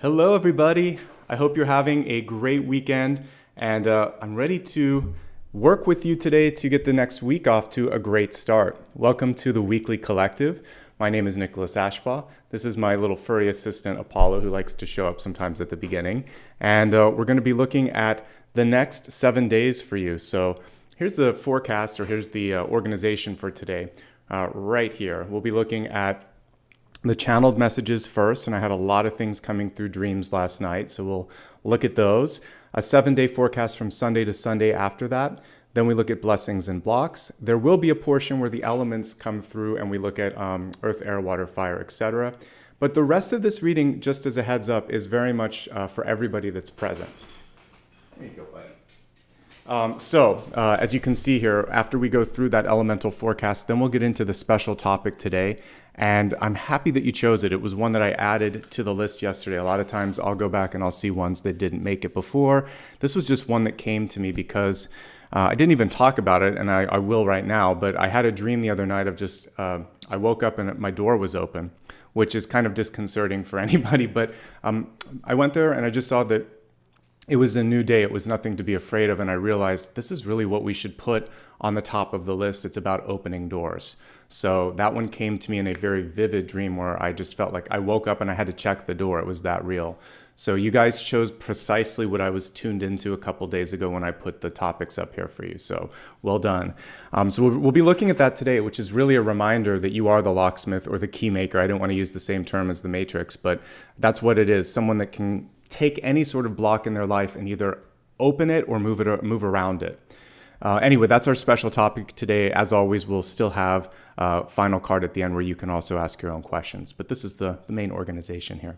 Hello, everybody. I hope you're having a great weekend, and I'm ready to work with you today to get the next week off to a great start. Welcome to the Weekly Collective. My name is Nicholas Ashbaugh. This is my little furry assistant, Apollo, who likes to show up sometimes at the beginning. And we're going to be looking at the next 7 days for you. So here's the forecast, or here's the organization for today. Right here, we'll be looking at the channeled messages first, and I had a lot of things coming through dreams last night, so we'll look at those. A 7-day forecast from Sunday to Sunday after that. Then we look at blessings and blocks. There will be a portion where the elements come through and we look at earth, air, water, fire, etc. But the rest of this reading, just as a heads up, is very much for everybody that's present. There you go, buddy. As you can see here, after we go through that elemental forecast, then we'll get into the special topic today. And I'm happy that you chose it. It was one that I added to the list yesterday. A lot of times I'll go back and I'll see ones that didn't make it before. This was just one that came to me because I didn't even talk about it, and I will right now, but I had a dream the other night of just, I woke up and my door was open, which is kind of disconcerting for anybody. But I went there and I just saw that it was a new day. It was nothing to be afraid of. And I realized this is really what we should put on the top of the list. It's about opening doors. So that one came to me in a very vivid dream where I just felt like I woke up and I had to check the door. It was that real. So you guys chose precisely what I was tuned into a couple days ago when I put the topics up here for you. So well done. So we'll be looking at that today, which is really a reminder that you are the locksmith or the key maker. I don't want to use the same term as the matrix, but that's what it is. Someone that can take any sort of block in their life and either open it or move around it. Anyway, that's our special topic today. As always, we'll still have a final card at the end where you can also ask your own questions. But this is the main organization here.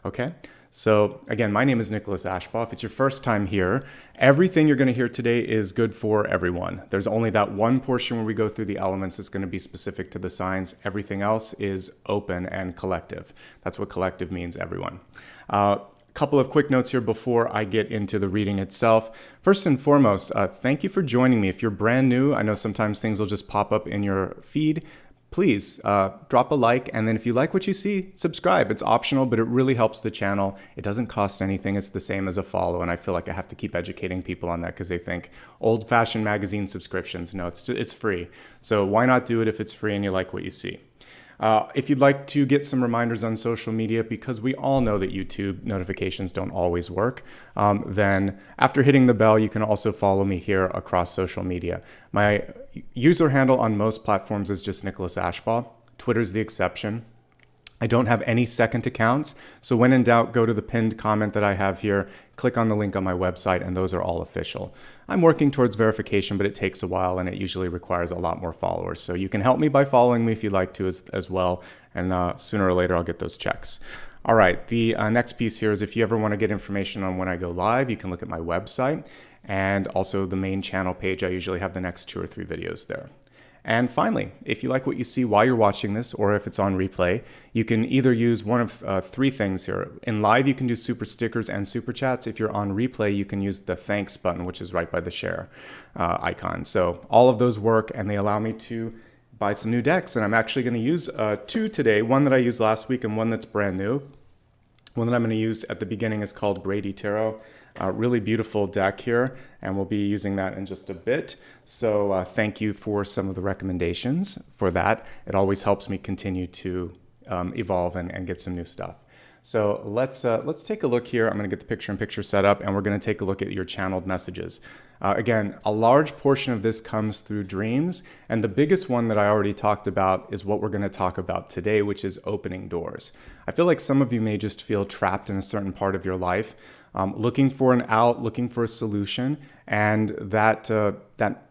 Okay? So again, my name is Nicholas Ashbaugh. If it's your first time here, everything you're going to hear today is good for everyone. There's only that one portion where we go through the elements that's going to be specific to the signs. Everything else is open and collective. That's what collective means, everyone. Couple of quick notes here before I get into the reading itself. First and foremost, thank you for joining me. If you're brand new, I know sometimes things will just pop up in your feed. Please drop a like, and then if you like what you see, subscribe. It's optional, but it really helps the channel. It doesn't cost anything. It's the same as a follow, and I feel like I have to keep educating people on that because they think old-fashioned magazine subscriptions. No, it's free. So why not do it if it's free and you like what you see? If you'd like to get some reminders on social media, because we all know that YouTube notifications don't always work, then after hitting the bell, you can also follow me here across social media. My user handle on most platforms is just Nicholas Ashbaugh. Twitter's the exception. I don't have any second accounts, so when in doubt, go to the pinned comment that I have here, click on the link on my website, and those are all official. I'm working towards verification, but it takes a while, and it usually requires a lot more followers. So you can help me by following me if you'd like to as well, and sooner or later, I'll get those checks. All right, the next piece here is if you ever want to get information on when I go live, you can look at my website, and also the main channel page. I usually have the next 2 or 3 videos there. And finally, if you like what you see while you're watching this, or if it's on replay, you can either use one of 3 things here. In live, you can do super stickers and super chats. If you're on replay, you can use the thanks button, which is right by the share icon. So all of those work, and they allow me to buy some new decks. And I'm actually going to use 2 today, one that I used last week and one that's brand new. One that I'm going to use at the beginning is called Grady Tarot. Really beautiful deck here, and we'll be using that in just a bit. So thank you for some of the recommendations for that. It always helps me continue to evolve and get some new stuff. So let's take a look here. I'm going to get the picture-in-picture set up, and we're going to take a look at your channeled messages. Again, a large portion of this comes through dreams, and the biggest one that I already talked about is what we're going to talk about today, which is opening doors. I feel like some of you may just feel trapped in a certain part of your life, looking for an out, looking for a solution, and that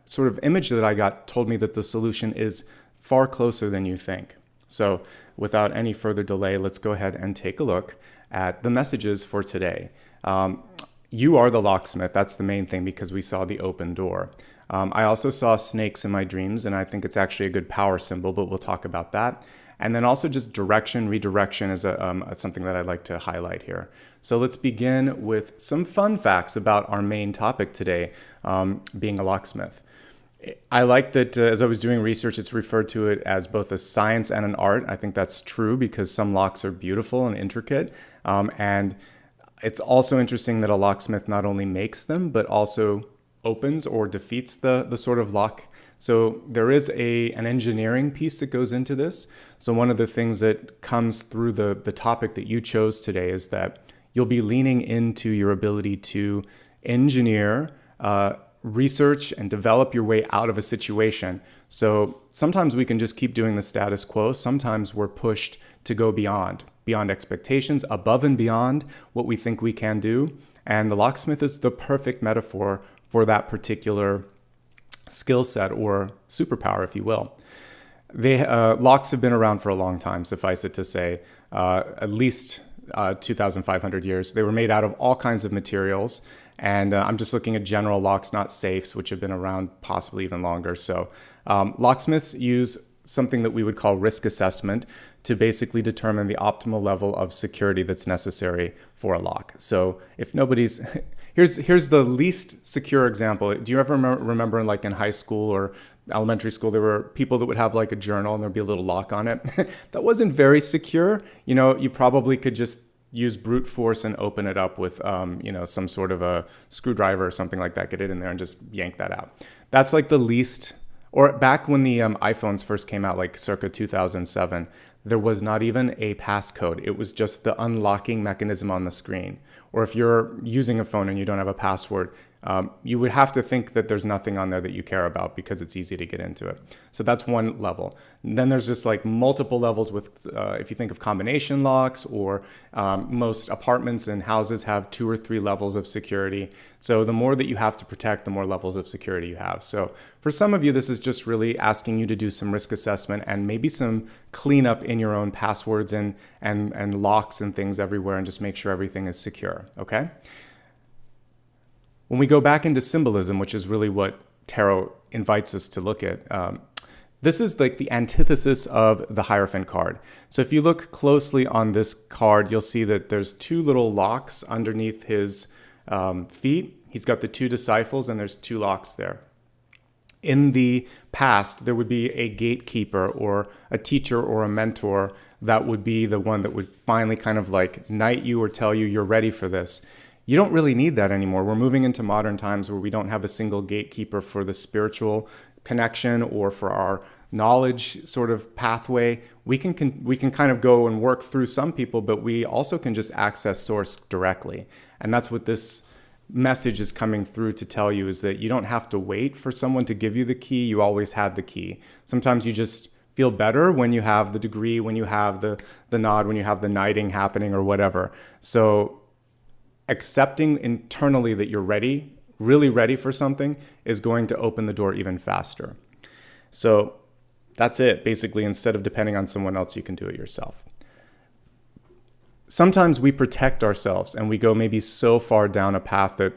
sort of image that I got told me that the solution is far closer than you think. So without any further delay, let's go ahead and take a look at the messages for today. You are the locksmith. That's the main thing because we saw the open door. I also saw snakes in my dreams, and I think it's actually a good power symbol, but we'll talk about that. And then also just direction, redirection is something that I'd like to highlight here. So let's begin with some fun facts about our main topic today, being a locksmith. I like that as I was doing research, it's referred to it as both a science and an art. I think that's true because some locks are beautiful and intricate. And It's also interesting that a locksmith not only makes them, but also opens or defeats the sort of lock. So there is an engineering piece that goes into this. So one of the things that comes through the topic that you chose today is that you'll be leaning into your ability to engineer, research, and develop your way out of a situation. So sometimes we can just keep doing the status quo. Sometimes we're pushed to go beyond expectations, above and beyond what we think we can do. And the locksmith is the perfect metaphor for that particular skill set or superpower, if you will. Locks have been around for a long time, suffice it to say, at least 2,500 years. They were made out of all kinds of materials. And I'm just looking at general locks, not safes, which have been around possibly even longer. So locksmiths use something that we would call risk assessment to basically determine the optimal level of security that's necessary for a lock. So if nobody's... Here's the least secure example. Do you ever remember in high school or elementary school, there were people that would have like a journal and there'd be a little lock on it? That wasn't very secure. You probably could just use brute force and open it up with, some sort of a screwdriver or something like that, get it in there and just yank that out. That's like the least, or back when the iPhones first came out, like circa 2007, there was not even a passcode. It was just the unlocking mechanism on the screen. Or if you're using a phone and you don't have a password, you would have to think that there's nothing on there that you care about because it's easy to get into it. So that's one level. And then there's just like multiple levels with, if you think of combination locks, or most apartments and houses have 2 or 3 levels of security. So the more that you have to protect, the more levels of security you have. So for some of you, this is just really asking you to do some risk assessment and maybe some cleanup in your own passwords and locks and things everywhere, and just make sure everything is secure, okay? When we go back into symbolism, which is really what tarot invites us to look at, this is like the antithesis of the Hierophant card. So if you look closely on this card, you'll see that there's 2 little locks underneath his feet. He's got the 2 disciples and there's 2 locks there. In the past, there would be a gatekeeper or a teacher or a mentor that would be the one that would finally kind of like knight you or tell you you're ready for this. You don't really need that anymore. We're moving into modern times where we don't have a single gatekeeper for the spiritual connection or for our knowledge sort of pathway. We can kind of go and work through some people, but we also can just access source directly. And that's what this message is coming through to tell you, is that you don't have to wait for someone to give you the key. You always had the key. Sometimes you just feel better when you have the degree, when you have the nod, when you have the knighting happening or whatever. So accepting internally that you're ready, really ready for something, is going to open the door even faster. So that's it. Basically, instead of depending on someone else, you can do it yourself. Sometimes we protect ourselves and we go maybe so far down a path that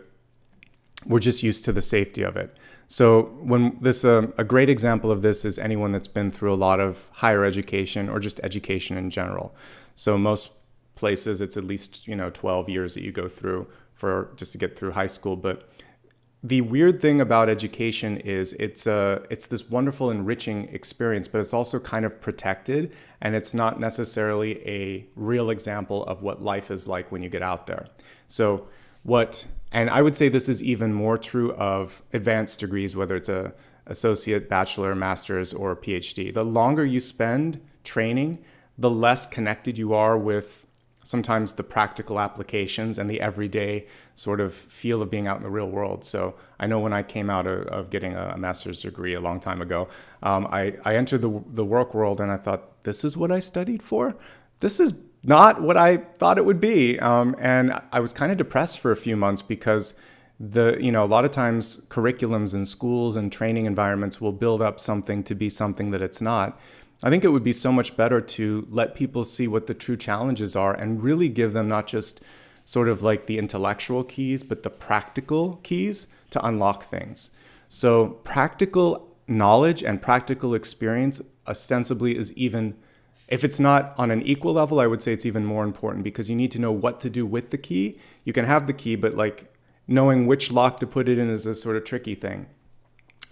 we're just used to the safety of it. So when this, a great example of this is anyone that's been through a lot of higher education or just education in general. So most places it's at least 12 years that you go through for just to get through high school. But the weird thing about education is it's this wonderful enriching experience, but it's also kind of protected, and it's not necessarily a real example of what life is like when you get out there. And I would say this is even more true of advanced degrees, whether it's a associate, bachelor, master's, or PhD. The longer you spend training, the less connected you are with sometimes the practical applications and the everyday sort of feel of being out in the real world. So I know when I came out of getting a master's degree a long time ago, I entered the work world and I thought, this is what I studied for? This is not what I thought it would be. And I was kind of depressed for a few months because a lot of times curriculums in schools and training environments will build up something to be something that it's not. I think it would be so much better to let people see what the true challenges are and really give them not just sort of like the intellectual keys, but the practical keys to unlock things. So practical knowledge and practical experience ostensibly is even, if it's not on an equal level, I would say it's even more important, because you need to know what to do with the key. You can have the key, but like knowing which lock to put it in is a sort of tricky thing.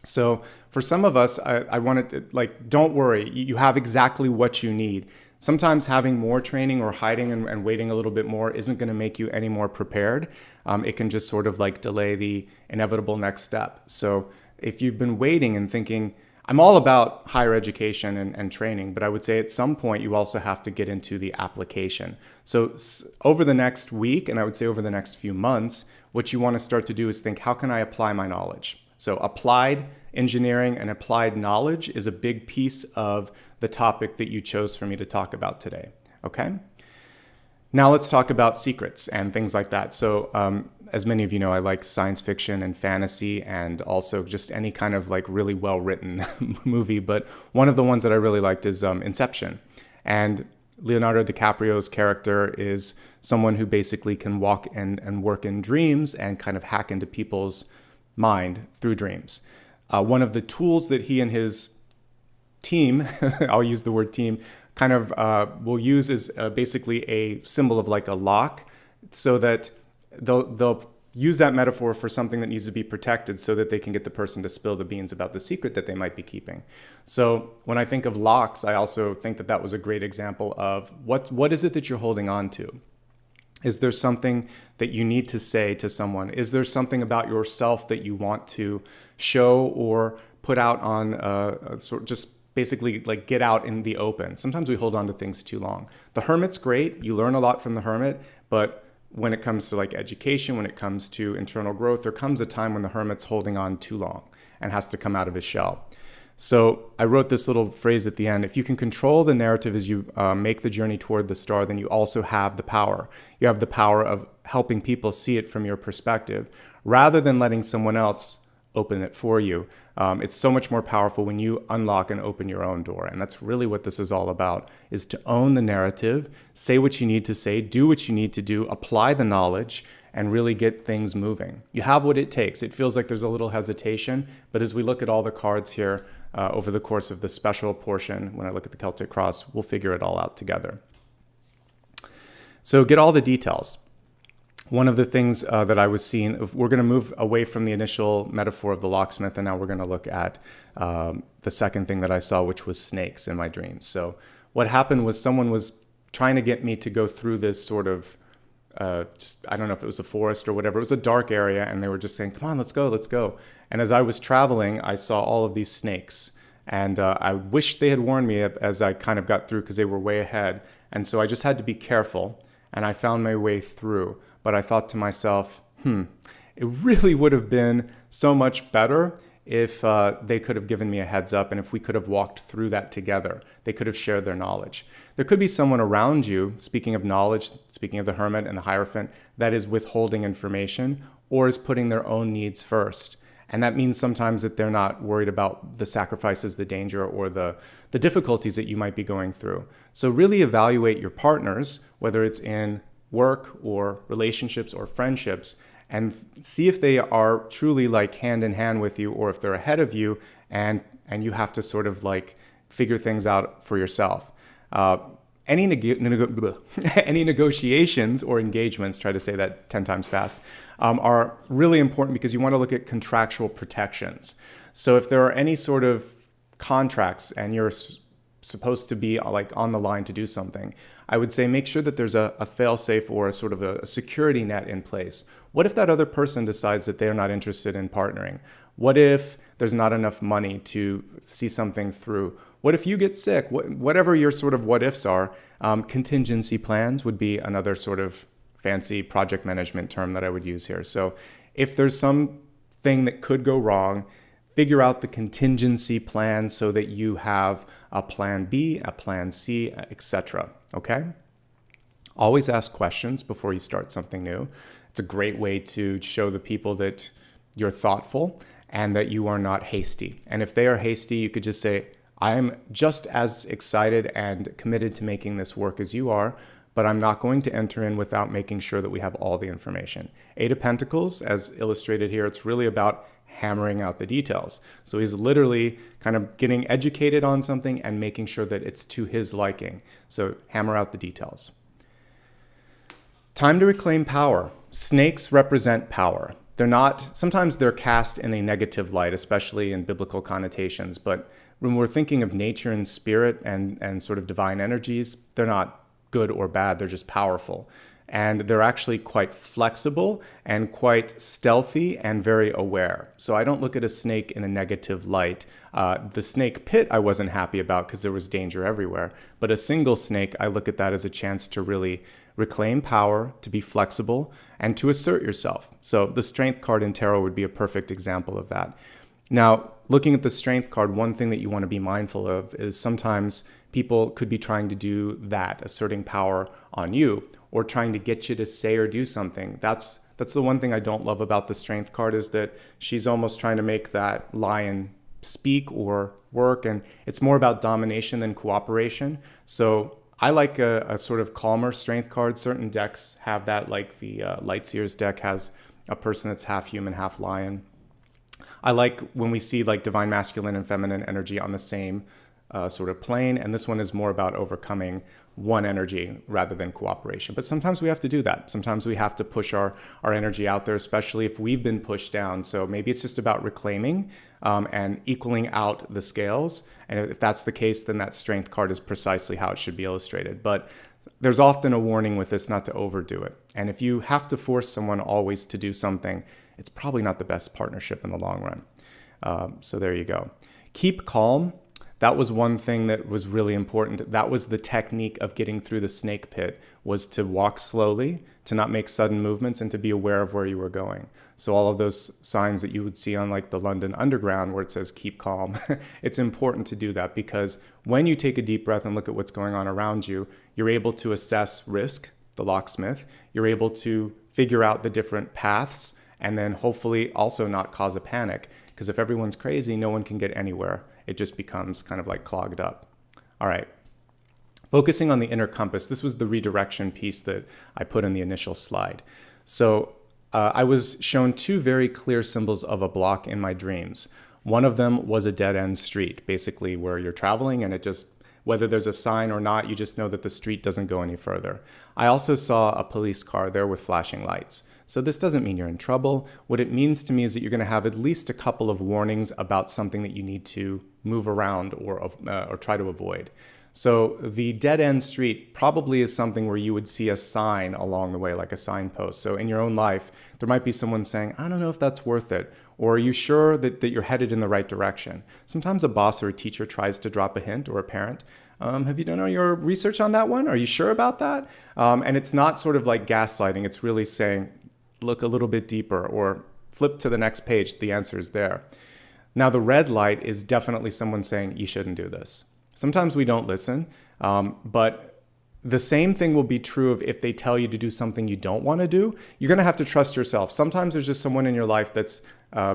So for some of us, I wanted to, don't worry, you have exactly what you need. Sometimes having more training or hiding and waiting a little bit more isn't going to make you any more prepared. It can just sort of like delay the inevitable next step. So if you've been waiting and thinking, I'm all about higher education and training, but I would say at some point you also have to get into the application. So over the next week, and I would say over the next few months, what you want to start to do is think, how can I apply my knowledge? So applied engineering and applied knowledge is a big piece of the topic that you chose for me to talk about today, okay? Now let's talk about secrets and things like that. So as many of you know, I like science fiction and fantasy and also just any kind of like really well-written movie. But one of the ones that I really liked is Inception. And Leonardo DiCaprio's character is someone who basically can walk and work in dreams and kind of hack into people's mind through dreams. One of the tools that he and his team, I'll use the word team, kind of will use is basically a symbol of like a lock, so that they'll use that metaphor for something that needs to be protected so that they can get the person to spill the beans about the secret that they might be keeping. So when I think of locks, I also think that that was a great example of what is it that you're holding on to? Is there something that you need to say to someone? Is there something about yourself that you want to show or put out on a sort of just basically like get out in the open? Sometimes we hold on to things too long. The Hermit's great. You learn a lot from the Hermit, but when it comes to like education, when it comes to internal growth, there comes a time when the Hermit's holding on too long and has to come out of his shell. So I wrote this little phrase at the end: if you can control the narrative as you make the journey toward the star, then you also have the power. You have the power of helping people see it from your perspective, rather than letting someone else open it for you. It's so much more powerful when you unlock and open your own door. And that's really what this is all about, is to own the narrative, say what you need to say, do what you need to do, apply the knowledge, and really get things moving. You have what it takes. It feels like there's a little hesitation, but as we look at all the cards here over the course of the special portion, when I look at the Celtic Cross, we'll figure it all out together. So get all the details. One of the things that I was seeing, we're going to move away from the initial metaphor of the locksmith, and now we're going to look at the second thing that I saw, which was snakes in my dreams. So what happened was someone was trying to get me to go through this sort of, I don't know if it was a forest or whatever. It was a dark area, and they were just saying, come on, let's go, let's go. And as I was traveling, I saw all of these snakes. And I wish they had warned me as I kind of got through, because they were way ahead. And so I just had to be careful, and I found my way through. But I thought to myself, it really would have been so much better if they could have given me a heads up, and if we could have walked through that together. They could have shared their knowledge. There could be someone around you, speaking of knowledge, speaking of the Hermit and the Hierophant, that is withholding information or is putting their own needs first. And that means sometimes that they're not worried about the sacrifices, the danger, or the difficulties that you might be going through. So really evaluate your partners, whether it's in work or relationships or friendships, and see if they are truly like hand in hand with you, or if they're ahead of you and you have to sort of like figure things out for yourself. Any negotiations or engagements, try to say that 10 times fast, are really important, because you want to look at contractual protections. So if there are any sort of contracts and you're supposed to be like on the line to do something, I would say make sure that there's a fail-safe or a sort of a security net in place. What if that other person decides that they're not interested in partnering? What if there's not enough money to see something through? What if you get sick? Whatever your sort of what ifs are, contingency plans would be another sort of fancy project management term that I would use here. So if there's something that could go wrong, figure out the contingency plan so that you have a plan B, a plan C, etc. Okay? Always ask questions before you start something new. It's a great way to show the people that you're thoughtful and that you are not hasty. And if they are hasty, you could just say, I'm just as excited and committed to making this work as you are, but I'm not going to enter in without making sure that we have all the information. Eight of Pentacles, as illustrated here, it's really about hammering out the details. So he's literally kind of getting educated on something and making sure that it's to his liking. So hammer out the details. Time to reclaim power. Snakes represent power. sometimes they're cast in a negative light, especially in biblical connotations. But when we're thinking of nature and spirit and sort of divine energies, they're not good or bad, they're just powerful. And they're actually quite flexible and quite stealthy and very aware. So I don't look at a snake in a negative light. The snake pit I wasn't happy about because there was danger everywhere. But a single snake, I look at that as a chance to really reclaim power, to be flexible, and to assert yourself. So the Strength card in tarot would be a perfect example of that. Now, looking at the Strength card, one thing that you want to be mindful of is sometimes people could be trying to do that, asserting power on you, or trying to get you to say or do something. That's the one thing I don't love about the Strength card, is that she's almost trying to make that lion speak or work, and it's more about domination than cooperation. So I like a sort of calmer Strength card. Certain decks have that, like the Lightseer's deck has a person that's half human, half lion. I like when we see like divine masculine and feminine energy on the same sort of plane, and this one is more about overcoming one energy rather than cooperation. But sometimes we have to do that. Sometimes we have to push our energy out there, especially if we've been pushed down. So maybe it's just about reclaiming and equaling out the scales. And if that's the case, then that Strength card is precisely how it should be illustrated. But there's often a warning with this not to overdo it. And if you have to force someone always to do something, it's probably not the best partnership in the long run. So there you go. Keep calm. That was one thing that was really important. That was the technique of getting through the snake pit, was to walk slowly, to not make sudden movements, and to be aware of where you were going. So all of those signs that you would see on like the London Underground where it says keep calm, it's important to do that, because when you take a deep breath and look at what's going on around you, you're able to assess risk, the locksmith. You're able to figure out the different paths, and then hopefully also not cause a panic, because if everyone's crazy, no one can get anywhere. It just becomes kind of like clogged up. All right. Focusing on the inner compass, this was the redirection piece that I put in the initial slide. So I was shown two very clear symbols of a block in my dreams. One of them was a dead-end street, basically where you're traveling and it just, whether there's a sign or not, you just know that the street doesn't go any further. I also saw a police car there with flashing lights. So this doesn't mean you're in trouble. What it means to me is that you're going to have at least a couple of warnings about something that you need to move around or try to avoid. So the dead-end street probably is something where you would see a sign along the way, like a signpost. So in your own life, there might be someone saying, I don't know if that's worth it. Or are you sure that you're headed in the right direction? Sometimes a boss or a teacher tries to drop a hint, or a parent. Have you done your research on that one? Are you sure about that? And it's not sort of like gaslighting. It's really saying, look a little bit deeper, or flip to the next page. The answer is there. Now, the red light is definitely someone saying you shouldn't do this. Sometimes we don't listen, but the same thing will be true of if they tell you to do something you don't want to do. You're going to have to trust yourself. Sometimes there's just someone in your life that's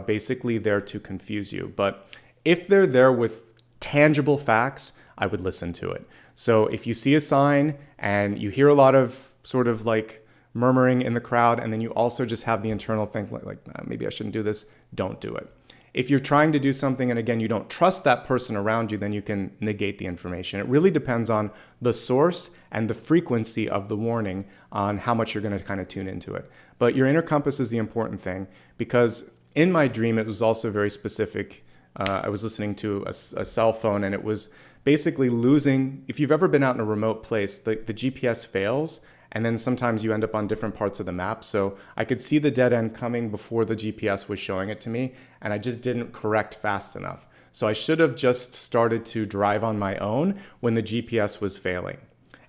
basically there to confuse you. But if they're there with tangible facts, I would listen to it. So if you see a sign and you hear a lot of sort of like murmuring in the crowd, and then you also just have the internal think like maybe I shouldn't do this, don't do it. If you're trying to do something and again, you don't trust that person around you, then you can negate the information. It really depends on the source and the frequency of the warning on how much you're going to kind of tune into it. But your inner compass is the important thing, because in my dream, it was also very specific. I was listening to a cell phone, and it was basically losing. If you've ever been out in a remote place, the GPS fails. And then sometimes you end up on different parts of the map. So I could see the dead end coming before the GPS was showing it to me, and I just didn't correct fast enough. So I should have just started to drive on my own when the GPS was failing.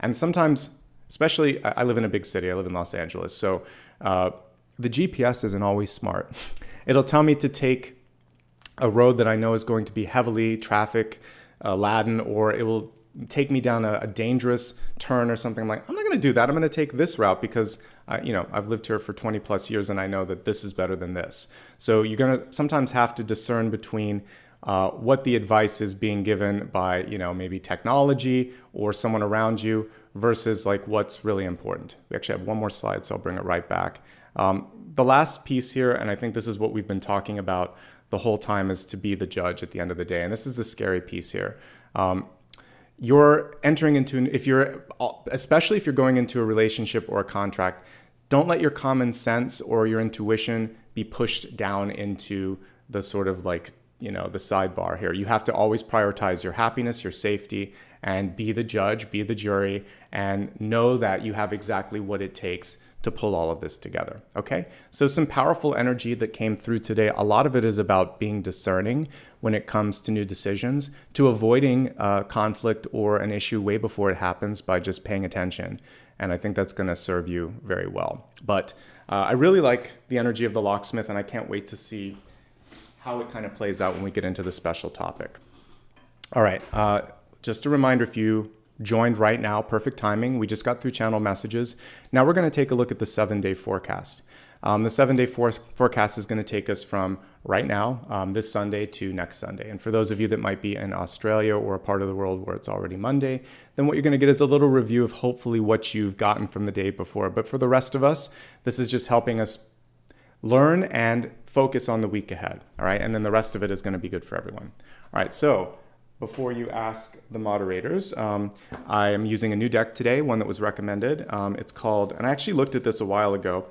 And sometimes, especially, I live in a big city, I live in Los Angeles, so the GPS isn't always smart. It'll tell me to take a road that I know is going to be heavily traffic laden, or it will take me down a dangerous turn or something. Like, I'm not going to do that. I'm going to take this route because, I've lived here for 20 plus years and I know that this is better than this. So you're going to sometimes have to discern between what the advice is being given by, maybe technology or someone around you versus like what's really important. We actually have one more slide, so I'll bring it right back. The last piece here, and I think this is what we've been talking about the whole time, is to be the judge at the end of the day. And this is the scary piece here. You're entering into, especially if you're going into a relationship or a contract, don't let your common sense or your intuition be pushed down into the sort of like, the sidebar here. You have to always prioritize your happiness, your safety, and be the judge, be the jury, and know that you have exactly what it takes to pull all of this together, okay? So some powerful energy that came through today. A lot of it is about being discerning when it comes to new decisions, to avoiding conflict or an issue way before it happens by just paying attention. And I think that's gonna serve you very well. But I really like the energy of the locksmith, and I can't wait to see how it kind of plays out when we get into the special topic. All right, just a reminder, if you joined right now, perfect timing. We just got through channel messages. Now we're going to take a look at the 7-day forecast. The 7-day forecast is going to take us from right now, this Sunday, to next Sunday. And for those of you that might be in Australia or a part of the world where it's already Monday, then what you're going to get is a little review of hopefully what you've gotten from the day before. But for the rest of us, this is just helping us learn and focus on the week ahead. All right. And then the rest of it is going to be good for everyone. All right. So before you ask the moderators, I am using a new deck today, one that was recommended. It's called, and I actually looked at this a while ago.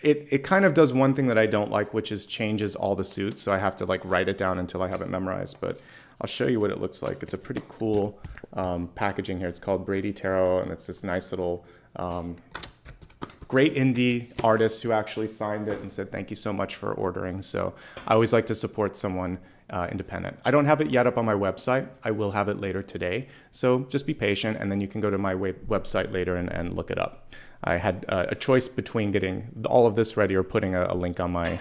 It kind of does one thing that I don't like, which is changes all the suits. So I have to like write it down until I have it memorized. But I'll show you what it looks like. It's a pretty cool packaging here. It's called Brady Tarot, and it's this nice little great indie artist who actually signed it and said, thank you so much for ordering. So I always like to support someone independent. I don't have it yet up on my website. I will have it later today. So just be patient, and then you can go to my website later and look it up. I had a choice between getting all of this ready or putting a link on my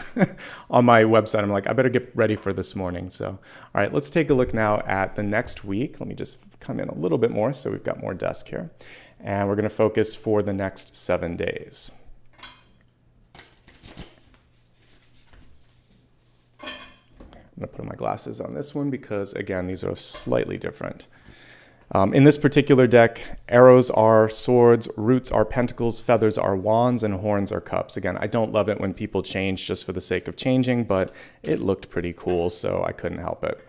on my website. I'm like, I better get ready for this morning. So, all right, let's take a look now at the next week. Let me just come in a little bit more so we've got more desk here. And we're going to focus for the next 7 days. I'm going to put my glasses on this one because, again, these are slightly different. In this particular deck, arrows are swords, roots are pentacles, feathers are wands, and horns are cups. Again, I don't love it when people change just for the sake of changing, but it looked pretty cool, so I couldn't help it.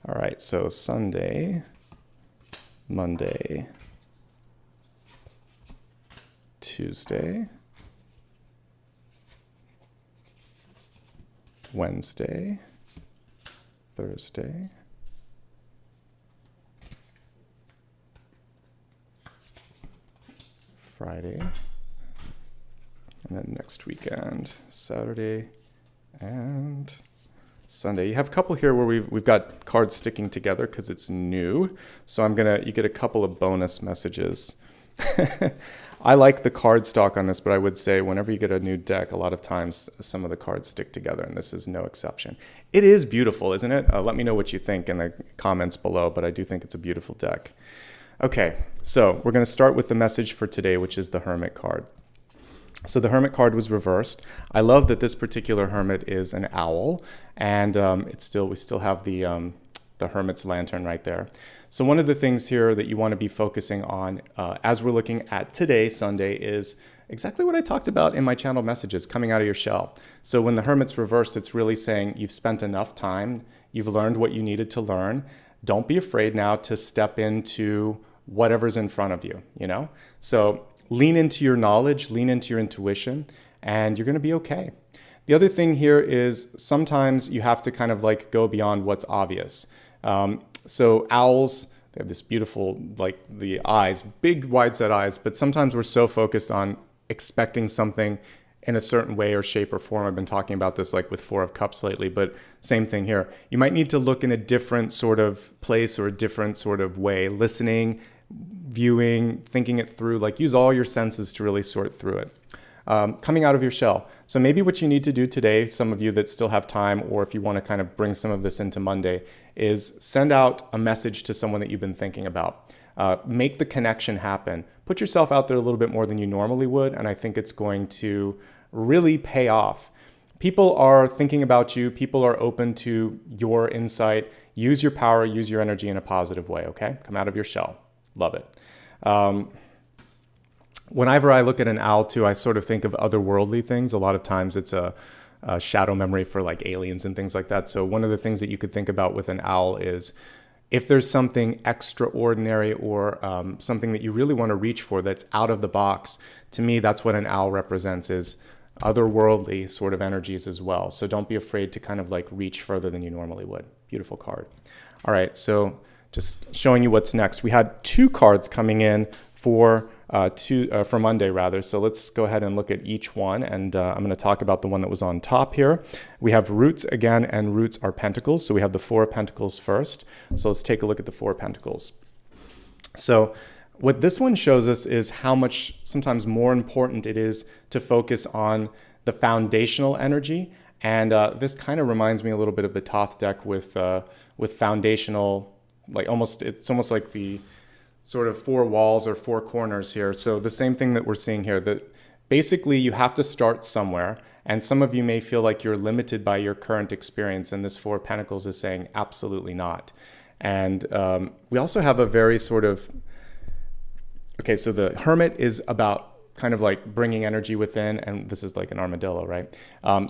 All right, so Sunday, Monday, Tuesday, Wednesday, Thursday, Friday, and then next weekend, Saturday and Sunday. You have a couple here where we've got cards sticking together because it's new. So you get a couple of bonus messages. I like the card stock on this, but I would say whenever you get a new deck, a lot of times some of the cards stick together, and this is no exception. It is beautiful, isn't it? Let me know what you think in the comments below, but I do think it's a beautiful deck. Okay, so we're going to start with the message for today, which is the Hermit card. So the Hermit card was reversed. I love that this particular Hermit is an owl, and we still have the Hermit's lantern right there. So one of the things here that you want to be focusing on as we're looking at today, Sunday, is exactly what I talked about in my channel messages, coming out of your shell. So when the Hermit's reversed, it's really saying you've spent enough time, you've learned what you needed to learn. Don't be afraid now to step into whatever's in front of you, So lean into your knowledge, lean into your intuition, and you're going to be okay. The other thing here is sometimes you have to kind of like go beyond what's obvious. So owls, they have this beautiful, like the eyes, big wide set eyes, but sometimes we're so focused on expecting something in a certain way or shape or form. I've been talking about this like with Four of Cups lately, but same thing here. You might need to look in a different sort of place or a different sort of way, listening, viewing, thinking it through, like use all your senses to really sort through it. Coming out of your shell. So maybe what you need to do today, some of you that still have time, or if you want to kind of bring some of this into Monday, is send out a message to someone that you've been thinking about. Make the connection happen. Put yourself out there a little bit more than you normally would, and I think it's going to really pay off. People are thinking about you. People are open to your insight. Use your power, use your energy in a positive way, okay? Come out of your shell. Love it. Whenever I look at an owl too, I sort of think of otherworldly things. A lot of times it's a shadow memory for like aliens and things like that. So one of the things that you could think about with an owl is if there's something extraordinary or something that you really want to reach for that's out of the box, to me, that's what an owl represents, is otherworldly sort of energies as well. So don't be afraid to kind of like reach further than you normally would. Beautiful card. All right, so just showing you what's next. We had 2 cards coming in for Monday rather. So let's go ahead and look at each one, and I'm going to talk about the one that was on top here. We have Roots again, and Roots are Pentacles. So we have the 4 of Pentacles first. So let's take a look at the 4 of Pentacles. So what this one shows us is how much sometimes more important it is to focus on the foundational energy. And this kind of reminds me a little bit of the Thoth deck with foundational, like it's almost like the sort of 4 walls or 4 corners here. So the same thing that we're seeing here, that basically you have to start somewhere. And some of you may feel like you're limited by your current experience. And this 4 of Pentacles is saying absolutely not. And we also have a very sort of, okay, so the Hermit is about kind of like bringing energy within, and this is like an armadillo, right?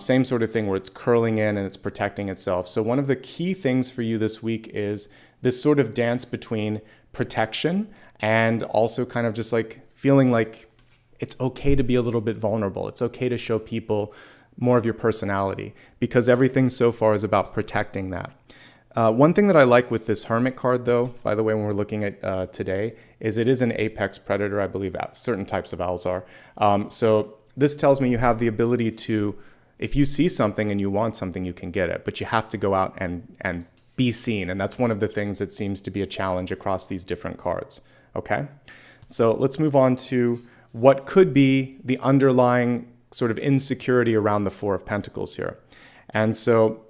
Same sort of thing where it's curling in and it's protecting itself. So one of the key things for you this week is this sort of dance between protection and also kind of just like feeling like it's okay to be a little bit vulnerable. It's okay to show people more of your personality, because everything so far is about protecting that. One thing that I like with this Hermit card, though, by the way, when we're looking at today, is it is an apex predator. I believe certain types of owls are. So this tells me you have the ability to, if you see something and you want something, you can get it, but you have to go out and be seen. And that's one of the things that seems to be a challenge across these different cards. Okay, so let's move on to what could be the underlying sort of insecurity around the 4 of Pentacles here. And so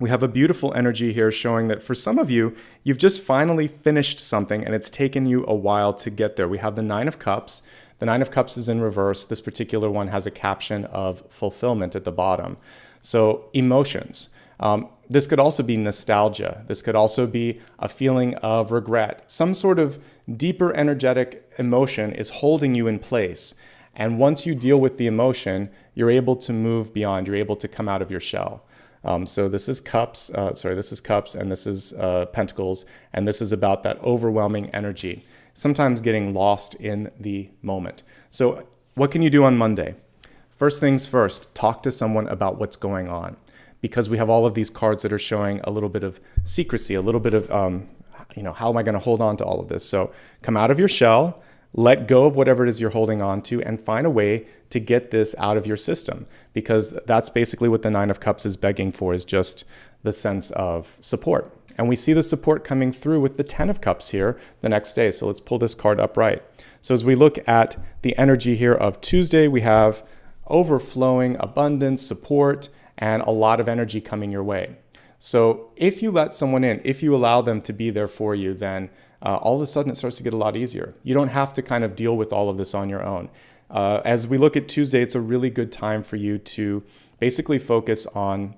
we have a beautiful energy here showing that for some of you, you've just finally finished something and it's taken you a while to get there. We have the 9 of Cups. The 9 of Cups is in reverse. This particular one has a caption of fulfillment at the bottom. So emotions. This could also be nostalgia. This could also be a feeling of regret. Some sort of deeper energetic emotion is holding you in place. And once you deal with the emotion, you're able to move beyond. You're able to come out of your shell. So this is Cups, this is Cups, and this is Pentacles, and this is about that overwhelming energy, sometimes getting lost in the moment. So what can you do on Monday? First things first, talk to someone about what's going on, because we have all of these cards that are showing a little bit of secrecy, a little bit of, how am I going to hold on to all of this? So come out of your shell, let go of whatever it is you're holding on to, and find a way to get this out of your system, because that's basically what the 9 of Cups is begging for, is just the sense of support. And we see the support coming through with the 10 of Cups here the next day. So let's pull this card upright. So as we look at the energy here of Tuesday, we have overflowing abundance, support, and a lot of energy coming your way. So if you let someone in, if you allow them to be there for you, then all of a sudden it starts to get a lot easier. You don't have to kind of deal with all of this on your own. As we look at Tuesday, it's a really good time for you to basically focus on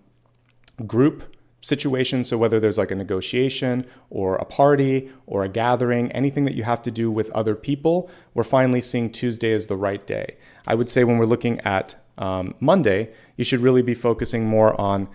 group situations. So whether there's like a negotiation or a party or a gathering, anything that you have to do with other people, we're finally seeing Tuesday as the right day. I would say when we're looking at Monday, you should really be focusing more on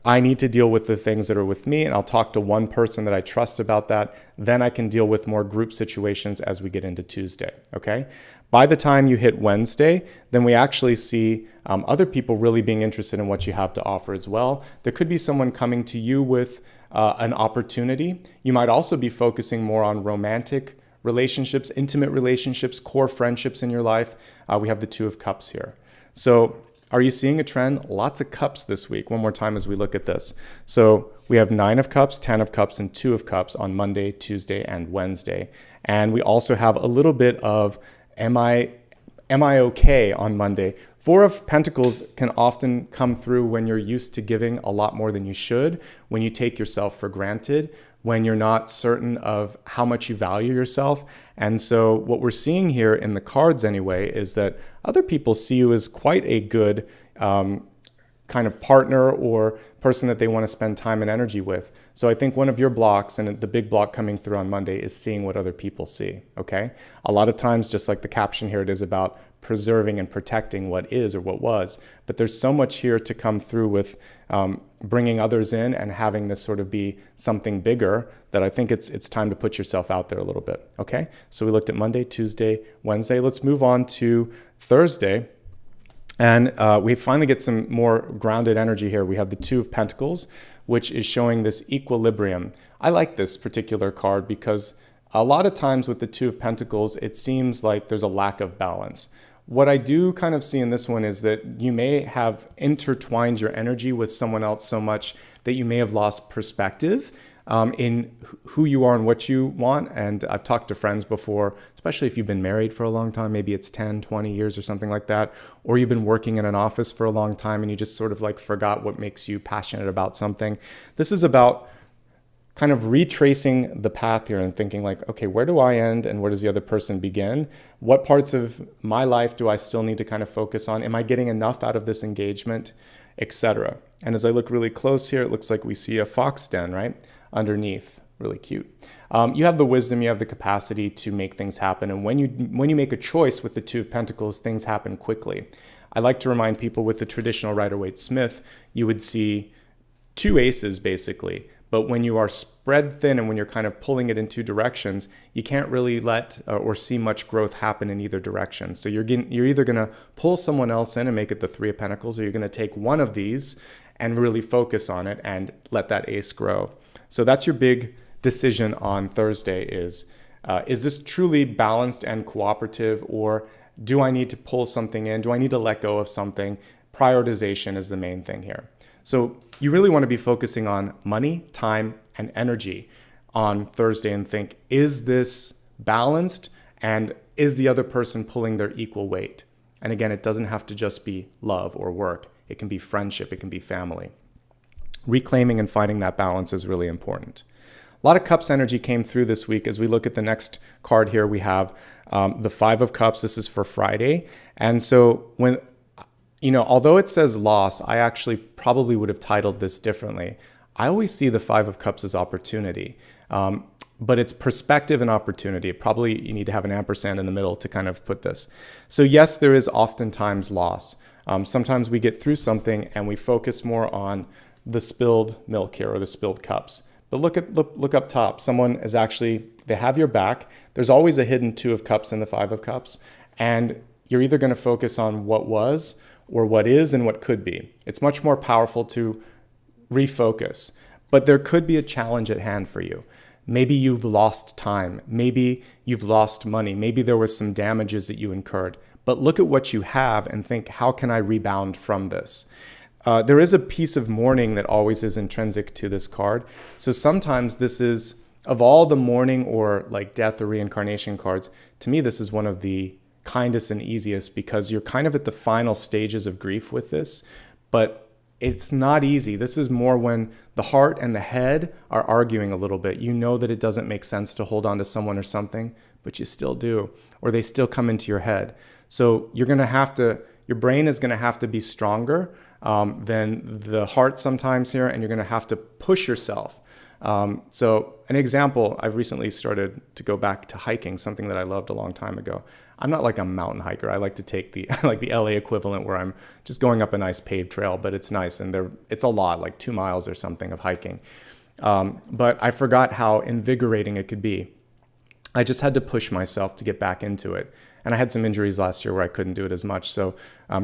I need to deal with the things that are with me, and I'll talk to one person that I trust about that. Then I can deal with more group situations as we get into Tuesday, okay? By the time you hit Wednesday, then we actually see other people really being interested in what you have to offer as well. There could be someone coming to you with an opportunity. You might also be focusing more on romantic relationships, intimate relationships, core friendships in your life. We have the 2 of Cups here. So are you seeing a trend? Lots of cups this week. One more time as we look at this. So we have 9 of Cups, 10 of Cups, and 2 of Cups on Monday, Tuesday, and Wednesday. And we also have a little bit of am I okay on Monday? 4 of Pentacles can often come through when you're used to giving a lot more than you should, when you take yourself for granted, when you're not certain of how much you value yourself. And so what we're seeing here in the cards anyway is that other people see you as quite a good kind of partner or person that they want to spend time and energy with. So I think one of your blocks, and the big block coming through on Monday, is seeing what other people see, okay? A lot of times, just like the caption here, it is about preserving and protecting what is or what was. But there's so much here to come through with bringing others in and having this sort of be something bigger, that I think it's time to put yourself out there a little bit, okay? So we looked at Monday, Tuesday, Wednesday. Let's move on to Thursday. And we finally get some more grounded energy here. We have the Two of Pentacles, which is showing this equilibrium. I like this particular card because a lot of times with the Two of Pentacles, it seems like there's a lack of balance. What I do kind of see in this one is that you may have intertwined your energy with someone else so much that you may have lost perspective in who you are and what you want. And I've talked to friends before, especially if you've been married for a long time, maybe it's 10, 20 years or something like that, or you've been working in an office for a long time and you just sort of like forgot what makes you passionate about something. This is about kind of retracing the path here and thinking like, okay, where do I end and where does the other person begin? What parts of my life do I still need to kind of focus on? Am I getting enough out of this engagement, etc.? And as I look really close here, it looks like we see a fox den, right? Underneath, really cute. You have the wisdom, you have the capacity to make things happen. And when you make a choice with the Two of Pentacles, things happen quickly. I like to remind people with the traditional Rider-Waite Smith, you would see two aces basically. But when you are spread thin and when you're kind of pulling it in two directions, you can't really let or see much growth happen in either direction. So you're either going to pull someone else in and make it the Three of Pentacles, or you're going to take one of these and really focus on it and let that ace grow. So that's your big decision on Thursday is this truly balanced and cooperative, or do I need to pull something in? Do I need to let go of something? Prioritization is the main thing here. So you really want to be focusing on money, time, and energy on Thursday and think, is this balanced and is the other person pulling their equal weight? And again, it doesn't have to just be love or work. It can be friendship, it can be family. Reclaiming and finding that balance is really important. A lot of Cups energy came through this week. As we look at the next card here, we have the Five of Cups. This is for Friday. And so when although it says loss, I actually probably would have titled this differently. I always see the Five of Cups as opportunity, but it's perspective and opportunity. Probably you need to have an ampersand in the middle to kind of put this. So yes, there is oftentimes loss. Sometimes we get through something and we focus more on the spilled milk here or the spilled cups. But look up top. Someone is actually, they have your back. There's always a hidden Two of Cups in the Five of Cups. And you're either going to focus on what was or what is and what could be. It's much more powerful to refocus. But there could be a challenge at hand for you. Maybe you've lost time. Maybe you've lost money. Maybe there was some damages that you incurred. But look at what you have and think, how can I rebound from this? There is a piece of mourning that always is intrinsic to this card. So sometimes this is, of all the mourning or like death or reincarnation cards, to me this is one of the kindest and easiest because you're kind of at the final stages of grief with this, but it's not easy. This is more when the heart and the head are arguing a little bit. You know that it doesn't make sense to hold on to someone or something, but you still do, or they still come into your head. So you're going to have to, your brain is going to have to be stronger than the heart sometimes here, and you're going to have to push yourself. So an example, I've recently started to go back to hiking, something that I loved a long time ago. I'm not like a mountain hiker. I like to take the like the LA equivalent where I'm just going up a nice paved trail, but it's nice and it's a lot, like 2 miles or something of hiking. But I forgot how invigorating it could be. I just had to push myself to get back into it. And I had some injuries last year where I couldn't do it as much. So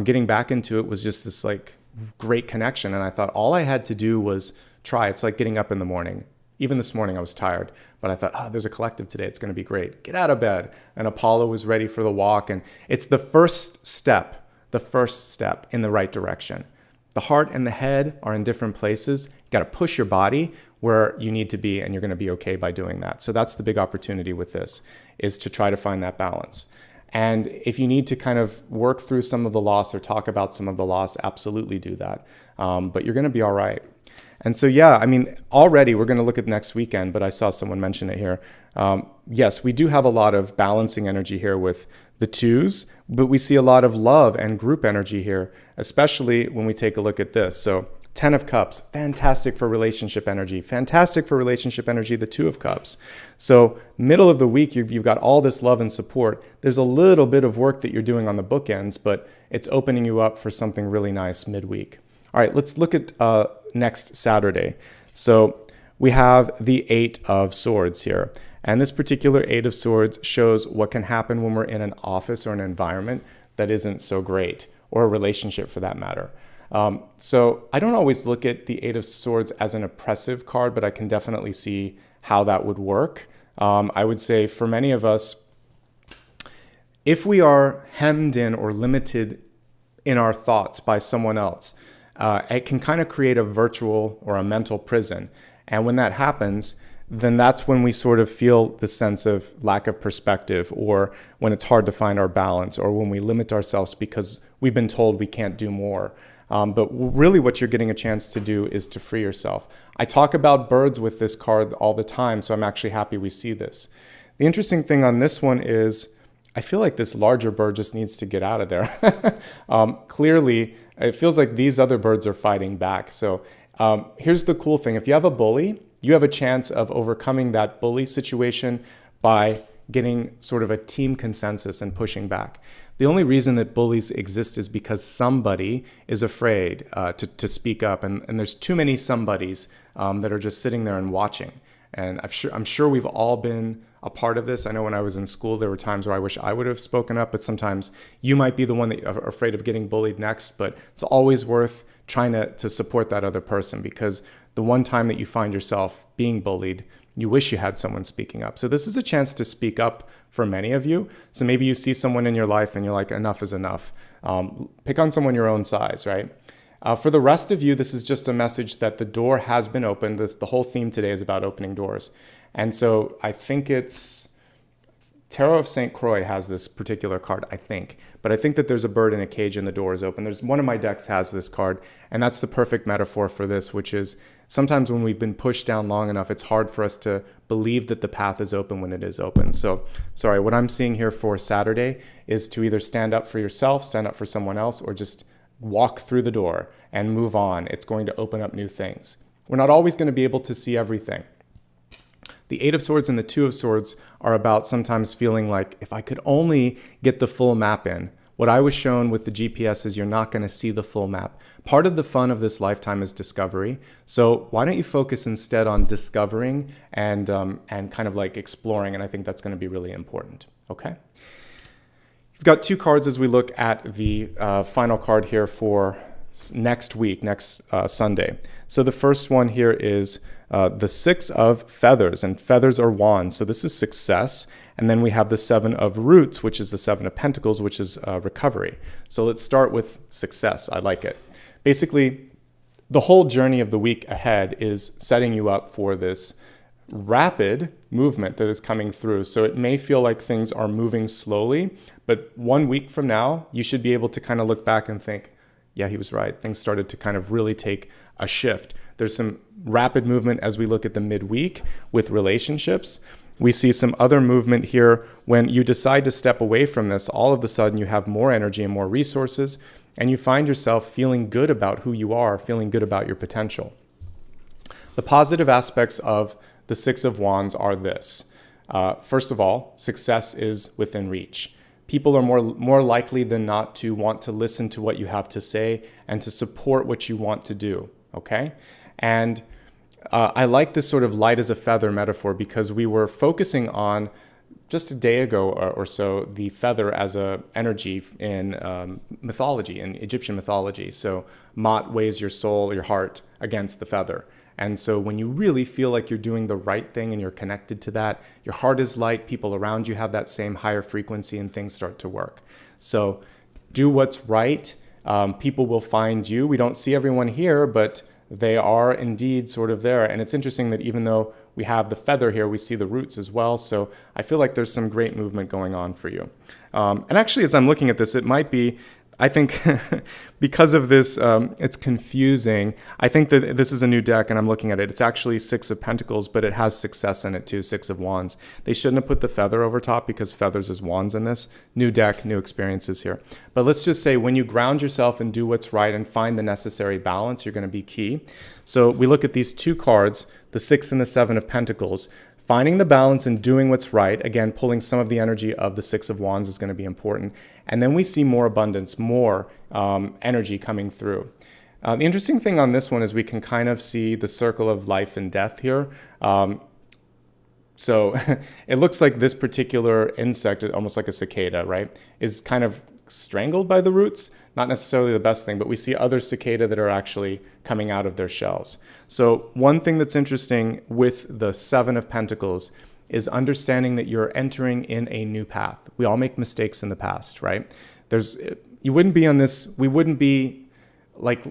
getting back into it was just this like great connection. And I thought all I had to do was try. It's like getting up in the morning. Even this morning I was tired, but I thought, oh, there's a collective today. It's going to be great. Get out of bed. And Apollo was ready for the walk. And it's the first step in the right direction. The heart and the head are in different places. You got to push your body where you need to be, and you're going to be okay by doing that. So that's the big opportunity with this, is to try to find that balance. And if you need to kind of work through some of the loss or talk about some of the loss, absolutely do that. But you're going to be all right. And so, yeah, I mean, already we're going to look at next weekend, but I saw someone mention it here. Yes, we do have a lot of balancing energy here with the twos, but we see a lot of love and group energy here, especially when we take a look at this. So 10 of Cups, fantastic for relationship energy. Fantastic for relationship energy, the 2 of Cups. So middle of the week, you've got all this love and support. There's a little bit of work that you're doing on the bookends, but it's opening you up for something really nice midweek. All right, let's look at next Saturday. So we have the 8 of Swords here. And this particular 8 of Swords shows what can happen when we're in an office or an environment that isn't so great, or a relationship for that matter. So I don't always look at the Eight of Swords as an oppressive card, but I can definitely see how that would work. I would say for many of us, if we are hemmed in or limited in our thoughts by someone else, it can kind of create a virtual or a mental prison. And when that happens, then that's when we sort of feel the sense of lack of perspective, or when it's hard to find our balance, or when we limit ourselves because we've been told we can't do more. But really what you're getting a chance to do is to free yourself. I talk about birds with this card all the time, so I'm actually happy we see this. The interesting thing on this one is I feel like this larger bird just needs to get out of there. Clearly, it feels like these other birds are fighting back. So here's the cool thing. If you have a bully, you have a chance of overcoming that bully situation by getting sort of a team consensus and pushing back. The only reason that bullies exist is because somebody is afraid to speak up. And there's too many somebodies that are just sitting there and watching. And I'm sure we've all been a part of this. I know when I was in school, there were times where I wish I would have spoken up, but sometimes you might be the one that are afraid of getting bullied next. But it's always worth trying to support that other person, because the one time that you find yourself being bullied, you wish you had someone speaking up. So this is a chance to speak up for many of you. So maybe you see someone in your life and you're like, enough is enough. Pick on someone your own size, right? For the rest of you, this is just a message that the door has been opened. The whole theme today is about opening doors. And so I think it's Tarot of St. Croix has this particular card, I think. But I think that there's a bird in a cage and the door is open. One of my decks has this card, and that's the perfect metaphor for this, which is sometimes when we've been pushed down long enough, it's hard for us to believe that the path is open when it is open. So, sorry, what I'm seeing here for Saturday is to either stand up for yourself, stand up for someone else, or just walk through the door and move on. It's going to open up new things. We're not always going to be able to see everything. The Eight of Swords and the Two of Swords are about sometimes feeling like, if I could only get the full map in. What I was shown with the GPS is you're not going to see the full map. Part of the fun of this lifetime is discovery. So why don't you focus instead on discovering and kind of like exploring? And I think that's going to be really important. Okay. We've got two cards as we look at the final card here for next week, next Sunday. So the first one here is the Six of Feathers, and feathers are wands. So this is success. And then we have the Seven of Roots, which is the Seven of Pentacles, which is recovery. So let's start with success. I like it. Basically, the whole journey of the week ahead is setting you up for this rapid movement that is coming through. So it may feel like things are moving slowly, but 1 week from now, you should be able to kind of look back and think, yeah, he was right. Things started to kind of really take a shift. There's some rapid movement as we look at the midweek with relationships. We see some other movement here when you decide to step away from this. All of a sudden, you have more energy and more resources, and you find yourself feeling good about who you are, feeling good about your potential. The positive aspects of the Six of Wands are this. First of all, success is within reach. People are more likely than not to want to listen to what you have to say and to support what you want to do, okay? And I like this sort of light as a feather metaphor because we were focusing on, just a day ago or so, the feather as a energy in mythology, in Egyptian mythology. So Mot weighs your soul, your heart against the feather. And so when you really feel like you're doing the right thing and you're connected to that, your heart is light, people around you have that same higher frequency, and things start to work. So do what's right. People will find you. We don't see everyone here, but they are indeed sort of there. And it's interesting that even though we have the feather here, we see the roots as well. So I feel like there's some great movement going on for you. And actually, as I'm looking at this, it might be, I think because of this, it's confusing. I think that this is a new deck and I'm looking at it. It's actually Six of Pentacles, but it has success in it too, Six of Wands. They shouldn't have put the feather over top because feathers is wands in this. New deck, new experiences here. But let's just say when you ground yourself and do what's right and find the necessary balance, you're going to be key. So we look at these two cards, the Six and the Seven of Pentacles. Finding the balance and doing what's right, again, pulling some of the energy of the Six of Wands is going to be important. And then we see more abundance, more energy coming through. The interesting thing on this one is we can kind of see the circle of life and death here. So it looks like this particular insect, almost like a cicada, right, is kind of strangled by the roots. Not necessarily the best thing, but we see other cicada that are actually coming out of their shells. So one thing that's interesting with the Seven of Pentacles is understanding that you're entering in a new path. We all make mistakes in the past, right? You wouldn't be on this, we wouldn't be like,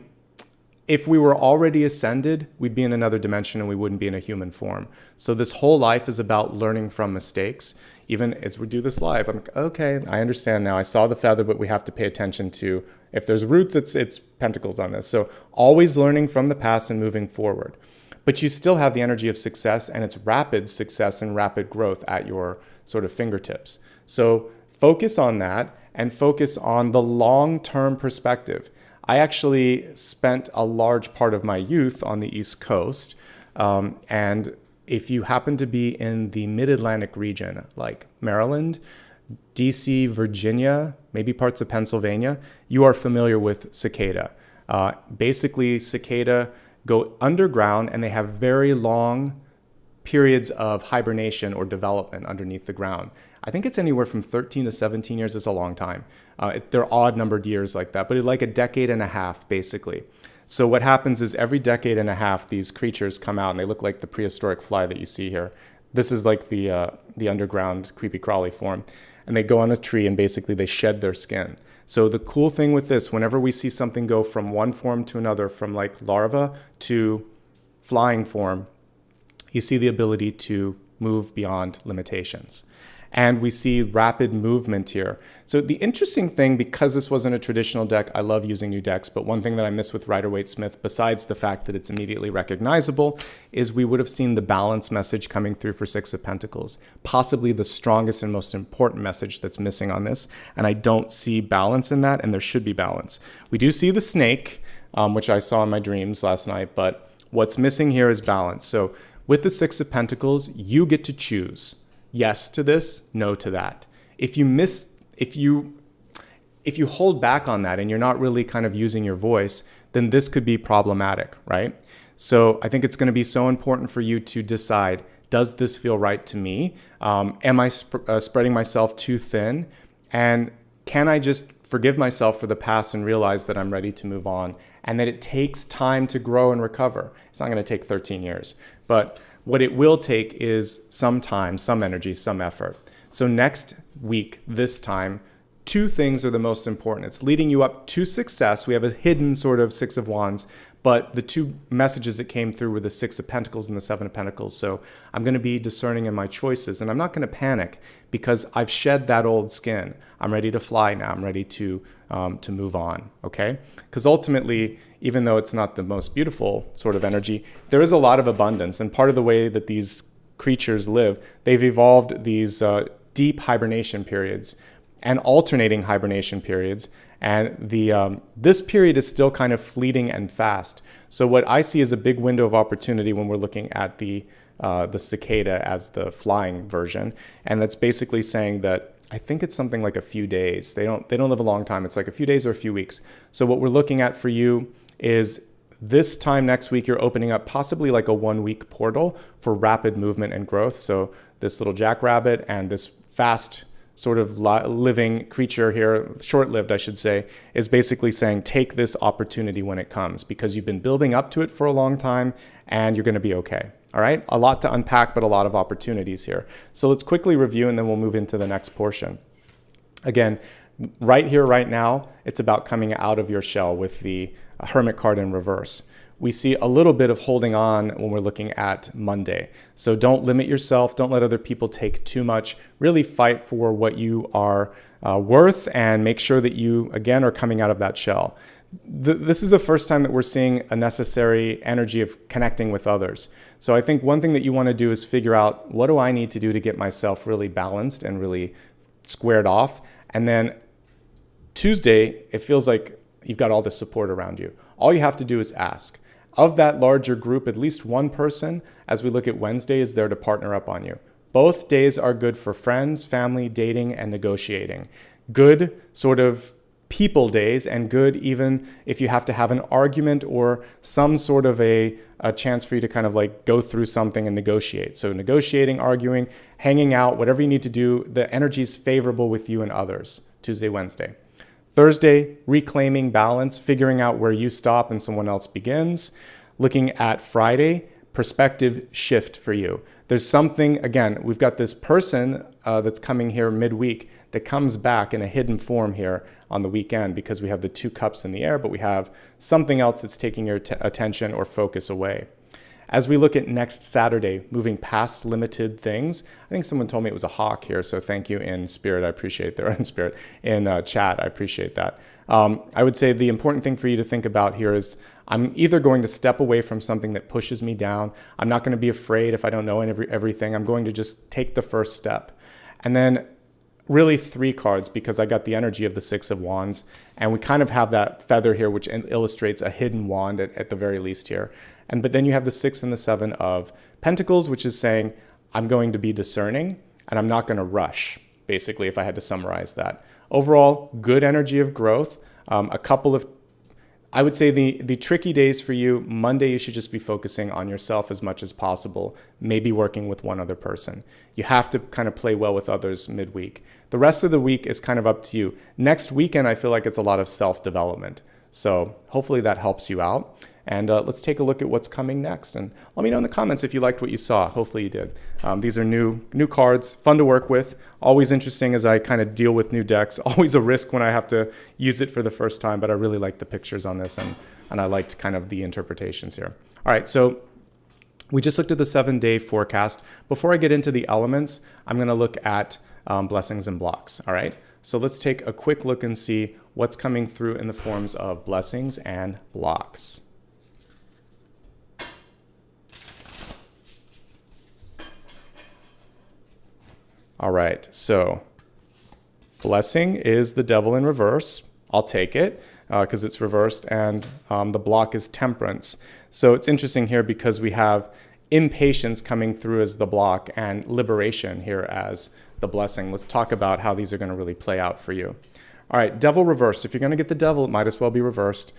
if we were already ascended, we'd be in another dimension and we wouldn't be in a human form. So this whole life is about learning from mistakes. Even as we do this live, I'm like, okay, I understand now. I saw the feather, but we have to pay attention to, if there's roots, it's pentacles on this. So always learning from the past and moving forward. But you still have the energy of success, and it's rapid success and rapid growth at your sort of fingertips. So focus on that and focus on the long-term perspective. I actually spent a large part of my youth on the East Coast, and if you happen to be in the mid-Atlantic region, like Maryland, DC, Virginia, maybe parts of Pennsylvania, you are familiar with cicada. Basically, cicada go underground and they have very long periods of hibernation or development underneath the ground. I think it's anywhere from 13 to 17 years. It's a long time. They're odd numbered years like that, but it's like a decade and a half, basically. So what happens is every decade and a half, these creatures come out and they look like the prehistoric fly that you see here. This is like the underground creepy crawly form. And they go on a tree and basically they shed their skin. So the cool thing with this, whenever we see something go from one form to another, from like larva to flying form, you see the ability to move beyond limitations. And we see rapid movement here. So the interesting thing, because this wasn't a traditional deck, I love using new decks, but one thing that I miss with Rider-Waite-Smith, besides the fact that it's immediately recognizable, is we would have seen the balance message coming through for Six of Pentacles. Possibly the strongest and most important message that's missing on this. And I don't see balance in that, and there should be balance. We do see the snake, which I saw in my dreams last night, but what's missing here is balance. So with the Six of Pentacles, you get to choose. Yes to this, no to that. If you hold back on that and you're not really kind of using your voice, then this could be problematic, right? So I think it's going to be so important for you to decide, does this feel right to me? Am I spreading myself too thin? And can I just forgive myself for the past and realize that I'm ready to move on and that it takes time to grow and recover? It's not going to take 13 years, but what it will take is some time, some energy, some effort. So next week, this time, two things are the most important. It's leading you up to success. We have a hidden sort of Six of Wands, but the two messages that came through were the Six of Pentacles and the Seven of Pentacles. So I'm going to be discerning in my choices, and I'm not going to panic because I've shed that old skin. I'm ready to fly now. I'm ready to move on, okay? Because ultimately, even though it's not the most beautiful sort of energy, there is a lot of abundance. And part of the way that these creatures live, they've evolved these deep hibernation periods and alternating hibernation periods. And this period is still kind of fleeting and fast. So what I see is a big window of opportunity when we're looking at the cicada as the flying version. And that's basically saying that I think it's something like a few days. They don't live a long time. It's like a few days or a few weeks. So what we're looking at for you is this time next week, you're opening up possibly like a 1 week portal for rapid movement and growth. So this little jackrabbit and this fast sort of living creature here, short-lived, I should say, is basically saying, take this opportunity when it comes because you've been building up to it for a long time and you're going to be okay. All right. A lot to unpack, but a lot of opportunities here. So let's quickly review and then we'll move into the next portion. Again, right here, right now, it's about coming out of your shell with the Hermit card in reverse. We see a little bit of holding on when we're looking at Monday. So don't limit yourself. Don't let other people take too much. Really fight for what you are worth and make sure that you, again, are coming out of that shell. This is the first time that we're seeing a necessary energy of connecting with others. So I think one thing that you want to do is figure out, what do I need to do to get myself really balanced and really squared off? And then Tuesday, it feels like you've got all this support around you. All you have to do is ask. Of that larger group, at least one person, as we look at Wednesday, is there to partner up on you. Both days are good for friends, family, dating, and negotiating. Good sort of people days, and good even if you have to have an argument or some sort of a chance for you to kind of like go through something and negotiate. So negotiating, arguing, hanging out, whatever you need to do, the energy is favorable with you and others, Tuesday, Wednesday. Thursday, reclaiming balance, figuring out where you stop and someone else begins. Looking at Friday, perspective shift for you. There's something, again, we've got this person that's coming here midweek that comes back in a hidden form here on the weekend because we have the 2 cups in the air, but we have something else that's taking your attention or focus away. As we look at next Saturday, moving past limited things, I think someone told me it was a hawk here, so thank you in spirit. I appreciate that. In spirit, in chat, I appreciate that. I would say the important thing for you to think about here is I'm either going to step away from something that pushes me down. I'm not going to be afraid if I don't know everything. I'm going to just take the first step. And then really 3 cards because I got the energy of the 6 of Wands. And we kind of have that feather here, which illustrates a hidden wand at the very least here. But then you have the 6 and the 7 of Pentacles, which is saying I'm going to be discerning and I'm not going to rush, basically, if I had to summarize that. Overall, good energy of growth. A couple of, I would say the tricky days for you, Monday, you should just be focusing on yourself as much as possible, maybe working with one other person. You have to kind of play well with others midweek. The rest of the week is kind of up to you. Next weekend, I feel like it's a lot of self-development. So hopefully that helps you out. And let's take a look at what's coming next. And let me know in the comments if you liked what you saw. Hopefully you did. These are new cards, fun to work with. Always interesting as I kind of deal with new decks. Always a risk when I have to use it for the first time, but I really like the pictures on this and I liked kind of the interpretations here. All right, so we just looked at the 7-day forecast. Before I get into the elements, I'm going to look at blessings and blocks. All right, so let's take a quick look and see what's coming through in the forms of blessings and blocks. All right, so blessing is the devil in reverse. I'll take it because it's reversed, and the block is temperance. So it's interesting here because we have impatience coming through as the block and liberation here as the blessing. Let's talk about how these are going to really play out for you. All right, devil reversed. If you're going to get the devil, it might as well be reversed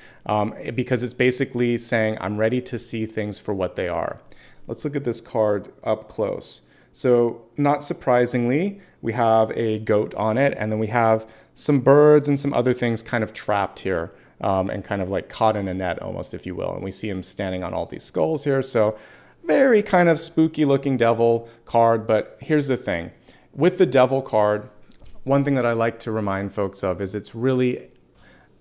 because it's basically saying, I'm ready to see things for what they are. Let's look at this card up close. So not surprisingly, we have a goat on it, and then we have some birds and some other things kind of trapped here and kind of like caught in a net almost, if you will. And we see him standing on all these skulls here. So very kind of spooky looking devil card. But here's the thing. With the devil card, one thing that I like to remind folks of is it's really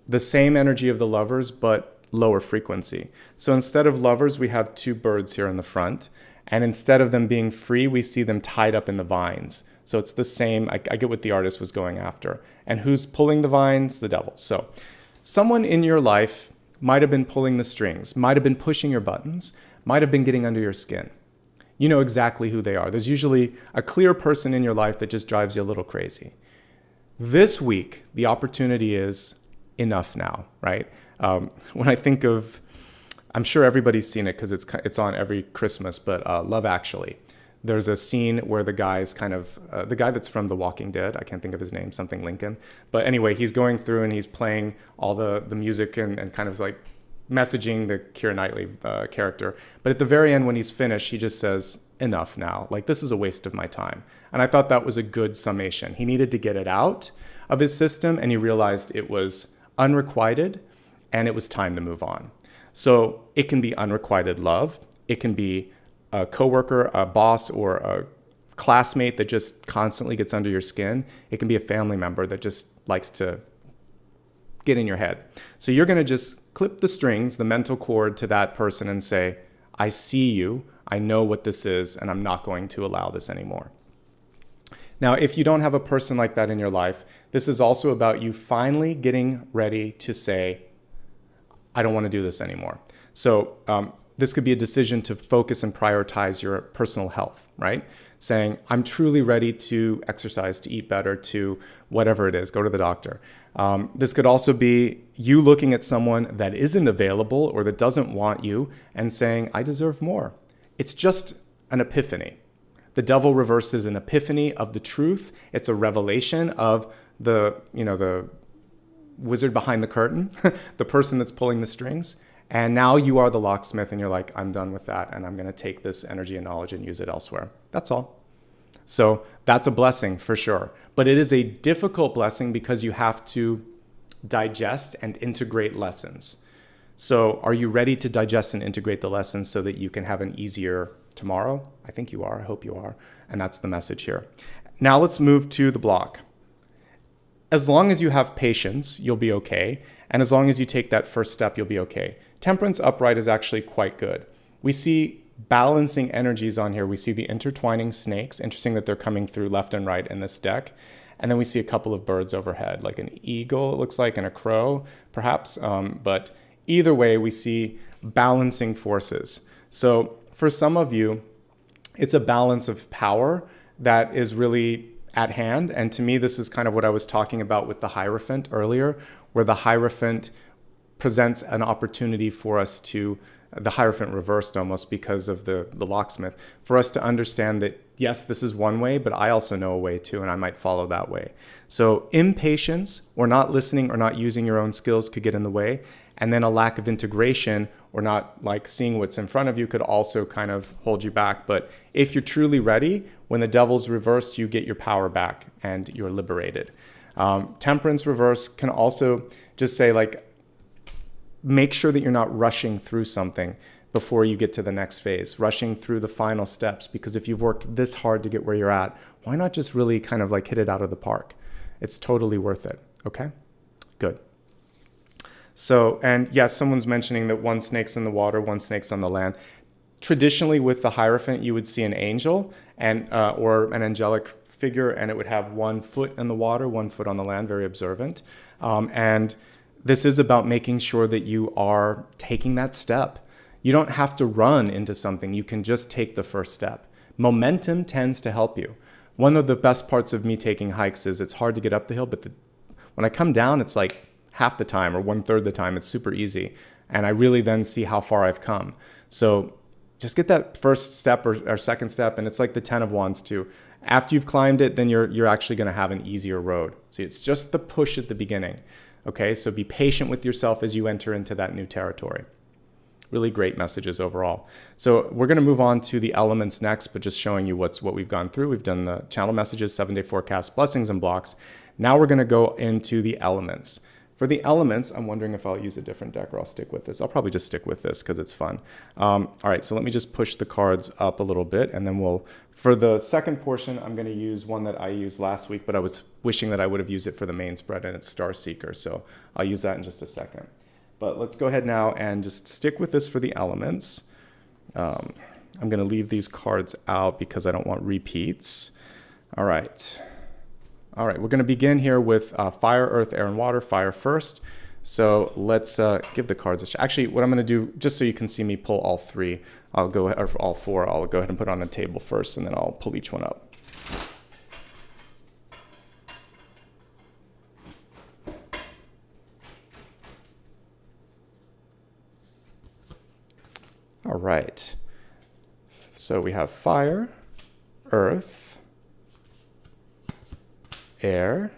the same energy of the lovers, but lower frequency. So instead of lovers, we have 2 birds here in the front. And instead of them being free, we see them tied up in the vines. So it's the same. I get what the artist was going after. And who's pulling the vines? The devil. So someone in your life might have been pulling the strings, might have been pushing your buttons, might have been getting under your skin. You know exactly who they are. There's usually a clear person in your life that just drives you a little crazy. This week, the opportunity is enough now, right? When I think of, I'm sure everybody's seen it because it's on every Christmas, but Love Actually. There's a scene where the guy's kind of, the guy that's from The Walking Dead, I can't think of his name, something Lincoln. But anyway, he's going through and he's playing all the music and kind of like messaging the Keira Knightley character. But at the very end, when he's finished, he just says, enough now. Like, this is a waste of my time. And I thought that was a good summation. He needed to get it out of his system, and he realized it was unrequited and it was time to move on. So it can be unrequited love. It can be a coworker, a boss, or a classmate that just constantly gets under your skin. It can be a family member that just likes to get in your head. So you're going to just clip the strings, the mental cord to that person and say, I see you, I know what this is, and I'm not going to allow this anymore. Now, if you don't have a person like that in your life, this is also about you finally getting ready to say, I don't want to do this anymore. So this could be a decision to focus and prioritize your personal health, right? Saying, I'm truly ready to exercise, to eat better, to whatever it is, go to the doctor. This could also be you looking at someone that isn't available or that doesn't want you and saying, I deserve more. It's just an epiphany. The devil reverses an epiphany of the truth. It's a revelation of the wizard behind the curtain, the person that's pulling the strings. And now you are the locksmith and you're like, I'm done with that. And I'm going to take this energy and knowledge and use it elsewhere. That's all. So that's a blessing for sure. But it is a difficult blessing because you have to digest and integrate lessons. So are you ready to digest and integrate the lessons so that you can have an easier tomorrow? I think you are. I hope you are. And that's the message here. Now let's move to the block. As long as you have patience, you'll be okay. And as long as you take that first step, you'll be okay. Temperance upright is actually quite good. We see balancing energies on here. We see the intertwining snakes. Interesting that they're coming through left and right in this deck. And then we see a couple of birds overhead, like an eagle, it looks like, and a crow, perhaps. But either way, we see balancing forces. So for some of you, it's a balance of power that is really at hand. And to me, this is kind of what I was talking about with the Hierophant earlier, where the Hierophant presents an opportunity for us to, the Hierophant reversed almost because of the Locksmith, for us to understand that, yes, this is one way, but I also know a way too, and I might follow that way. So impatience or not listening or not using your own skills could get in the way. And then a lack of integration or not like seeing what's in front of you could also kind of hold you back. But if you're truly ready, when the devil's reversed, you get your power back and you're liberated. Temperance reverse can also just say, like, make sure that you're not rushing through something before you get to the next phase, rushing through the final steps, because if you've worked this hard to get where you're at, why not just really kind of like hit it out of the park? It's totally worth it. Okay, good. So, and yes, someone's mentioning that one snake's in the water, one snake's on the land. Traditionally with the Hierophant, you would see an angel and or an angelic figure, and it would have 1 foot in the water, 1 foot on the land, very observant. And this is about making sure that you are taking that step. You don't have to run into something. You can just take the first step. Momentum tends to help you. One of the best parts of me taking hikes is it's hard to get up the hill, but when I come down, it's like half the time or 1/3 the time. It's super easy. And I really then see how far I've come. So just get that first step or second step. And it's like the 10 of Wands too. After you've climbed it, then you're actually going to have an easier road. See, it's just the push at the beginning. Okay, so be patient with yourself as you enter into that new territory. Really great messages overall. So we're going to move on to the elements next, but just showing you what we've gone through. We've done the channel messages, 7-day forecast, blessings and blocks. Now we're going to go into the elements. For the elements, I'm wondering if I'll use a different deck or I'll stick with this. I'll probably just stick with this because it's fun. All right, so let me just push the cards up a little bit, and then for the second portion, I'm going to use one that I used last week, but I was wishing that I would have used it for the main spread, and it's Star Seeker. So I'll use that in just a second. But let's go ahead now and just stick with this for the elements. I'm going to leave these cards out because I don't want repeats. All right. All right, we're going to begin here with fire, earth, air, and water. Fire first. So let's give the cards a shot. Actually, what I'm going to do, just so you can see me pull all three, or all four, I'll go ahead and put it on the table first, and then I'll pull each one up. All right. So we have fire, earth, air,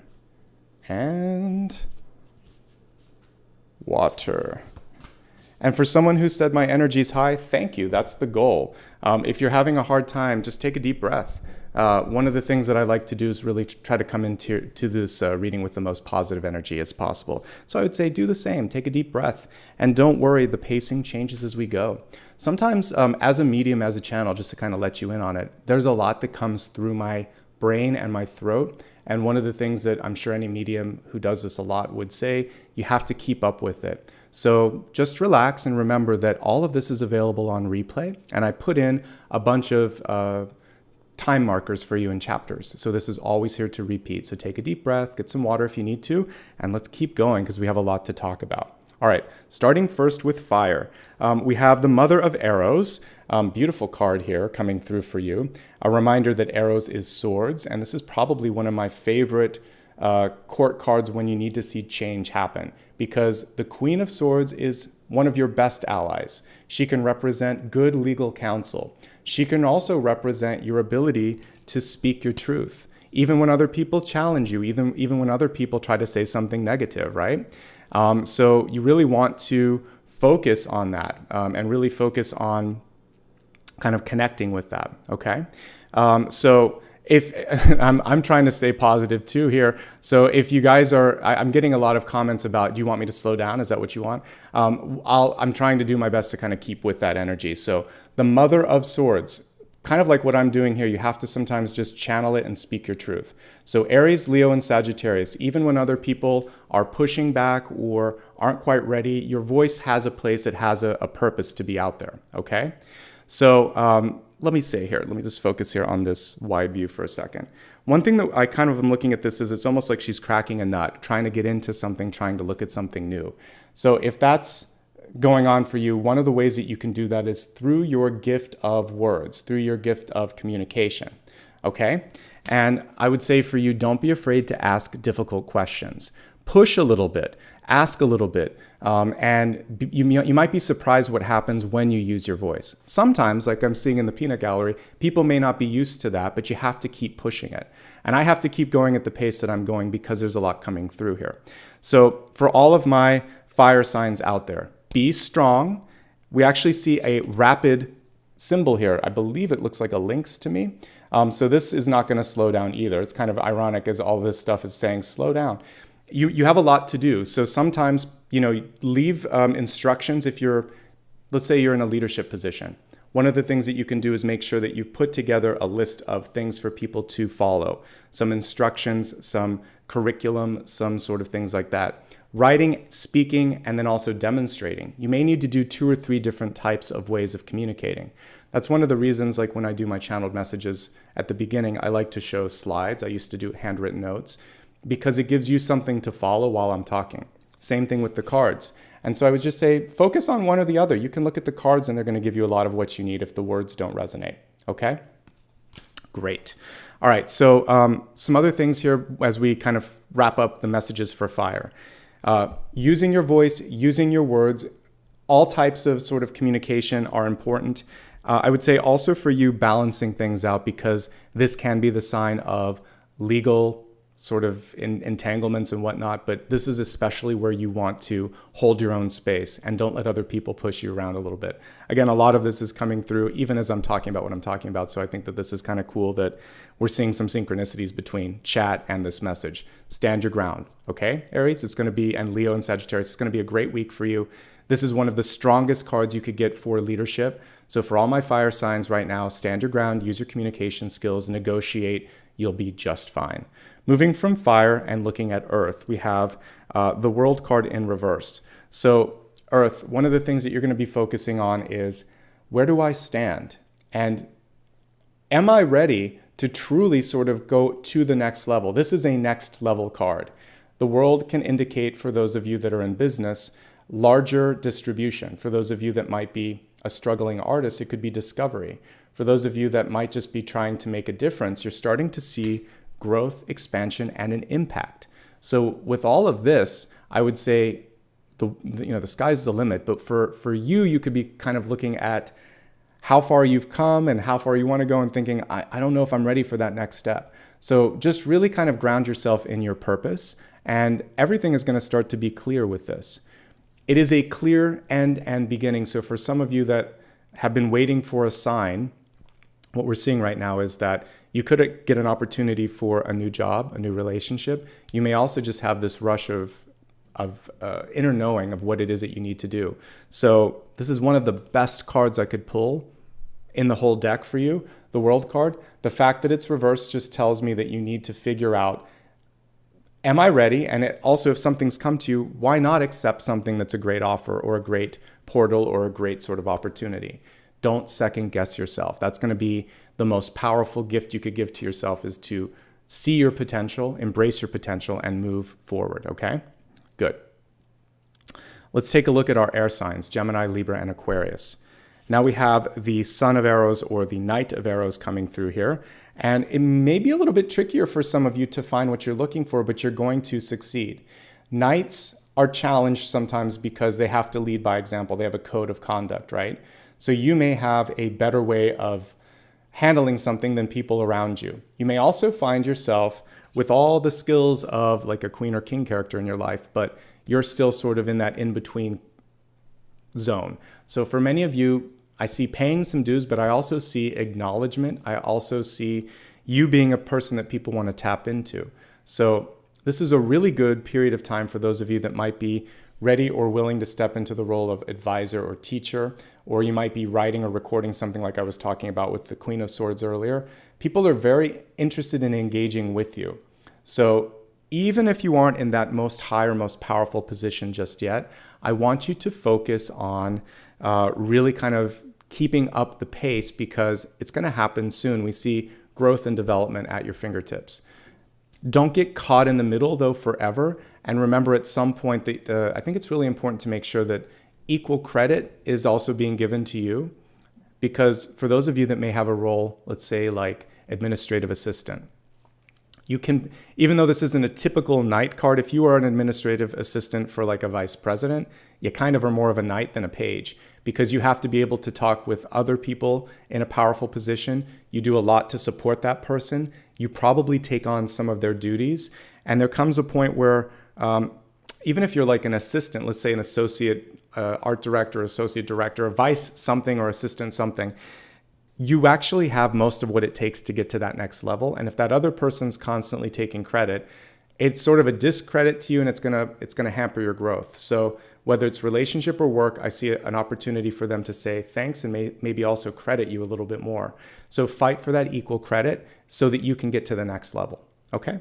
and water. And for someone who said my energy is high, thank you. That's the goal. If you're having a hard time, just take a deep breath. One of the things that I like to do is really try to come into this reading with the most positive energy as possible. So I would say do the same. Take a deep breath. And don't worry, the pacing changes as we go. Sometimes as a medium, as a channel, just to kind of let you in on it, there's a lot that comes through my brain and my throat. And one of the things that I'm sure any medium who does this a lot would say, you have to keep up with it. So just relax and remember that all of this is available on replay. And I put in a bunch of time markers for you in chapters. So this is always here to repeat. So take a deep breath, get some water if you need to, and let's keep going because we have a lot to talk about. All right, starting first with fire. We have the Mother of Arrows. Beautiful card here coming through for you. A reminder that arrows is swords, and this is probably one of my favorite court cards when you need to see change happen, because the Queen of Swords is one of your best allies. She can represent good legal counsel. She can also represent your ability to speak your truth, even when other people challenge you, even when other people try to say something negative, right? So you really want to focus on that and really focus on kind of connecting with that, okay? So if I'm trying to stay positive too here. So if you guys are, I'm getting a lot of comments about, do you want me to slow down? Is that what you want? I'm trying to do my best to kind of keep with that energy. So the Mother of Swords, kind of like what I'm doing here, you have to sometimes just channel it and speak your truth. So Aries, Leo, and Sagittarius, even when other people are pushing back or aren't quite ready, your voice has a place, it has a purpose to be out there, okay? So let me say here, let me just focus here on this wide view for a second. One thing that I kind of am looking at this is it's almost like she's cracking a nut, trying to get into something, trying to look at something new. So if that's going on for you, one of the ways that you can do that is through your gift of words, through your gift of communication, okay? And I would say for you, don't be afraid to ask difficult questions. Push a little bit, ask a little bit, and you might be surprised what happens when you use your voice. Sometimes, like I'm seeing in the peanut gallery, people may not be used to that, but you have to keep pushing it. And I have to keep going at the pace that I'm going because there's a lot coming through here. So for all of my fire signs out there, be strong. We actually see a rapid symbol here. I believe it looks like a lynx to me. So this is not going to slow down either. It's kind of ironic as all this stuff is saying slow down. You have a lot to do. So sometimes, leave instructions if let's say you're in a leadership position. One of the things that you can do is make sure that you put together a list of things for people to follow. Some instructions, some curriculum, some sort of things like that. Writing, speaking, and then also demonstrating. You may need to do 2 or 3 different types of ways of communicating. That's one of the reasons, like when I do my channeled messages at the beginning, I like to show slides. I used to do handwritten notes because it gives you something to follow while I'm talking. Same thing with the cards. And so I would just say, focus on one or the other. You can look at the cards and they're going to give you a lot of what you need if the words don't resonate. Okay? Great. All right. So some other things here as we kind of wrap up the messages for fire. Using your voice, using your words, all types of sort of communication are important. I would say also for you balancing things out because this can be the sign of legal sort of entanglements and whatnot, but this is especially where you want to hold your own space and don't let other people push you around a little bit. Again, a lot of this is coming through even as I'm talking about what I'm talking about, so I think that this is kind of cool that we're seeing some synchronicities between chat and this message. Stand your ground, okay, Aries? It's going to be, and Leo and Sagittarius, it's going to be a great week for you. This is one of the strongest cards you could get for leadership. So for all my fire signs right now, stand your ground, use your communication skills, negotiate, you'll be just fine. Moving from fire and looking at earth, we have the world card in reverse. So earth, one of the things that you're going to be focusing on is, where do I stand? And am I ready to truly sort of go to the next level? This is a next level card. The world can indicate, for those of you that are in business, larger distribution. For those of you that might be a struggling artist, it could be discovery. For those of you that might just be trying to make a difference, you're starting to see growth, expansion, and an impact. So with all of this, I would say the sky's the limit. But for you, you could be kind of looking at how far you've come and how far you want to go and thinking, I don't know if I'm ready for that next step. So just really kind of ground yourself in your purpose, and everything is going to start to be clear with this. It is a clear end and beginning. So for some of you that have been waiting for a sign, what we're seeing right now is that you could get an opportunity for a new job, a new relationship. You may also just have this rush of inner knowing of what it is that you need to do. So this is one of the best cards I could pull in the whole deck for you, the World card. The fact that it's reversed just tells me that you need to figure out, am I ready? And it also, if something's come to you, why not accept something that's a great offer or a great portal or a great sort of opportunity? Don't second guess yourself. That's going to be the most powerful gift you could give to yourself, is to see your potential, embrace your potential, and move forward, okay? Good. Let's take a look at our air signs, Gemini, Libra, and Aquarius. Now we have the Sun of Arrows or the Knight of Arrows coming through here. And it may be a little bit trickier for some of you to find what you're looking for, but you're going to succeed. Knights are challenged sometimes because they have to lead by example. They have a code of conduct, right? So you may have a better way of handling something than people around you. You may also find yourself with all the skills of like a queen or king character in your life, but you're still sort of in that in-between zone. So for many of you, I see paying some dues, but I also see acknowledgement. I also see, you being a person that people want to tap into. So this is a really good period of time for those of you that might be ready or willing to step into the role of advisor or teacher, or you might be writing or recording something like I was talking about with the Queen of Swords earlier. People are very interested in engaging with you. So even if you aren't in that most high or most powerful position just yet, I want you to focus on really kind of keeping up the pace, because it's going to happen soon. We see growth and development at your fingertips. Don't get caught in the middle, though, forever. And remember, at some point, I think it's really important to make sure that equal credit is also being given to you. Because for those of you that may have a role, let's say like administrative assistant, you can, even though this isn't a typical knight card, if you are an administrative assistant for like a vice president, you kind of are more of a knight than a page, because you have to be able to talk with other people in a powerful position. You do a lot to support that person. You probably take on some of their duties. And there comes a point where even if you're like an assistant, let's say an associate art director, associate director, a vice something or assistant something, you actually have most of what it takes to get to that next level. And if that other person's constantly taking credit, it's sort of a discredit to you, and it's gonna hamper your growth. So whether it's relationship or work, I see an opportunity for them to say thanks and maybe also credit you a little bit more. So fight for that equal credit so that you can get to the next level, okay?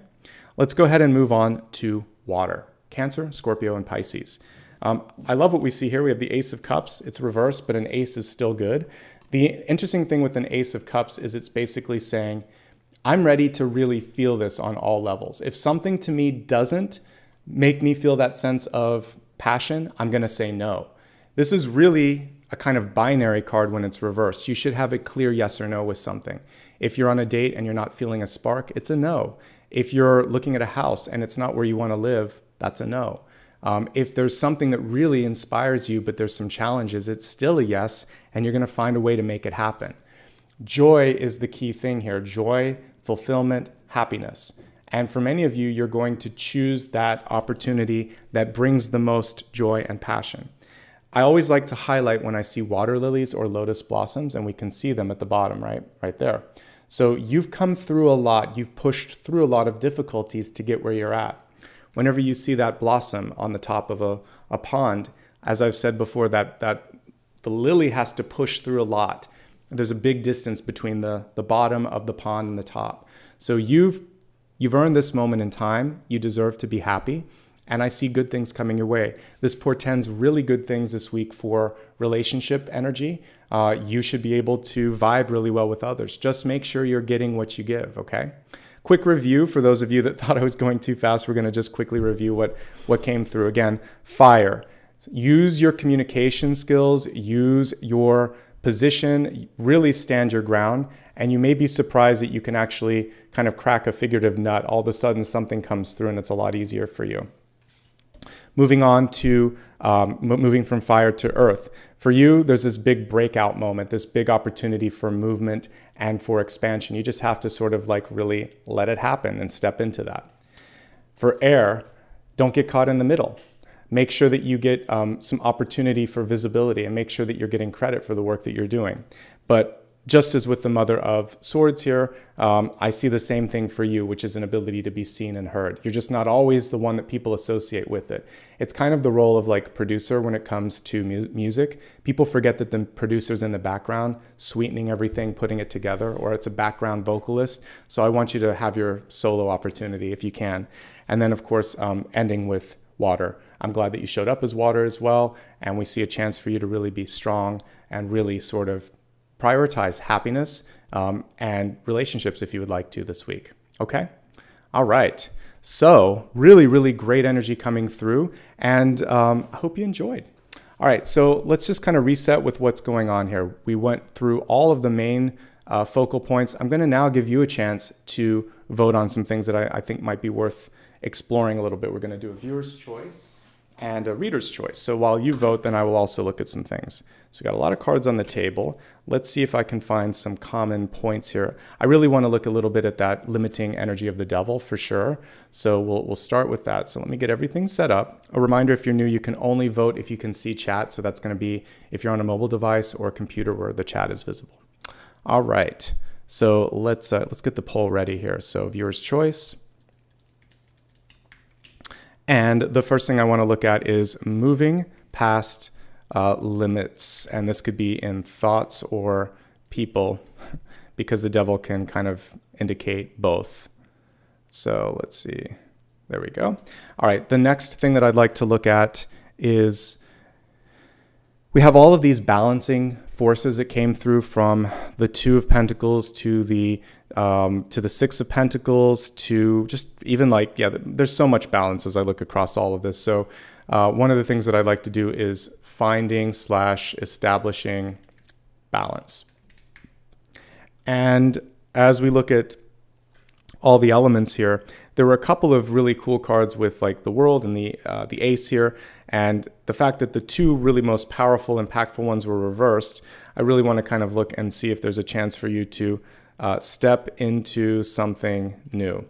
Let's go ahead and move on to water. Cancer, Scorpio, and Pisces. I love what we see here. We have the Ace of Cups. It's reversed, but an ace is still good. The interesting thing with an Ace of Cups is it's basically saying, I'm ready to really feel this on all levels. If something to me doesn't make me feel that sense of passion, I'm going to say no. This is really a kind of binary card when it's reversed. You should have a clear yes or no with something. If you're on a date and you're not feeling a spark, it's a no. If you're looking at a house and it's not where you want to live, that's a no. If there's something that really inspires you, but there's some challenges, it's still a yes, and you're going to find a way to make it happen. Joy is the key thing here. Joy, fulfillment, happiness. And for many of you, you're going to choose that opportunity that brings the most joy and passion. I always like to highlight when I see water lilies or lotus blossoms, and we can see them at the bottom, right there. So you've come through a lot. You've pushed through a lot of difficulties to get where you're at. Whenever you see that blossom on the top of a pond, as I've said before, that the lily has to push through a lot. There's a big distance between the bottom of the pond and the top. So you've earned this moment in time. You deserve to be happy. And I see good things coming your way. This portends really good things this week for relationship energy. You should be able to vibe really well with others. Just make sure you're getting what you give, okay? Quick review for those of you that thought I was going too fast. We're going to just quickly review what came through. Again, fire. Use your communication skills. Use your position. Really stand your ground. And you may be surprised that you can actually kind of crack a figurative nut. All of a sudden, something comes through and it's a lot easier for you. Moving on to moving from fire to earth. For you, there's this big breakout moment, this big opportunity for movement and for expansion. You just have to sort of like really let it happen and step into that. For air, don't get caught in the middle. Make sure that you get some opportunity for visibility and make sure that you're getting credit for the work that you're doing. But just as with the Mother of Swords here, I see the same thing for you, which is an ability to be seen and heard. You're just not always the one that people associate with it. It's kind of the role of like producer when it comes to music. People forget that the producer's in the background, sweetening everything, putting it together, or it's a background vocalist. So I want you to have your solo opportunity if you can. And then, of course, ending with water. I'm glad that you showed up as water as well, and we see a chance for you to really be strong and really sort of prioritize happiness and relationships if you would like to this week. Okay? All right. So really, really great energy coming through, and I hope you enjoyed. All right. So let's just kind of reset with what's going on here. We went through all of the main focal points. I'm going to now give you a chance to vote on some things that I think might be worth exploring a little bit. We're going to do a viewer's choice and a reader's choice. So while you vote, then I will also look at some things. So we got a lot of cards on the table. Let's see if I can find some common points here. I really want to look a little bit at that limiting energy of the devil for sure. So we'll start with that. So let me get everything set up. A reminder, if you're new, you can only vote if you can see chat. So that's going to be if you're on a mobile device or a computer where the chat is visible. All right. So let's get the poll ready here. So viewer's choice. And the first thing I want to look at is moving past limits. And this could be in thoughts or people, because the devil can kind of indicate both. So let's see. There we go. All right. The next thing that I'd like to look at is we have all of these balancing forces that came through from the Two of Pentacles to the Six of Pentacles to just even like, yeah, there's so much balance as I look across all of this. So one of the things that I'd like to do is finding/establishing balance. And as we look at all the elements here, there were a couple of really cool cards with like the World and the Ace here. And the fact that the two really most powerful, impactful ones were reversed, I really want to kind of look and see if there's a chance for you to step into something new.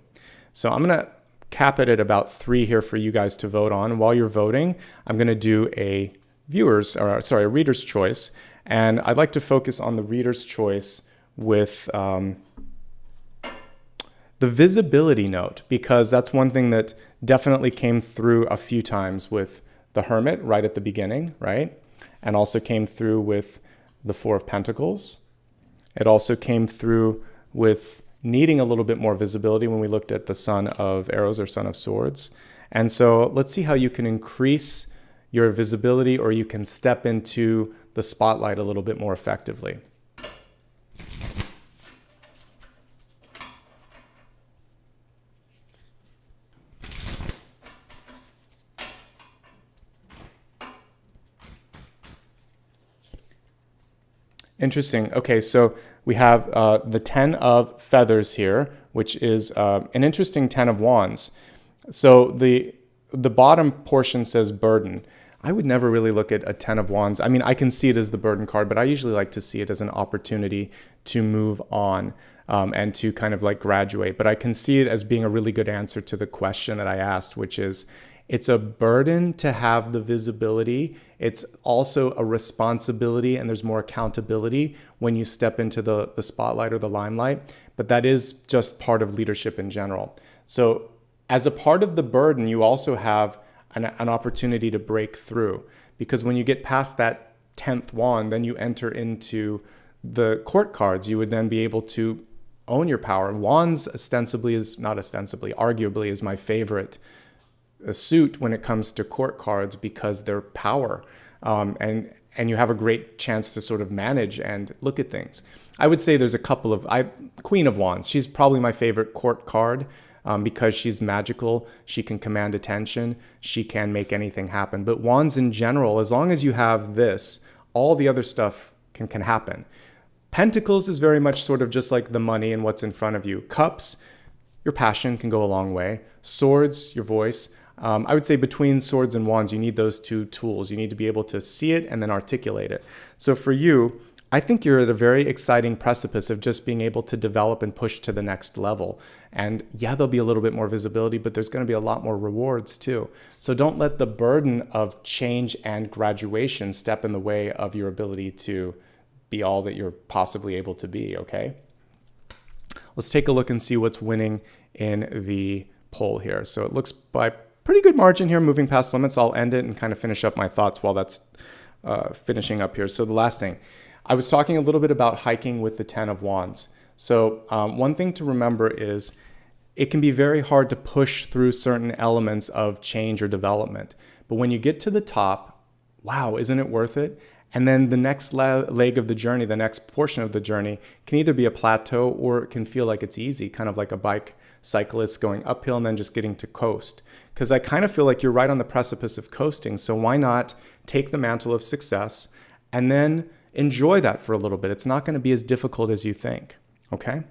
So I'm going to cap it at about 3 here for you guys to vote on. While you're voting, I'm going to do a reader's choice. And I'd like to focus on the reader's choice with the visibility note, because that's one thing that definitely came through a few times with the Hermit right at the beginning, right? And also came through with the Four of Pentacles. It also came through with needing a little bit more visibility when we looked at the Son of Arrows or Son of Swords. And so let's see how you can increase your visibility, or you can step into the spotlight a little bit more effectively. Interesting. Okay, so we have the 10 of Feathers here, which is an interesting 10 of Wands. So the bottom portion says burden. I would never really look at a 10 of Wands. I mean, I can see it as the burden card, but I usually like to see it as an opportunity to move on and to kind of like graduate. But I can see it as being a really good answer to the question that I asked, which is, it's a burden to have the visibility. It's also a responsibility, and there's more accountability when you step into the spotlight or the limelight. But that is just part of leadership in general. So as a part of the burden, you also have an opportunity to break through. Because when you get past that 10th wand, then you enter into the court cards. You would then be able to own your power. Wands arguably is my favorite suit when it comes to court cards, because they're power, and you have a great chance to sort of manage and look at things. I would say there's a couple of Queen of Wands. She's probably my favorite court card because she's magical. She can command attention. She can make anything happen. But Wands in general, as long as you have this, all the other stuff can happen. Pentacles is very much sort of just like the money and what's in front of you. Cups, your passion can go a long way. Swords, your voice. I would say between Swords and Wands, you need those two tools. You need to be able to see it and then articulate it. So for you, I think you're at a very exciting precipice of just being able to develop and push to the next level. And yeah, there'll be a little bit more visibility, but there's going to be a lot more rewards too. So don't let the burden of change and graduation step in the way of your ability to be all that you're possibly able to be, okay? Let's take a look and see what's winning in the poll here. So it looks by pretty good margin here, moving past limits. I'll end it and kind of finish up my thoughts while that's finishing up here. So the last thing, I was talking a little bit about hiking with the 10 of Wands. So one thing to remember is it can be very hard to push through certain elements of change or development. But when you get to the top, wow, isn't it worth it? And then the next leg of the journey, the next portion of the journey can either be a plateau or it can feel like it's easy, kind of like a bike cyclist going uphill and then just getting to coast. Because I kind of feel like you're right on the precipice of coasting. So why not take the mantle of success and then enjoy that for a little bit? It's not going to be as difficult as you think. Okay?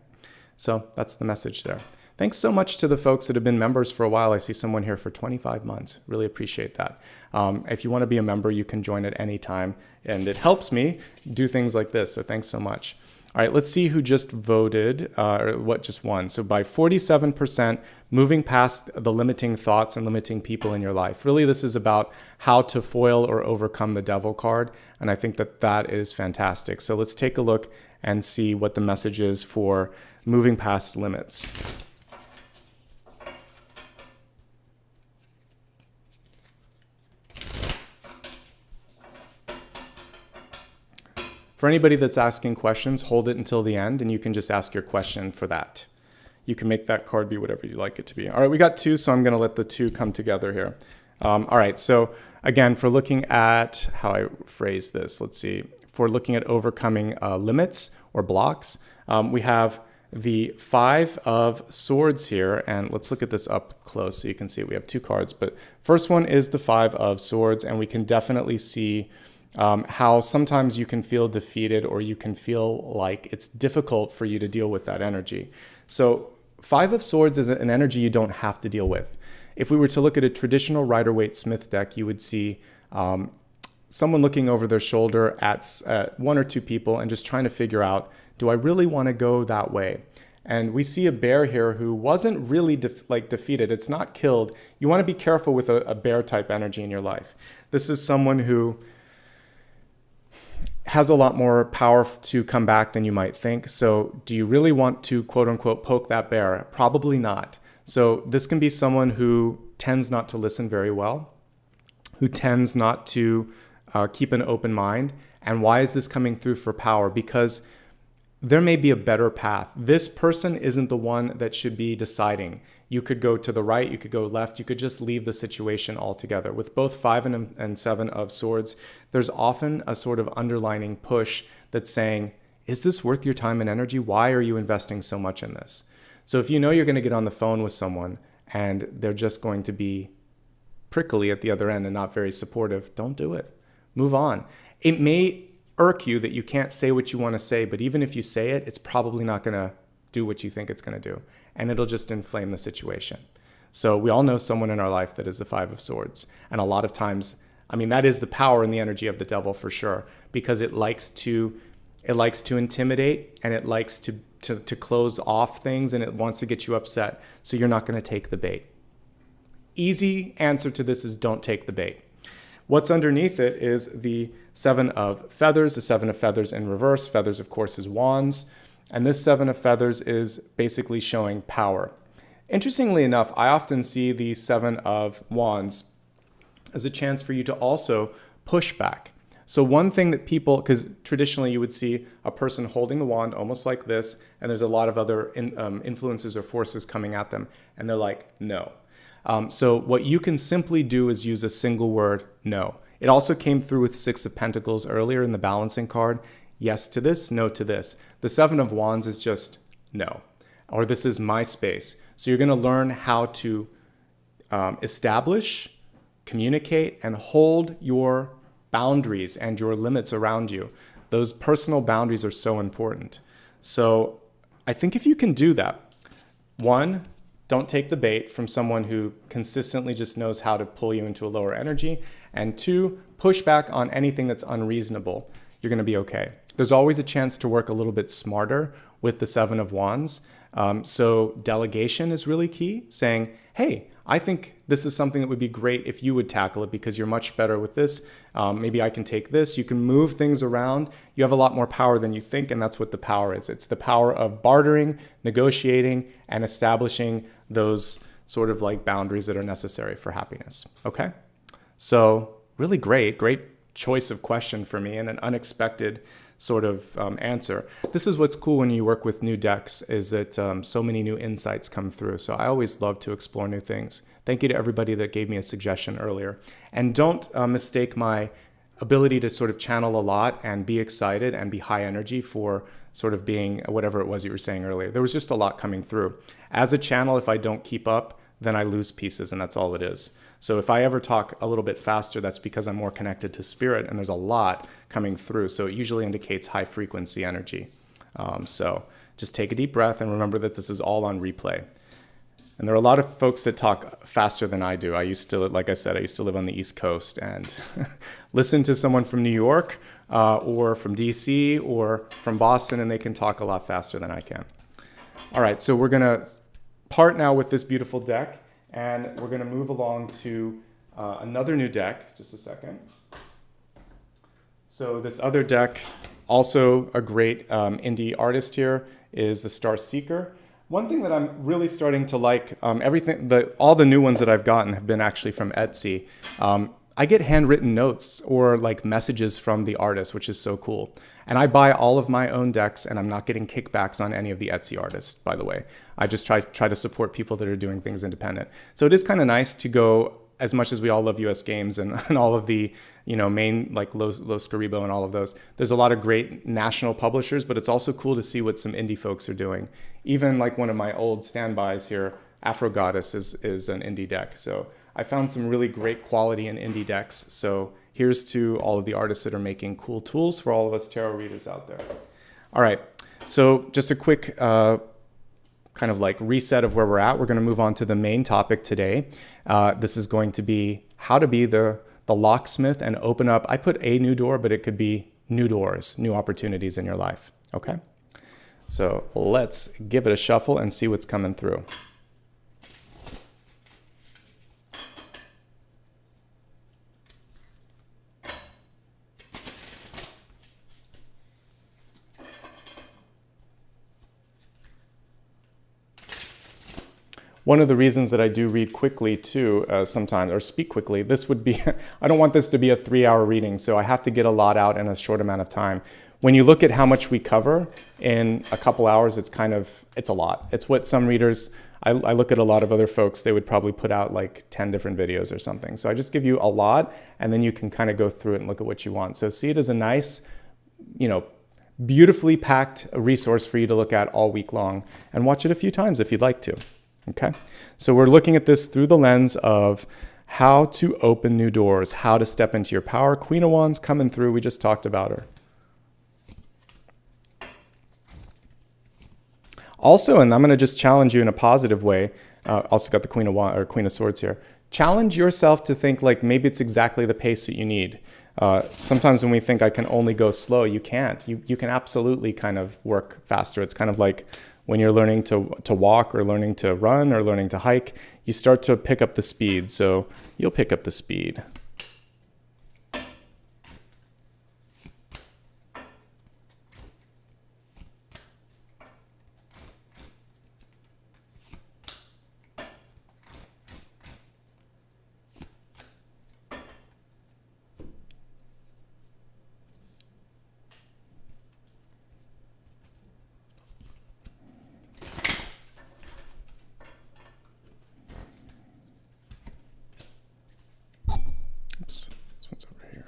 So that's the message there. Thanks so much to the folks that have been members for a while. I see someone here for 25 months. Really appreciate that. If you want to be a member, you can join at any time. And it helps me do things like this. So thanks so much. All right, let's see who just voted, or what just won. So by 47%, moving past the limiting thoughts and limiting people in your life. Really, this is about how to foil or overcome the devil card. And I think that that is fantastic. So let's take a look and see what the message is for moving past limits. For anybody that's asking questions, hold it until the end and you can just ask your question for that. You can make that card be whatever you like it to be. All right, we got 2, so I'm going to let the 2 come together here. All right, so again, for looking at how I phrase this, let's see. For looking at overcoming limits or blocks, we have the 5 of Swords here, and let's look at this up close so you can see it. We have 2 cards, but first one is the 5 of Swords, and we can definitely see how sometimes you can feel defeated or you can feel like it's difficult for you to deal with that energy. So 5 of Swords is an energy you don't have to deal with. If we were to look at a traditional Rider-Waite-Smith deck, you would see someone looking over their shoulder at 1 or 2 people and just trying to figure out, do I really want to go that way? And we see a bear here who wasn't really defeated. It's not killed. You want to be careful with a bear type energy in your life. This is someone who has a lot more power to come back than you might think. So do you really want to, quote unquote, poke that bear? Probably not. So this can be someone who tends not to listen very well, who tends not to keep an open mind. And why is this coming through for power? Because there may be a better path. This person isn't the one that should be deciding. You could go to the right, you could go left, you could just leave the situation altogether. With both 5 and 7 of Swords, there's often a sort of underlining push that's saying, is this worth your time and energy? Why are you investing so much in this? So if you know you're going to get on the phone with someone and they're just going to be prickly at the other end and not very supportive, don't do it. Move on. It may irk you that you can't say what you want to say, but even if you say it, it's probably not going to do what you think it's going to do. And it'll just inflame the situation. So we all know someone in our life that is the 5 of Swords. And a lot of times, I mean, that is the power and the energy of the devil for sure, because it likes to intimidate and it likes to close off things and it wants to get you upset. So you're not going to take the bait. Easy answer to this is don't take the bait. What's underneath it is the 7 of Feathers, the 7 of Feathers in reverse. Feathers, of course, is wands. And this 7 of Feathers is basically showing power. Interestingly enough, I often see the 7 of Wands as a chance for you to also push back. So one thing that people, because traditionally you would see a person holding the wand almost like this, and there's a lot of other influences or forces coming at them, and they're like, no. So what you can simply do is use a single word, no. It also came through with 6 of Pentacles earlier in the balancing card. Yes to this, no to this. The 7 of Wands is just no, or this is my space. So you're going to learn how to establish, communicate, and hold your boundaries and your limits around you. Those personal boundaries are so important. So I think if you can do that, 1, don't take the bait from someone who consistently just knows how to pull you into a lower energy. And 2, push back on anything that's unreasonable. You're going to be okay. There's always a chance to work a little bit smarter with the 7 of Wands. So delegation is really key, saying, hey, I think this is something that would be great if you would tackle it because you're much better with this. Maybe I can take this. You can move things around. You have a lot more power than you think, and that's what the power is. It's the power of bartering, negotiating, and establishing those sort of like boundaries that are necessary for happiness. Okay? So really great choice of question for me and an unexpected sort of answer. This is what's cool when you work with new decks is that so many new insights come through. So I always love to explore new things. Thank you to everybody that gave me a suggestion earlier. And don't mistake my ability to sort of channel a lot and be excited and be high energy for sort of being whatever it was you were saying earlier. There was just a lot coming through. As a channel, if I don't keep up, then I lose pieces, and that's all it is. So if I ever talk a little bit faster, that's because I'm more connected to spirit and there's a lot coming through. So it usually indicates high frequency energy. So just take a deep breath and remember that this is all on replay. And there are a lot of folks that talk faster than I do. I used to, like I said, I used to live on the East Coast and listen to someone from New York or from DC or from Boston, and they can talk a lot faster than I can. All right, so we're gonna part now with this beautiful deck. And we're going to move along to another new deck. Just a second. So this other deck Also a great indie artist here is the Star Seeker. One thing that I'm really starting to like, all the new ones that I've gotten have been actually from Etsy. I get handwritten notes or like messages from the artist, which is so cool. And I buy all of my own decks, and I'm not getting kickbacks on any of the Etsy artists, by the way. I just try to support people that are doing things independent. So it is kind of nice to go, as much as we all love US games and all of the, main, like Los Scaribo and all of those, there's a lot of great national publishers, but it's also cool to see what some indie folks are doing. Even like one of my old standbys here, Afro Goddess is an indie deck. So I found some really great quality in indie decks. So here's to all of the artists that are making cool tools for all of us tarot readers out there. All right, so just a quick kind of like reset of where we're at. We're going to move on to the main topic today. This is going to be how to be the locksmith and open up. I put a new door, but it could be new doors, new opportunities in your life. Okay, so let's give it a shuffle and see what's coming through. One of the reasons that I do read quickly too, sometimes, or speak quickly, this would be, I don't want this to be a 3-hour reading, so I have to get a lot out in a short amount of time. When you look at how much we cover in a couple hours, it's a lot. It's what some readers, I look at a lot of other folks, they would probably put out like 10 different videos or something. So I just give you a lot, and then you can kind of go through it and look at what you want. So see it as a nice, beautifully packed resource for you to look at all week long, and watch it a few times if you'd like to. Okay, so we're looking at this through the lens of how to open new doors, how to step into your power. Queen of Wands coming through. We just talked about her. Also, and I'm going to just challenge you in a positive way. Also got the Queen of Swords here. Challenge yourself to think like maybe it's exactly the pace that you need. Sometimes when we think I can only go slow, you can't. You can absolutely kind of work faster. It's kind of like when you're learning to walk or learning to run or learning to hike, you start to pick up the speed. So you'll pick up the speed. Oops, this one's over here.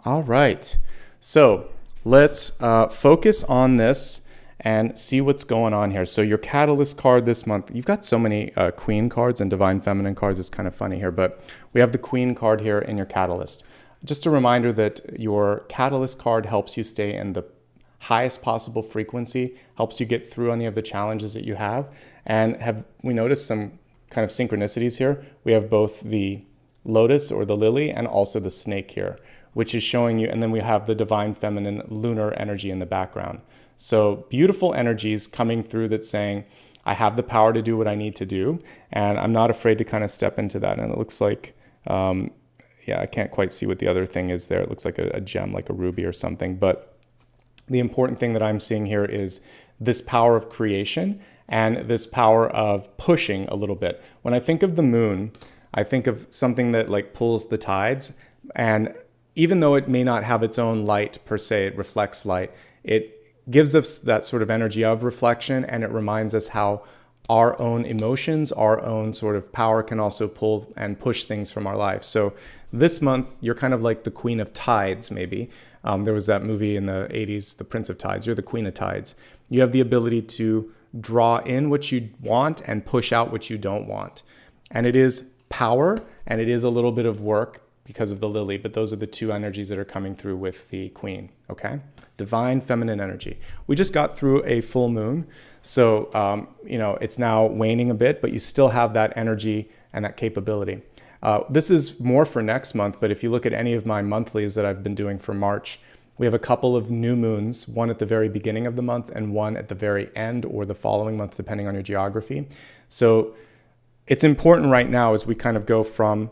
All right, so let's focus on this and see what's going on here. So your catalyst card this month, you've got so many Queen cards and Divine Feminine cards. It's kind of funny here, but we have the Queen card here in your catalyst. Just a reminder that your catalyst card helps you stay in the highest possible frequency, helps you get through any of the challenges that you have. And we noticed some kind of synchronicities here? We have both the lotus or the lily and also the snake here, which is showing you, and then we have the divine feminine lunar energy in the background. So beautiful energies coming through that's saying, I have the power to do what I need to do, and I'm not afraid to kind of step into that. And it looks like, yeah, I can't quite see what the other thing is there. It looks like a gem, like a ruby or something. But the important thing that I'm seeing here is this power of creation and this power of pushing a little bit. When I think of the moon, I think of something that like pulls the tides, and even though it may not have its own light per se, it reflects light, it gives us that sort of energy of reflection, and it reminds us how our own emotions, our own sort of power can also pull and push things from our life. So this month, you're kind of like the Queen of Tides, maybe. There was that movie in the 80s, The Prince of Tides. You're the Queen of Tides. You have the ability to draw in what you want and push out what you don't want. And it is power, and it is a little bit of work because of the lily, but those are the two energies that are coming through with the Queen, okay? Divine feminine energy. We just got through a full moon, so it's now waning a bit, but you still have that energy and that capability. This is more for next month, but if you look at any of my monthlies that I've been doing for March, we have a couple of new moons, one at the very beginning of the month and one at the very end or the following month, depending on your geography. So it's important right now as we kind of go from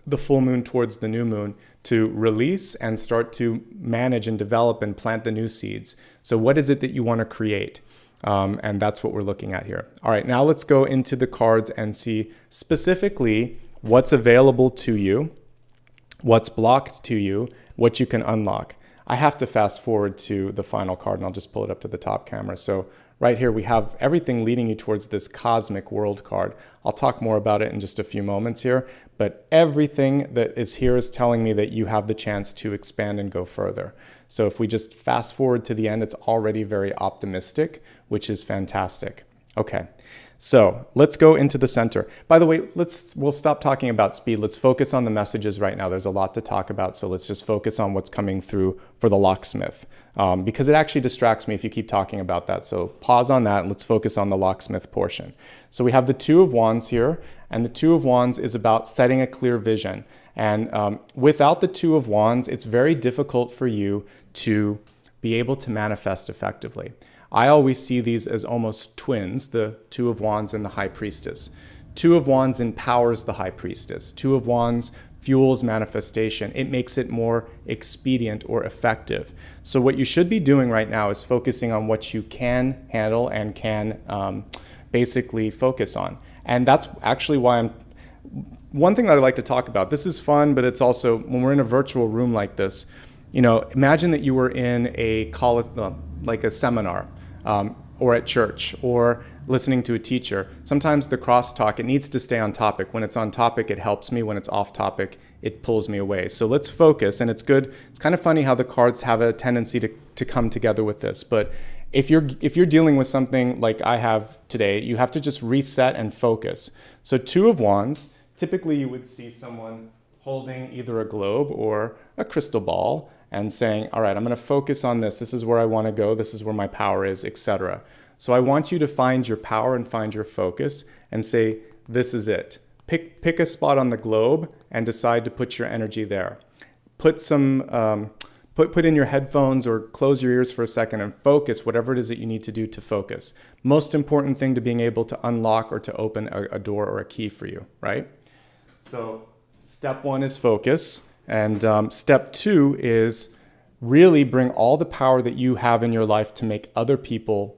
the full moon towards the new moon to release and start to manage and develop and plant the new seeds. So what is it that you want to create? And that's what we're looking at here. All right, now let's go into the cards and see specifically what's available to you, what's blocked to you, what you can unlock. I have to fast forward to the final card, and I'll just pull it up to the top camera. So right here, we have everything leading you towards this cosmic world card. I'll talk more about it in just a few moments here, but everything that is here is telling me that you have the chance to expand and go further. So if we just fast forward to the end, it's already very optimistic, which is fantastic. Okay, so let's go into the center. By the way, we'll stop talking about speed. Let's focus on the messages right now. There's a lot to talk about, so let's just focus on what's coming through for the locksmith, because it actually distracts me if you keep talking about that. So pause on that and let's focus on the locksmith portion. So we have the Two of Wands here, and the Two of Wands is about setting a clear vision. And without the Two of Wands, it's very difficult for you to be able to manifest effectively. I always see these as almost twins, the Two of Wands and the High Priestess. Two of Wands empowers the High Priestess. Two of Wands fuels manifestation. It makes it more expedient or effective. So what you should be doing right now is focusing on what you can handle and can basically focus on. And that's actually why one thing that I'd like to talk about. This is fun, but it's also, when we're in a virtual room like this, imagine that you were in a college, like a seminar, or at church, or listening to a teacher. Sometimes the crosstalk, it needs to stay on topic. When it's on topic, it helps me. When it's off topic, it pulls me away. So let's focus, and it's good. It's kind of funny how the cards have a tendency to come together with this. But if you're dealing with something like I have today, you have to just reset and focus. So Two of Wands, typically you would see someone holding either a globe or a crystal ball and saying, all right, I'm going to focus on this. This is where I want to go. This is where my power is, etc. So I want you to find your power and find your focus and say, this is it. Pick a spot on the globe and decide to put your energy there. Put in your headphones or close your ears for a second and focus whatever it is that you need to do to focus. Most important thing to being able to unlock or to open a door or a key for you, right? So step one is focus. And step two is really bring all the power that you have in your life to make other people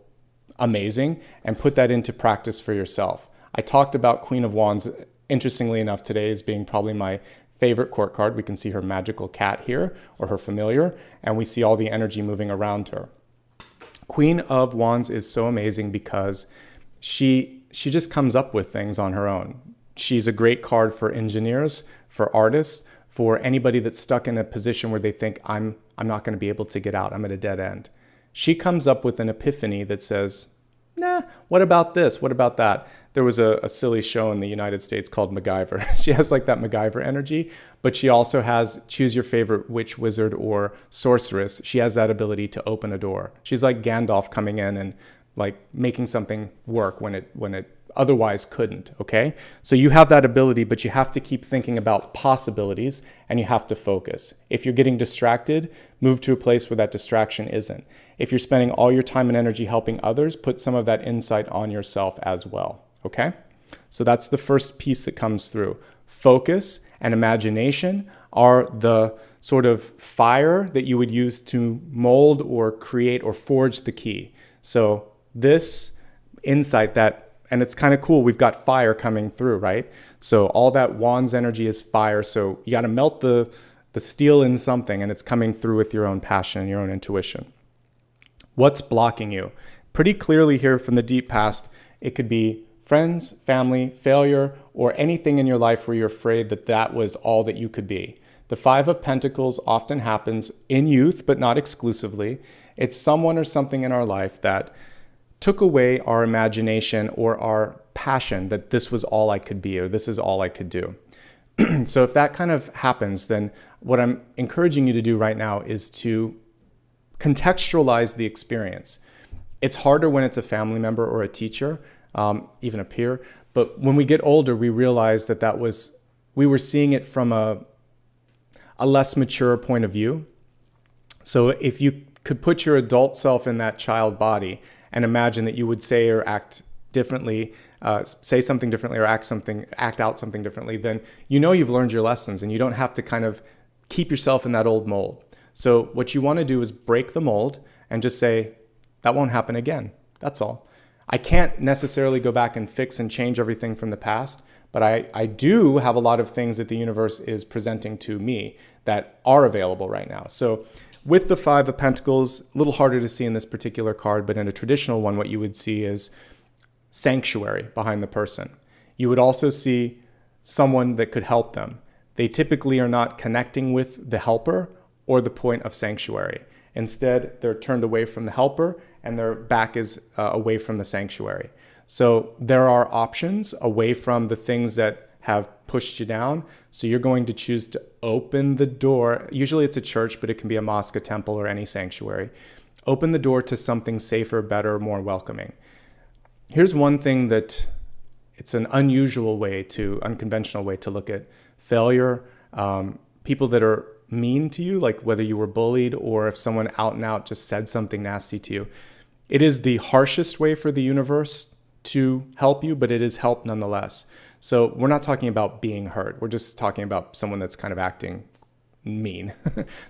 amazing and put that into practice for yourself. I talked about Queen of Wands, interestingly enough, today as being probably my favorite court card. We can see her magical cat here, or her familiar, and we see all the energy moving around her. Queen of Wands is so amazing because she just comes up with things on her own. She's a great card for engineers, for artists, for anybody that's stuck in a position where they think, I'm not going to be able to get out. I'm at a dead end. She comes up with an epiphany that says, nah, what about this? What about that? There was a silly show in the United States called MacGyver. She has like that MacGyver energy, but she also has choose your favorite witch, wizard, or sorceress. She has that ability to open a door. She's like Gandalf coming in and like making something work when it otherwise couldn't, okay? So you have that ability, but you have to keep thinking about possibilities and you have to focus. If you're getting distracted, move to a place where that distraction isn't. If you're spending all your time and energy helping others, put some of that insight on yourself as well, okay? So that's the first piece that comes through. Focus and imagination are the sort of fire that you would use to mold or create or forge the key. So this insight and it's kind of cool. We've got fire coming through, right? So all that Wands energy is fire. So you got to melt the steel in something, and it's coming through with your own passion and your own intuition. What's blocking you? Pretty clearly here from the deep past, it could be friends, family, failure, or anything in your life where you're afraid that that was all that you could be. The Five of Pentacles often happens in youth, but not exclusively. It's someone or something in our life that took away our imagination or our passion that this was all I could be or this is all I could do. So if that kind of happens, then what I'm encouraging you to do right now is to contextualize the experience. It's harder when it's a family member or a teacher, even a peer. But when we get older, we realize that we were seeing it from a less mature point of view. So if you could put your adult self in that child body and imagine that you would say or act differently, say something differently or act out something differently, then you know you've learned your lessons and you don't have to kind of keep yourself in that old mold. So what you want to do is break the mold and just say, that won't happen again. That's all. I can't necessarily go back and fix and change everything from the past, but I do have a lot of things that the universe is presenting to me that are available right now. So with the Five of Pentacles, a little harder to see in this particular card, but in a traditional one, what you would see is sanctuary behind the person. You would also see someone that could help them. They typically are not connecting with the helper or the point of sanctuary. Instead, they're turned away from the helper and their back is away from the sanctuary. So there are options away from the things that have pushed you down. So you're going to choose to open the door. Usually it's a church, but it can be a mosque, a temple, or any sanctuary. Open the door to something safer, better, more welcoming. Here's one thing that it's an unconventional way to look at failure. People that are mean to you, like whether you were bullied or if someone out and out just said something nasty to you. It is the harshest way for the universe to help you, but it is help nonetheless. So we're not talking about being hurt. We're just talking about someone that's kind of acting mean.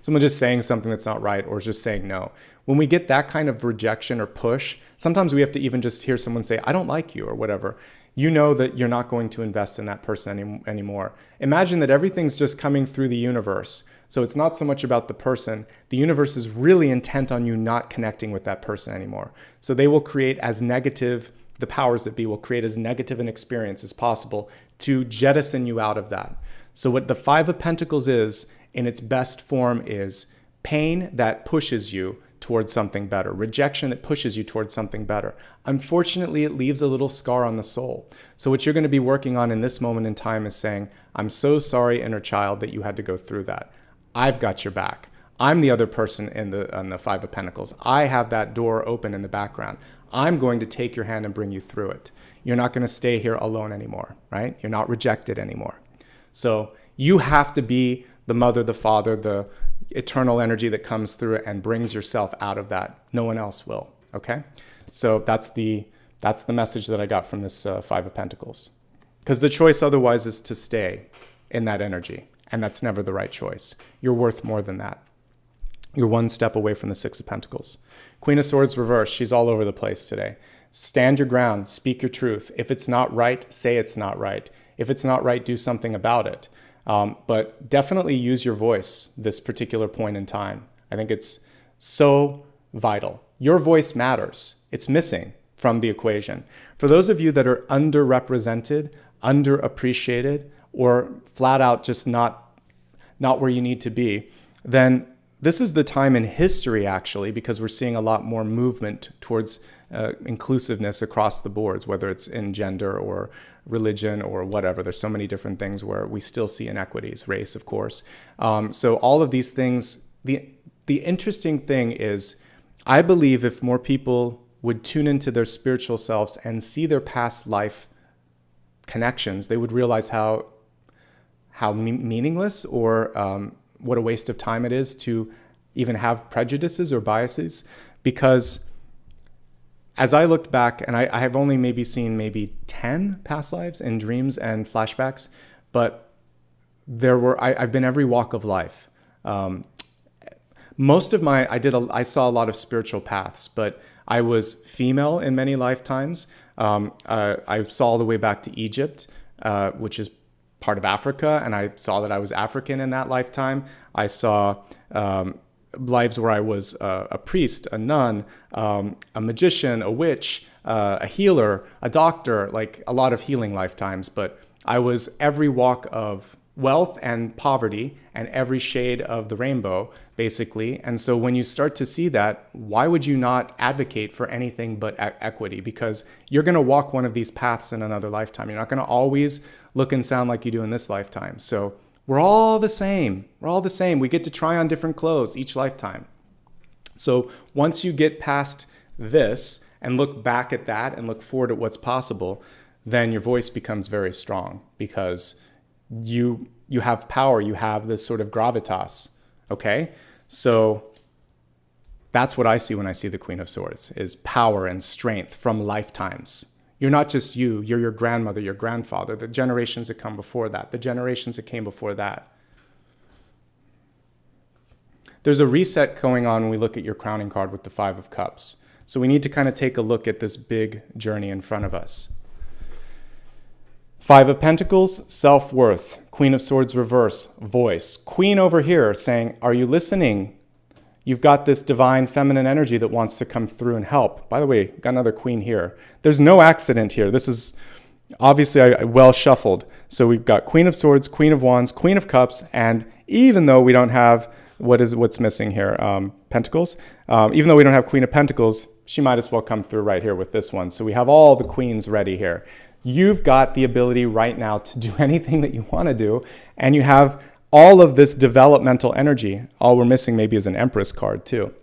Someone just saying something that's not right or just saying no. When we get that kind of rejection or push, sometimes we have to even just hear someone say, I don't like you or whatever. You know that you're not going to invest in that person anymore. Imagine that everything's just coming through the universe. So it's not so much about the person. The universe is really intent on you not connecting with that person anymore. So they will create as negative, the powers that be will create as negative an experience as possible to jettison you out of that. So what the Five of Pentacles is, in its best form, is pain that pushes you towards something better, rejection that pushes you towards something better. Unfortunately, it leaves a little scar on the soul. So what you're going to be working on in this moment in time is saying, I'm so sorry, inner child, that you had to go through that. I've got your back. I'm the other person on the Five of Pentacles. I have that door open in the background. I'm going to take your hand and bring you through it. You're not going to stay here alone anymore, right? You're not rejected anymore. So you have to be the mother, the father, the eternal energy that comes through it and brings yourself out of that. No one else will, okay? So that's the message that I got from this Five of Pentacles. Because the choice otherwise is to stay in that energy, and that's never the right choice. You're worth more than that. You're one step away from the Six of Pentacles. Queen of Swords reversed. She's all over the place today. Stand your ground. Speak your truth. If it's not right, say it's not right. If it's not right, do something about it. But definitely use your voice this particular point in time. I think it's so vital. Your voice matters. It's missing from the equation. For those of you that are underrepresented, underappreciated, or flat out just not where you need to be, then this is the time in history, actually, because we're seeing a lot more movement towards inclusiveness across the boards, whether it's in gender or religion or whatever. There's so many different things where we still see inequities, race, of course. So all of these things, the interesting thing is, I believe if more people would tune into their spiritual selves and see their past life connections, they would realize how meaningless or what a waste of time it is to even have prejudices or biases. Because as I looked back, and I have only seen maybe 10 past lives and dreams and flashbacks, but I've been every walk of life. Most of I saw a lot of spiritual paths, but I was female in many lifetimes. I saw all the way back to Egypt, which is part of Africa, and I saw that I was African in that lifetime. I saw lives where I was a priest, a nun, a magician, a witch, a healer, a doctor, like a lot of healing lifetimes. But I was every walk of wealth and poverty and every shade of the rainbow, basically. And so when you start to see that, why would you not advocate for anything but equity? Because you're going to walk one of these paths in another lifetime. You're not going to always look and sound like you do in this lifetime. So we're all the same. We're all the same. We get to try on different clothes each lifetime. So once you get past this and look back at that and look forward at what's possible, then your voice becomes very strong because you have power, you have this sort of gravitas, okay? So that's what I see when I see the Queen of Swords, is power and strength from lifetimes. You're not just you're your grandmother, your grandfather, the generations that come before that, the generations that came before that. There's a reset going on when we look at your crowning card with the Five of Cups. So we need to kind of take a look at this big journey in front of us. Five of Pentacles, self-worth. Queen of Swords reverse, voice. Queen over here saying, are you listening? You've got this divine feminine energy that wants to come through and help. By the way, got another queen here. There's no accident here. This is obviously well shuffled. So we've got Queen of Swords, Queen of Wands, Queen of Cups, and even though we don't have, what's missing here? Pentacles. Even though we don't have Queen of Pentacles, she might as well come through right here with this one. So we have all the queens ready here. You've got the ability right now to do anything that you want to do, and you have all of this developmental energy. All we're missing maybe is an Empress card too.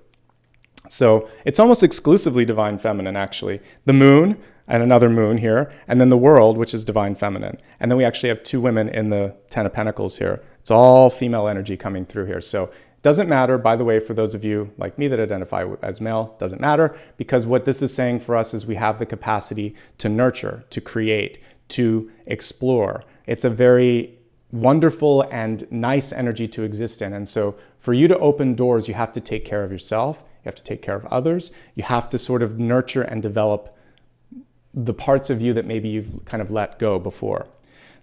So it's almost exclusively divine feminine, actually. The moon and another moon here, and then the world, which is divine feminine. And then we actually have two women in the Ten of Pentacles here. It's all female energy coming through here. So doesn't matter, by the way, for those of you like me that identify as male, doesn't matter, because what this is saying for us is we have the capacity to nurture, to create, to explore. It's a very wonderful and nice energy to exist in. And so for you to open doors, you have to take care of yourself, you have to take care of others, you have to sort of nurture and develop the parts of you that maybe you've kind of let go before.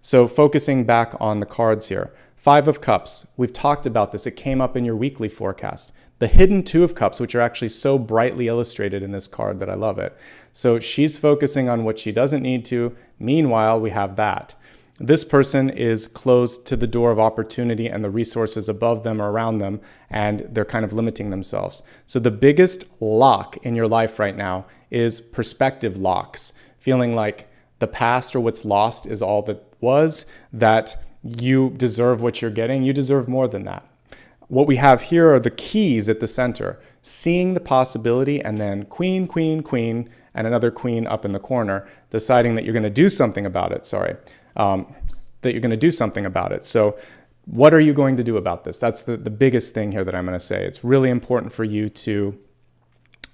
So focusing back on the cards here. Five of Cups, we've talked about this. It came up in your weekly forecast. The hidden Two of Cups, which are actually so brightly illustrated in this card that I love it. So she's focusing on what she doesn't need to. Meanwhile, we have that. This person is closed to the door of opportunity and the resources above them or around them, and they're kind of limiting themselves. So the biggest lock in your life right now is perspective locks, feeling like the past or what's lost is all that was, that you deserve what you're getting. You deserve more than that. What we have here are the keys at the center, seeing the possibility, and then queen, queen, queen, and another queen up in the corner, deciding that you're going to do something about it. That you're going to do something about it. So what are you going to do about this? That's the biggest thing here that I'm going to say. It's really important for you to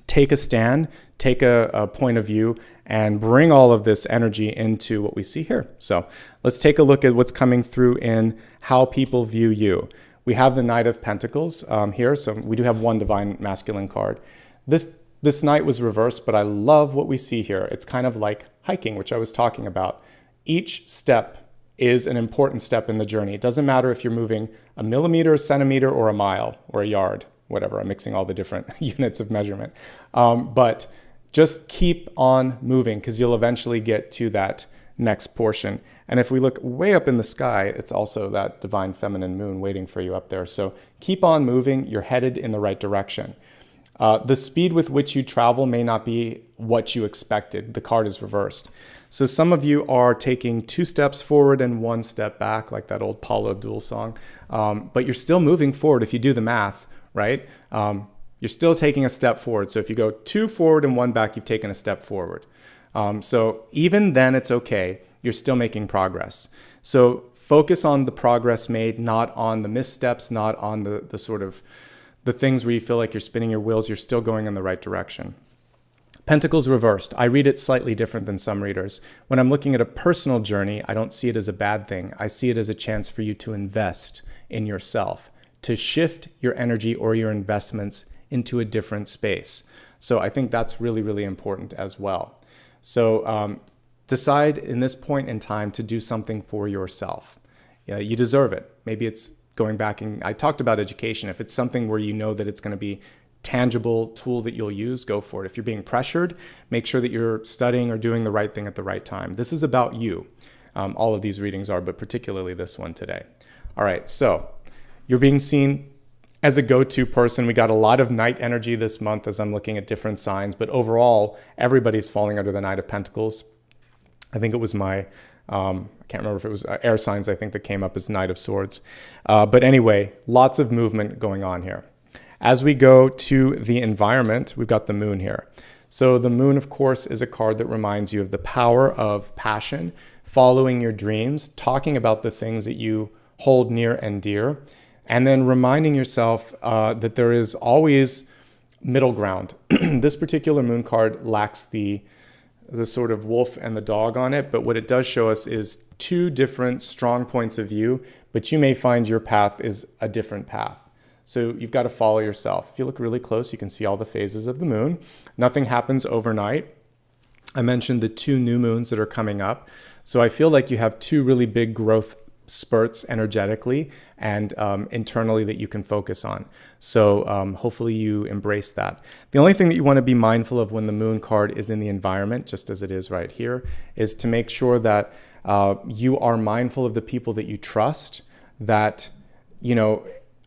take a stand, take a point of view, and bring all of this energy into what we see here. So let's take a look at what's coming through in how people view you. We have the Knight of Pentacles here. So we do have one divine masculine card. This Knight was reversed, but I love what we see here. It's kind of like hiking, which I was talking about. Each step is an important step in the journey. It doesn't matter if you're moving a millimeter, a centimeter, or a mile, or a yard, whatever. I'm mixing all the different units of measurement. But just keep on moving because you'll eventually get to that next portion. And if we look way up in the sky, it's also that divine feminine moon waiting for you up there. So keep on moving. You're headed in the right direction. The speed with which you travel may not be what you expected. The card is reversed. So some of you are taking 2 steps forward and 1 step back, like that old Paula Abdul song. But you're still moving forward if you do the math, right? You're still taking a step forward. So if you go 2 forward and 1 back, you've taken a step forward. So even then it's okay. You're still making progress. So focus on the progress made, not on the missteps, not on the sort of the things where you feel like you're spinning your wheels. You're still going in the right direction. Pentacles reversed. I read it slightly different than some readers. When I'm looking at a personal journey, I don't see it as a bad thing. I see it as a chance for you to invest in yourself, to shift your energy or your investments into a different space. So I think that's really, really important as well. So decide in this point in time to do something for yourself. Yeah, you deserve it. Maybe it's going back, and I talked about education. If it's something where you know that it's going to be tangible tool that you'll use, go for it. If you're being pressured, make sure that you're studying or doing the right thing at the right time. This is about you. All of these readings are, but particularly this one today. All right, so you're being seen as a go-to person. We got a lot of Knight energy this month as I'm looking at different signs, but overall, everybody's falling under the Knight of Pentacles. I think it was my, I can't remember if it was air signs, I think, that came up as Knight of Swords. But anyway, lots of movement going on here. As we go to the environment, we've got the moon here. So the moon, of course, is a card that reminds you of the power of passion, following your dreams, talking about the things that you hold near and dear, and then reminding yourself that there is always middle ground. This particular moon card lacks the sort of wolf and the dog on it, but what it does show us is two different strong points of view, but you may find your path is a different path. So you've got to follow yourself. If you look really close, you can see all the phases of the moon. Nothing happens overnight. I mentioned the 2 new moons that are coming up. So I feel like you have 2 really big growth spurts energetically and internally that you can focus on. So hopefully you embrace that. The only thing that you want to be mindful of when the moon card is in the environment, just as it is right here, is to make sure that you are mindful of the people that you trust, that, you know,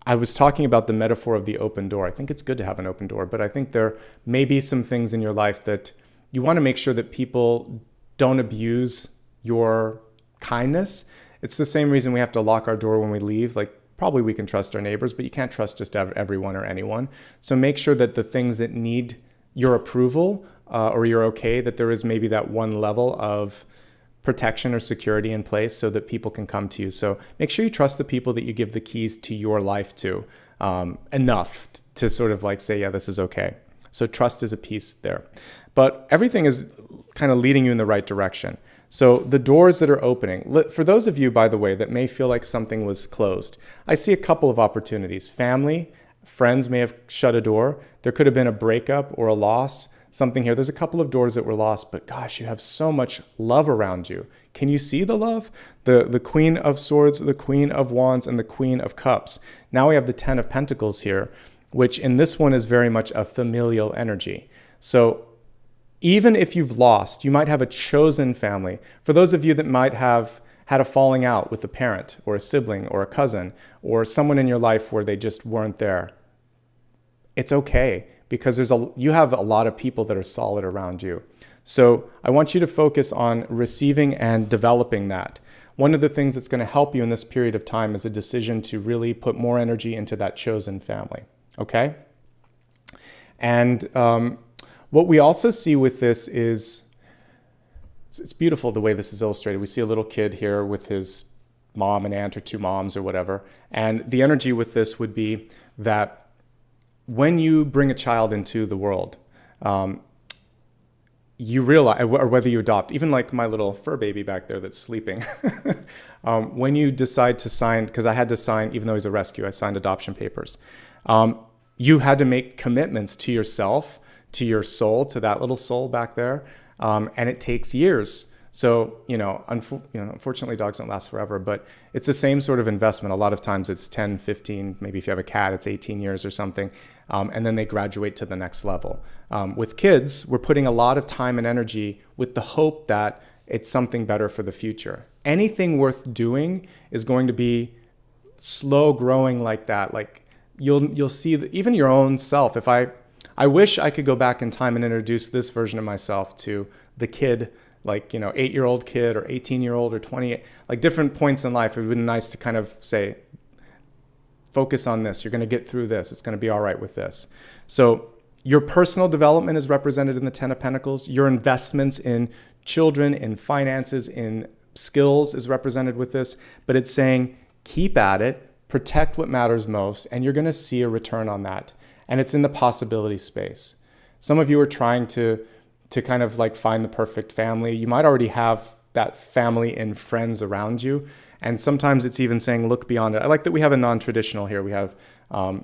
I was talking about the metaphor of the open door. I think it's good to have an open door, but I think there may be some things in your life that you want to make sure that people don't abuse your kindness. It's the same reason we have to lock our door when we leave. Like, probably we can trust our neighbors, but you can't trust just everyone or anyone. So make sure that the things that need your approval or you're okay, that there is maybe that one level of protection or security in place so that people can come to you. So make sure you trust the people that you give the keys to your life to enough to sort of like say, yeah, this is okay. So trust is a piece there. But everything is kind of leading you in the right direction. So the doors that are opening, for those of you, by the way, that may feel like something was closed, I see a couple of opportunities. Family, friends may have shut a door. There could have been a breakup or a loss, something here. There's a couple of doors that were lost, but gosh, you have so much love around you. Can you see the love? The Queen of Swords, the Queen of Wands, and the Queen of Cups. Now we have the 10 of Pentacles here, which in this one is very much a familial energy. So even if you've lost, you might have a chosen family. For those of you that might have had a falling out with a parent or a sibling or a cousin or someone in your life where they just weren't there, it's okay, because you have a lot of people that are solid around you. So I want you to focus on receiving and developing that. One of the things that's going to help you in this period of time is a decision to really put more energy into that chosen family, okay? And what we also see with this is, it's beautiful the way this is illustrated. We see a little kid here with his mom and aunt or 2 moms or whatever. And the energy with this would be that when you bring a child into the world, you realize, or whether you adopt, even like my little fur baby back there that's sleeping, when you decide to sign, because I had to sign, even though he's a rescue, I signed adoption papers. You had to make commitments to yourself, to your soul, to that little soul back there, and it takes years. So, unfortunately, dogs don't last forever, but it's the same sort of investment. A lot of times it's 10, 15, maybe if you have a cat, it's 18 years or something, and then they graduate to the next level. With kids, we're putting a lot of time and energy with the hope that it's something better for the future. Anything worth doing is going to be slow growing like that. Like you'll see that even your own self. If I wish I could go back in time and introduce this version of myself to the kid, like, 8-year-old kid or 18-year-old or 20, like different points in life. It would be nice to kind of say, focus on this. You're going to get through this. It's going to be all right with this. So your personal development is represented in the 10 of Pentacles. Your investments in children, in finances, in skills is represented with this. But it's saying, keep at it, protect what matters most, and you're going to see a return on that. And it's in the possibility space. Some of you are trying to kind of like find the perfect family. You might already have that family and friends around you. And sometimes it's even saying, look beyond it. I like that we have a non-traditional here. We have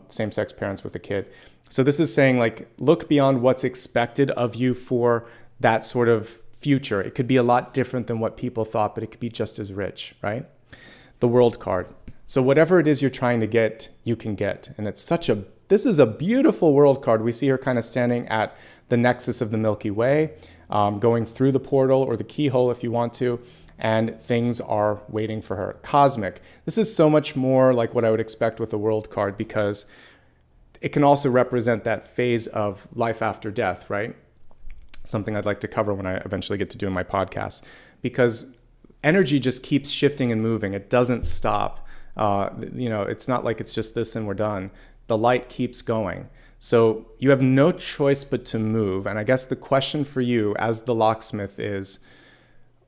same-sex parents with a kid. So this is saying, like, look beyond what's expected of you for that sort of future. It could be a lot different than what people thought, but it could be just as rich, right? The World card. So whatever it is you're trying to get, you can get. And this is a beautiful world card. We see her kind of standing at the nexus of the Milky Way, going through the portal or the keyhole if you want to, and things are waiting for her. Cosmic. This is so much more like what I would expect with a world card, because it can also represent that phase of life after death, right? Something I'd like to cover when I eventually get to do in my podcast, because energy just keeps shifting and moving. It doesn't stop. It's not like it's just this and we're done. The light keeps going. So you have no choice but to move. And I guess the question for you as the locksmith is,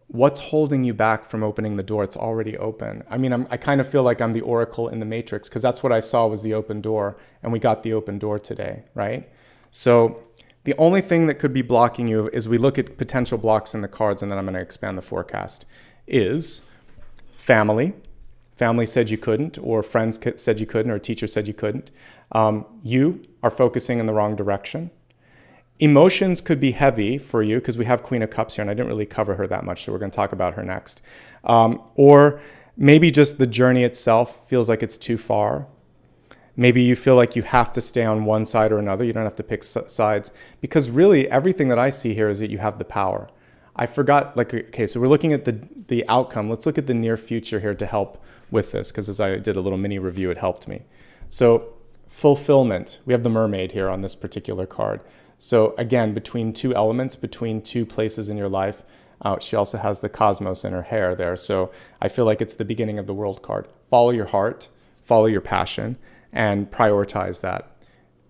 what's holding you back from opening the door? It's already open. I mean, I kind of feel like I'm the oracle in the Matrix, because that's what I saw was the open door, and we got the open door today, right? So the only thing that could be blocking you, is we look at potential blocks in the cards, and then I'm going to expand the forecast, is family. Family said you couldn't, or friends said you couldn't, or a teacher said you couldn't. You are focusing in the wrong direction. Emotions could be heavy for you, because we have Queen of Cups here, and I didn't really cover her that much, so we're going to talk about her next. Or maybe just the journey itself feels like it's too far. Maybe you feel like you have to stay on one side or another. You don't have to pick sides, because really everything that I see here is that you have the power. I forgot, so we're looking at the outcome. Let's look at the near future here to help with this, because as I did a little mini review, it helped me. So fulfillment, we have the mermaid here on this particular card. So again, between two elements, between two places in your life, she also has the cosmos in her hair there. So I feel like it's the beginning of the world card. Follow your heart, follow your passion, and prioritize that.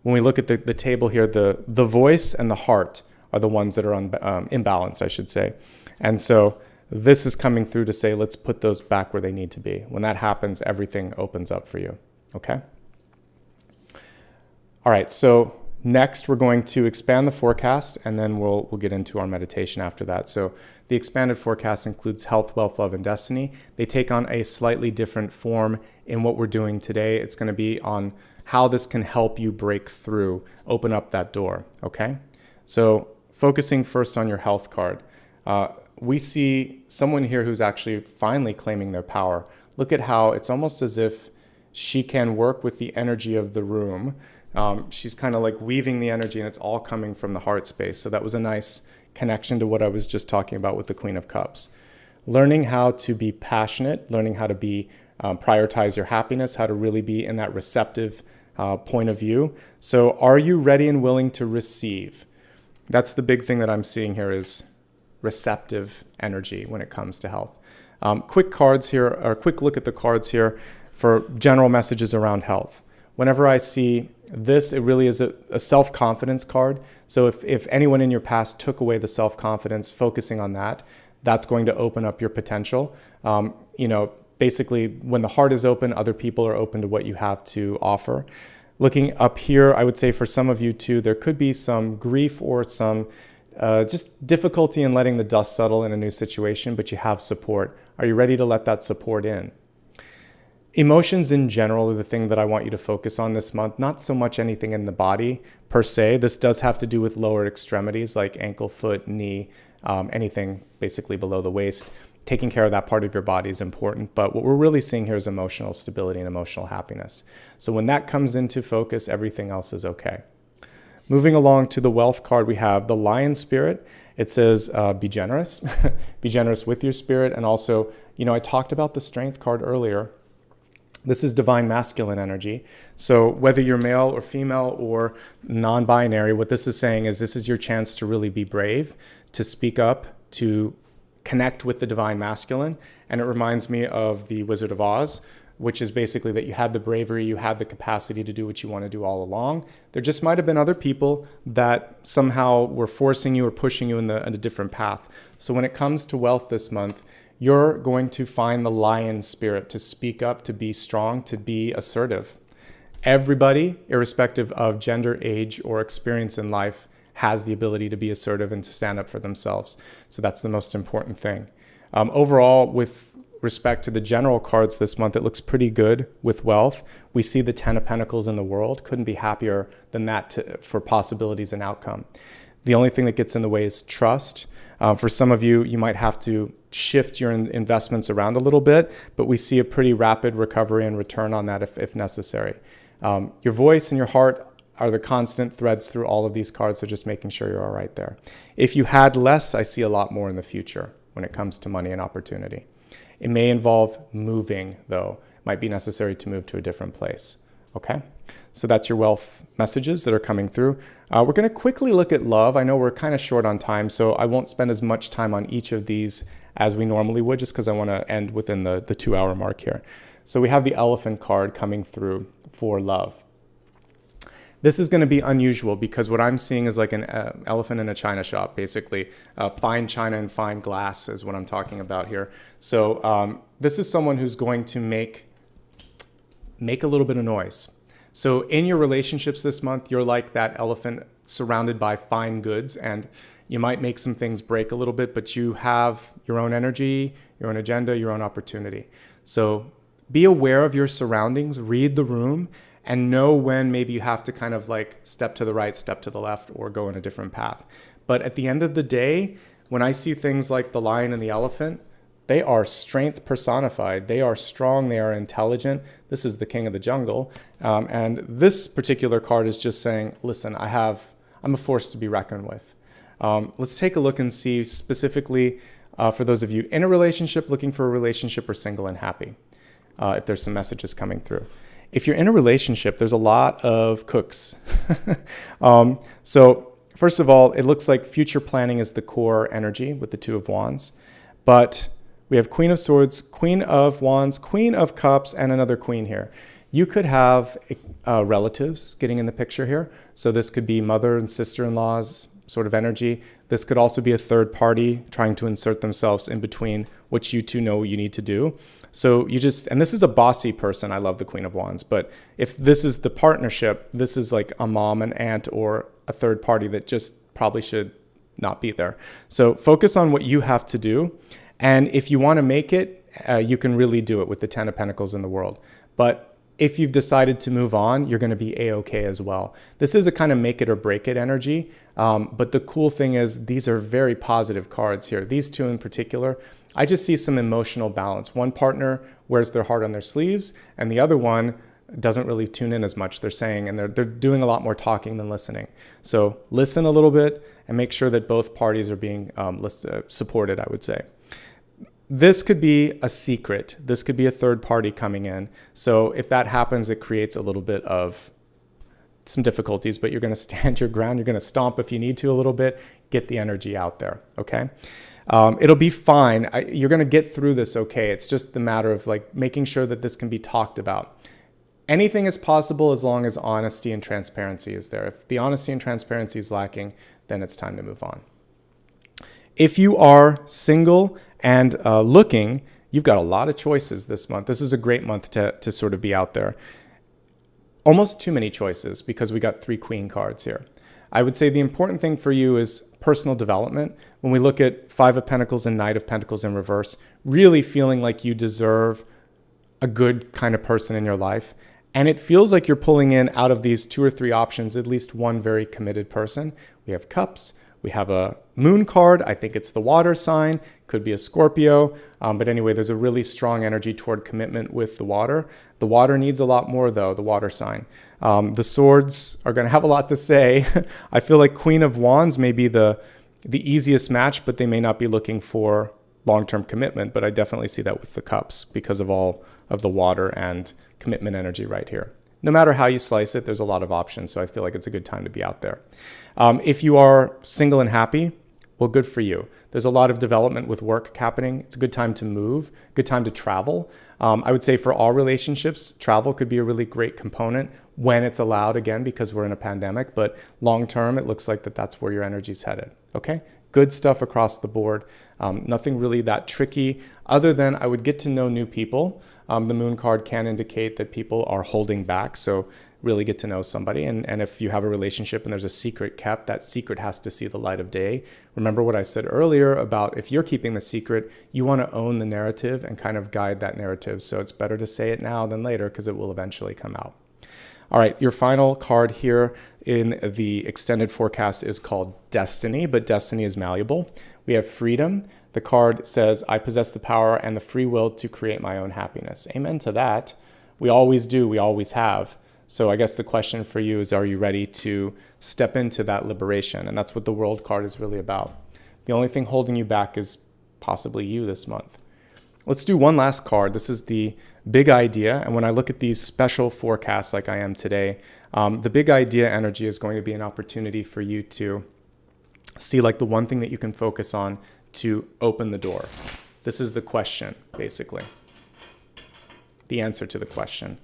When we look at the table here, the voice and the heart are the ones that are imbalanced, I should say. And so this is coming through to say, let's put those back where they need to be. When that happens, everything opens up for you, okay? All right, so next we're going to expand the forecast, and then we'll get into our meditation after that. So the expanded forecast includes health, wealth, love, and destiny. They take on a slightly different form in what we're doing today. It's going to be on how this can help you break through, open up that door, okay? So focusing first on your health card. We see someone here who's actually finally claiming their power. Look at how it's almost as if she can work with the energy of the room. She's kind of like weaving the energy, and it's all coming from the heart space. So that was a nice connection to what I was just talking about with the Queen of Cups. Learning how to be passionate, learning how to be prioritize your happiness, how to really be in that receptive point of view. So are you ready and willing to receive? That's the big thing that I'm seeing here, is receptive energy when it comes to health. Quick cards here, or quick look at the cards here for general messages around health. Whenever I see this, it really is a self-confidence card. So if anyone in your past took away the self-confidence, focusing on that, that's going to open up your potential. Basically, when the heart is open, other people are open to what you have to offer. Looking up here, I would say for some of you too, there could be some grief or some just difficulty in letting the dust settle in a new situation, but you have support. Are you ready to let that support in? Emotions in general are the thing that I want you to focus on this month, not so much anything in the body per se. This does have to do with lower extremities like ankle, foot, knee, anything basically below the waist. Taking care of that part of your body is important, but what we're really seeing here is emotional stability and emotional happiness. So when that comes into focus, everything else is okay. Moving along to the wealth card, we have the lion spirit. It says, be generous. Be generous with your spirit. And also, I talked about the strength card earlier. This is divine masculine energy. So whether you're male or female or non-binary, what this is saying is this is your chance to really be brave, to speak up, to connect with the divine masculine. And it reminds me of the Wizard of Oz, which is basically that you had the bravery, you had the capacity to do what you want to do all along. There just might have been other people that somehow were forcing you or pushing you in a different path. So when it comes to wealth this month, you're going to find the lion spirit to speak up, to be strong, to be assertive. Everybody, irrespective of gender, age, or experience in life, has the ability to be assertive and to stand up for themselves. So that's the most important thing. Overall, with respect to the general cards this month, it looks pretty good with wealth. We see the 10 of Pentacles in the world. Couldn't be happier than that for possibilities and outcome. The only thing that gets in the way is trust. For some of you, you might have to shift your investments around a little bit, but we see a pretty rapid recovery and return on that if necessary. Your voice and your heart are the constant threads through all of these cards, so just making sure you're all right there. If you had less, I see a lot more in the future when it comes to money and opportunity. It may involve moving, though. It might be necessary to move to a different place, okay? So that's your wealth messages that are coming through. We're going to quickly look at love. I know we're kind of short on time, so I won't spend as much time on each of these as we normally would, just because I want to end within the 2-hour mark here. So we have the Elephant card coming through for love. This is going to be unusual because what I'm seeing is like an elephant in a china shop, basically. Fine china and fine glass is what I'm talking about here. So this is someone who's going to make a little bit of noise. So in your relationships this month, you're like that elephant surrounded by fine goods, and you might make some things break a little bit, but you have your own energy, your own agenda, your own opportunity. So be aware of your surroundings, read the room, and know when maybe you have to kind of like step to the right, step to the left, or go in a different path. But at the end of the day, when I see things like the lion and the elephant, they are strength personified. They are strong. They are intelligent. This is the king of the jungle. And this particular card is just saying, listen, I'm a force to be reckoned with. Let's take a look and see specifically for those of you in a relationship, looking for a relationship, or single and happy, if there's some messages coming through. If you're in a relationship, there's a lot of cooks. So first of all, it looks like future planning is the core energy with the Two of Wands. But we have Queen of Swords, Queen of Wands, Queen of Cups, and another queen here. You could have relatives getting in the picture here. So this could be mother and sister-in-laws sort of energy. This could also be a third party trying to insert themselves in between what you two know you need to do. So and this is a bossy person. I love the Queen of Wands, but if this is the partnership, this is like a mom, an aunt, or a third party that just probably should not be there. So focus on what you have to do. And if you want to make it, you can really do it with the 10 of Pentacles in the world. But if you've decided to move on, you're going to be A-okay as well. This is a kind of make it or break it energy. But the cool thing is these are very positive cards here. These two in particular, I just see some emotional balance. One partner wears their heart on their sleeves, and the other one doesn't really tune in as much, they're saying, and they're doing a lot more talking than listening. So listen a little bit and make sure that both parties are being supported, I would say. This could be a secret. This could be a third party coming in. So if that happens, it creates a little bit of some difficulties, but you're going to stand your ground. You're going to stomp if you need to a little bit, get the energy out there. Okay. It'll be fine. You're going to get through this. Okay. It's just the matter of like making sure that this can be talked about. Anything is possible as long as honesty and transparency is there. If the honesty and transparency is lacking, then it's time to move on. If you are single and looking, you've got a lot of choices this month. This is a great month to sort of be out there. Almost too many choices because we got 3 queen cards here. I would say the important thing for you is personal development. When we look at 5 of Pentacles and Knight of Pentacles in reverse, really feeling like you deserve a good kind of person in your life. And it feels like you're pulling in out of these 2 or 3 options, at least one very committed person. We have Cups. We have a Moon card. I think it's the water sign. Could be a Scorpio. But anyway, there's a really strong energy toward commitment with the water. The water needs a lot more, though, the water sign. The swords are going to have a lot to say. I feel like Queen of Wands may be the easiest match, but they may not be looking for long-term commitment. But I definitely see that with the Cups because of all of the water and commitment energy right here. No matter how you slice it, there's a lot of options. So I feel like it's a good time to be out there. If you are single and happy, well, good for you. There's a lot of development with work happening. It's a good time to move, good time to travel. I would say for all relationships, travel could be a really great component when it's allowed, again, because we're in a pandemic. But long term, it looks like that's where your energy's headed. Okay? Good stuff across the board. Nothing really that tricky other than I would get to know new people. The Moon card can indicate that people are holding back. So really get to know somebody. And if you have a relationship and there's a secret kept, that secret has to see the light of day. Remember what I said earlier about if you're keeping the secret, you want to own the narrative and kind of guide that narrative. So it's better to say it now than later because it will eventually come out. All right, your final card here in the extended forecast is called Destiny, but Destiny is malleable. We have Freedom. The card says, I possess the power and the free will to create my own happiness. Amen to that. We always do, we always have. So I guess the question for you is, are you ready to step into that liberation? And that's what the World card is really about. The only thing holding you back is possibly you this month. Let's do one last card. This is the big idea. And when I look at these special forecasts like I am today, the big idea energy is going to be an opportunity for you to see like the one thing that you can focus on to open the door. This is the question, basically. The answer to the question.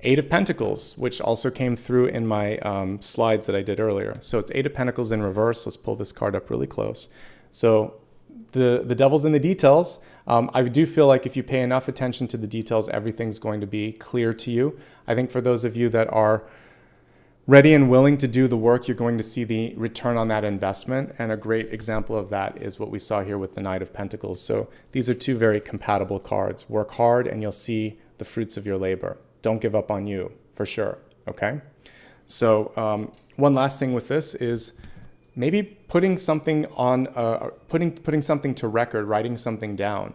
Eight of Pentacles, which also came through in my slides that I did earlier. So it's Eight of Pentacles in reverse. Let's pull this card up really close. So the devil's in the details. I do feel like if you pay enough attention to the details, everything's going to be clear to you. I think for those of you that are ready and willing to do the work, you're going to see the return on that investment. And a great example of that is what we saw here with the Knight of Pentacles. So these are two very compatible cards. Work hard and you'll see the fruits of your labor. Don't give up on you, for sure, okay? So one last thing with this is maybe putting something on, putting something to record, writing something down.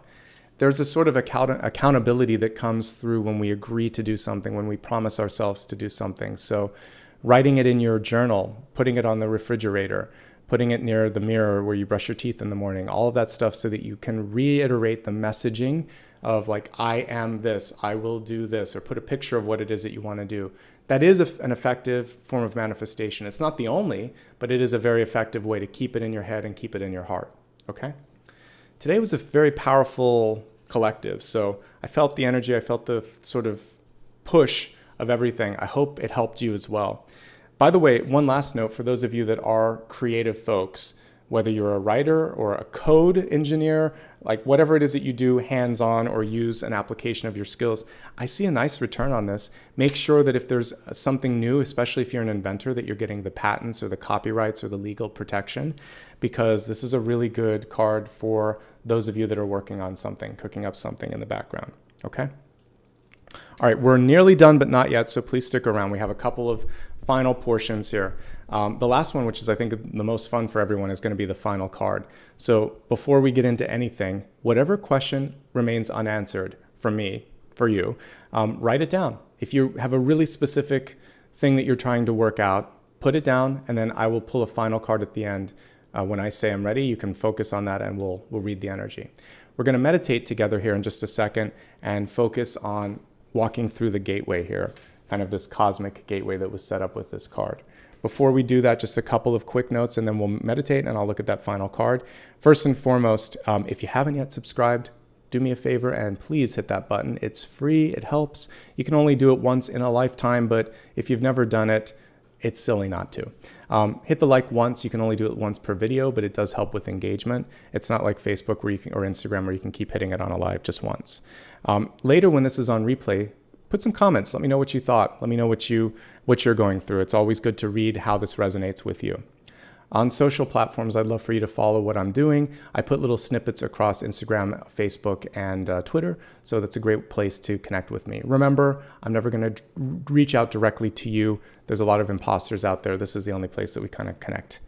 There's a sort of accountability that comes through when we agree to do something, when we promise ourselves to do something. So writing it in your journal, putting it on the refrigerator, putting it near the mirror where you brush your teeth in the morning, all of that stuff so that you can reiterate the messaging of like, I am this, I will do this, or put a picture of what it is that you want to do. That is an effective form of manifestation. It's not the only, but it is a very effective way to keep it in your head and keep it in your heart, okay? Today was a very powerful collective. So I felt the energy, I felt the sort of push of everything. I hope it helped you as well. By the way, one last note for those of you that are creative folks, whether you're a writer or a code engineer, like whatever it is that you do hands-on or use an application of your skills, I see a nice return on this. Make sure that if there's something new, especially if you're an inventor, that you're getting the patents or the copyrights or the legal protection, because this is a really good card for those of you that are working on something, cooking up something in the background, okay? All right, we're nearly done, but not yet, so please stick around. We have a couple of final portions here. The last one, which is I think the most fun for everyone, is going to be the final card. So before we get into anything, whatever question remains unanswered from me, for you, write it down. If you have a really specific thing that you're trying to work out, put it down, and then I will pull a final card at the end. When I say I'm ready, you can focus on that and we'll read the energy. We're going to meditate together here in just a second and focus on walking through the gateway here, kind of this cosmic gateway that was set up with this card. Before we do that, just a couple of quick notes and then we'll meditate and I'll look at that final card. First and foremost, if you haven't yet subscribed, do me a favor and please hit that button. It's free, it helps. You can only do it once in a lifetime, but if you've never done it, it's silly not to. Hit the like once. You can only do it once per video, but it does help with engagement. It's not like Facebook where you can, or Instagram where you can keep hitting it on a live just once. Later when this is on replay, put some comments. Let me know what you thought. Let me know what you're going through. It's always good to read how this resonates with you. On social platforms, I'd love for you to follow what I'm doing. I put little snippets across Instagram, Facebook, and Twitter, so that's a great place to connect with me. Remember, I'm never going to reach out directly to you. There's a lot of imposters out there. This is the only place that we kind of connect.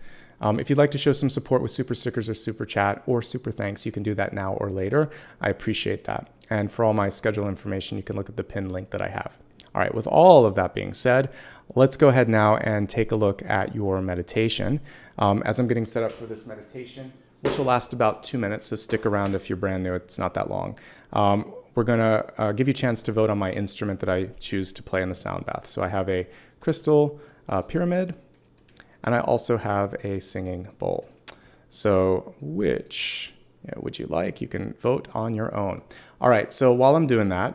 If you'd like to show some support with super stickers or super chat or super thanks, you can do that now or later. I appreciate that. And for all my schedule information, you can look at the pinned link that I have. All right, with all of that being said, let's go ahead now and take a look at your meditation. As I'm getting set up for this meditation, which will last about 2 minutes, so stick around if you're brand new, it's not that long. We're gonna give you a chance to vote on my instrument that I choose to play in the sound bath. So I have a crystal pyramid, and I also have a singing bowl. So which would you like? You can vote on your own. All right, so while I'm doing that,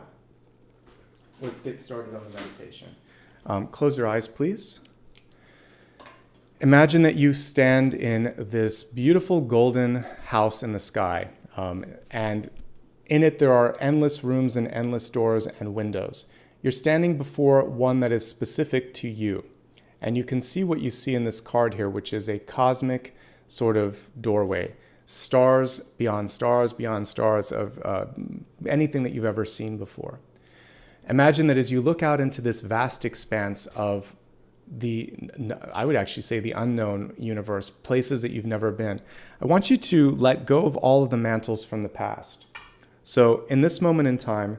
let's get started on the meditation. Close your eyes, please. Imagine that you stand in this beautiful golden house in the sky, and in it there are endless rooms and endless doors and windows. You're standing before one that is specific to you, and you can see what you see in this card here, which is a cosmic sort of doorway. Stars beyond stars of anything that you've ever seen before. Imagine that as you look out into this vast expanse of I would actually say the unknown universe, places that you've never been, I want you to let go of all of the mantles from the past. So in this moment in time,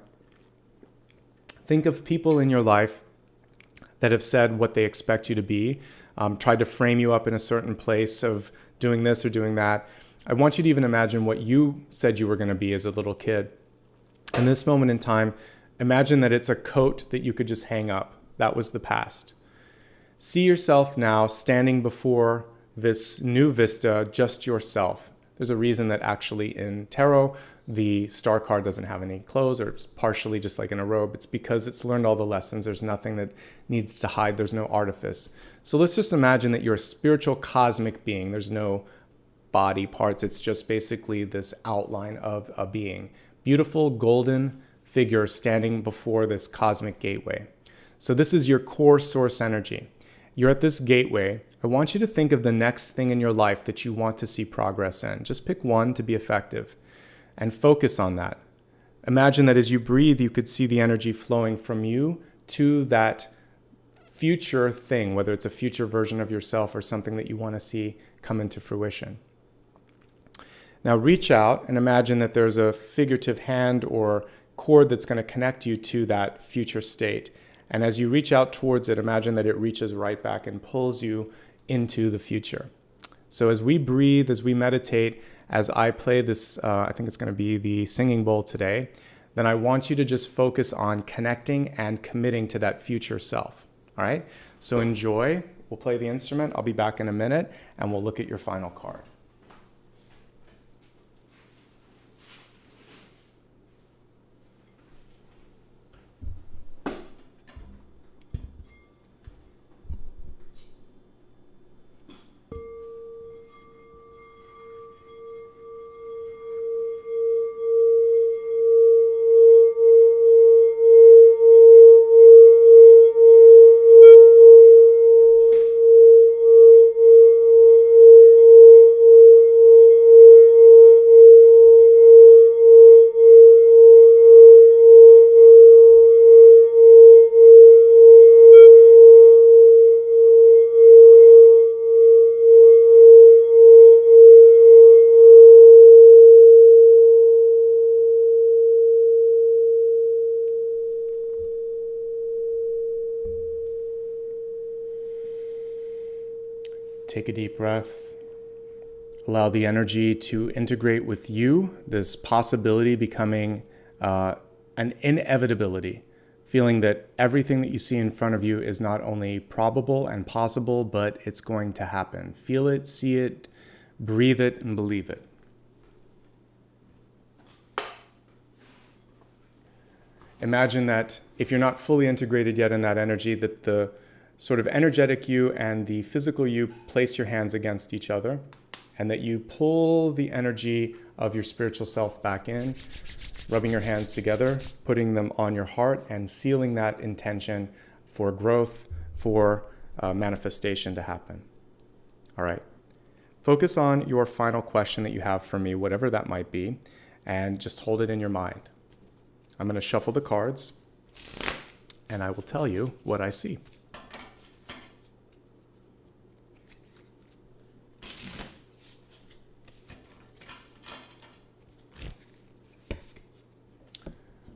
think of people in your life that have said what they expect you to be, tried to frame you up in a certain place of doing this or doing that. I want you to even imagine what you said you were going to be as a little kid. In this moment in time, imagine that it's a coat that you could just hang up. That was the past. See yourself now standing before this new vista, just yourself. There's a reason that actually in tarot, the star card doesn't have any clothes, or it's partially just like in a robe. It's because it's learned all the lessons. There's nothing that needs to hide. There's no artifice. So let's just imagine that you're a spiritual cosmic being. There's no body parts. It's just basically this outline of a being. Beautiful golden figure standing before this cosmic gateway. So this is your core source energy. You're at this gateway. I want you to think of the next thing in your life that you want to see progress in. Just pick one to be effective and focus on that. Imagine that as you breathe, you could see the energy flowing from you to that future thing, whether it's a future version of yourself or something that you want to see come into fruition. Now reach out and imagine that there's a figurative hand or cord that's going to connect you to that future state. And as you reach out towards it, imagine that it reaches right back and pulls you into the future. So as we breathe, as we meditate, as I play this, I think it's going to be the singing bowl today, then I want you to just focus on connecting and committing to that future self. All right? So enjoy. We'll play the instrument. I'll be back in a minute, and we'll look at your final card. Take a deep breath. Allow the energy to integrate with you, this possibility becoming an inevitability, feeling that everything that you see in front of you is not only probable and possible, but it's going to happen. Feel it, see it, breathe it, and believe it. Imagine that if you're not fully integrated yet in that energy, that the sort of energetic you and the physical you place your hands against each other, and that you pull the energy of your spiritual self back in, rubbing your hands together, putting them on your heart, and sealing that intention for growth, for manifestation to happen. All right. Focus on your final question that you have for me, whatever that might be, and just hold it in your mind. I'm going to shuffle the cards, and I will tell you what I see.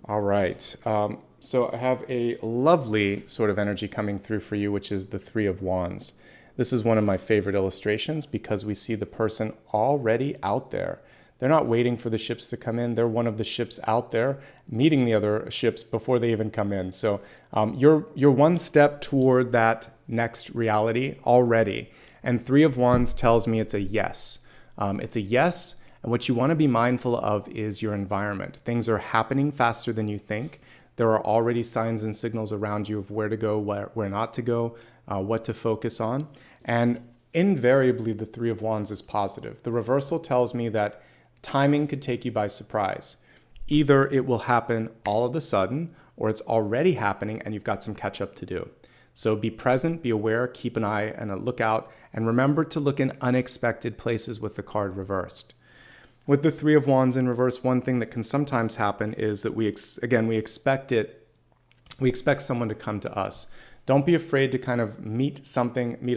All right, so I have a lovely sort of energy coming through for you, which is the Three of Wands. This is one of my favorite illustrations because we see the person already out there. They're not waiting for the ships to come in. They're one of the ships out there, meeting the other ships before they even come in. So you're one step toward that next reality already. And Three of Wands tells me it's a yes. It's a yes. And what you want to be mindful of is your environment. Things are happening faster than you think. There are already signs and signals around you of where to go, where not to go, what to focus on. And invariably, the Three of Wands is positive. The reversal tells me that timing could take you by surprise. Either it will happen all of a sudden, or it's already happening and you've got some catch up to do. So be present, be aware, keep an eye and a lookout, and remember to look in unexpected places with the card reversed. With the Three of Wands in reverse, one thing that can sometimes happen is that we expect it we expect someone to come to us. Don't be afraid to kind of meet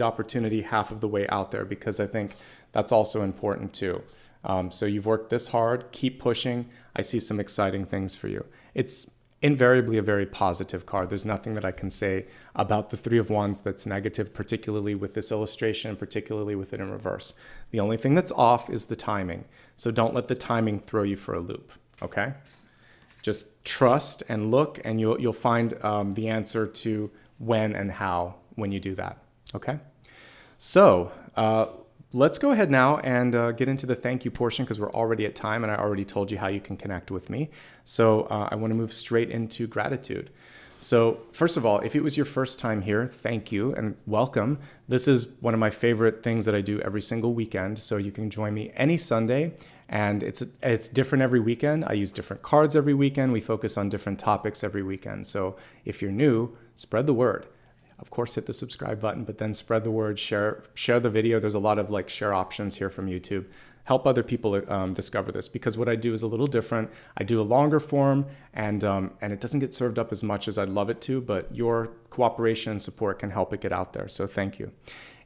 opportunity half of the way out there, because I think that's also important too. So you've worked this hard, keep pushing. I see some exciting things for you. It's invariably a very positive card. There's nothing that I can say about the Three of Wands that's negative, particularly with this illustration, particularly with it in reverse. The only thing that's off is the timing. So don't let the timing throw you for a loop, okay? Just trust and look, and you'll find the answer to when and how when you do that, okay? So let's go ahead now and get into the thank you portion, because we're already at time and I already told you how you can connect with me. So I want to move straight into gratitude. So first of all, if it was your first time here, thank you and welcome. This is one of my favorite things that I do every single weekend. So you can join me any Sunday, and it's different every weekend. I use different cards every weekend. We focus on different topics every weekend. So if you're new, spread the word. Of course, hit the subscribe button, but then spread the word, share the video. There's a lot of share options here from YouTube. Help other people discover this, because what I do is a little different. I do a longer form, and it doesn't get served up as much as I'd love it to, but your cooperation and support can help it get out there. So thank you.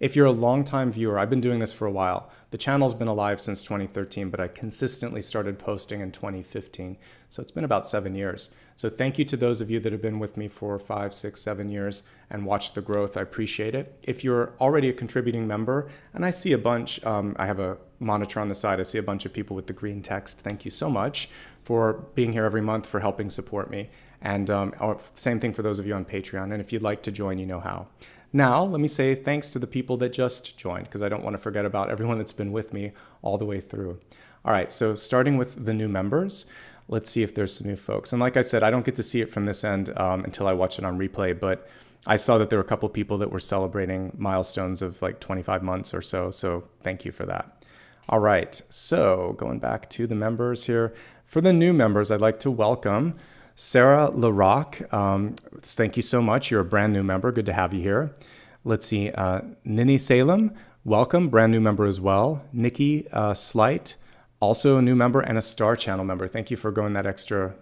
If you're a longtime viewer, I've been doing this for a while. The channel's been alive since 2013, but I consistently started posting in 2015. So it's been about 7 years. So thank you to those of you that have been with me for 5, 6, 7 years and watched the growth. I appreciate it. If you're already a contributing member, and I see a bunch, I have a monitor on the side. I see a bunch of people with the green text. Thank you so much for being here every month, for helping support me. And same thing for those of you on Patreon. And if you'd like to join, you know how. Now, let me say thanks to the people that just joined, because I don't want to forget about everyone that's been with me all the way through. All right, so starting with the new members, let's see if there's some new folks. And like I said, I don't get to see it from this end until I watch it on replay, but I saw that there were a couple people that were celebrating milestones of 25 months or so, so thank you for that. All right, so going back to the members here. For the new members, I'd like to welcome Sarah LaRock. Thank you so much. You're a brand new member. Good to have you here. Let's see. Nini Salem, welcome. Brand new member as well. Nikki Slight, also a new member and a Star Channel member. Thank you for going that extra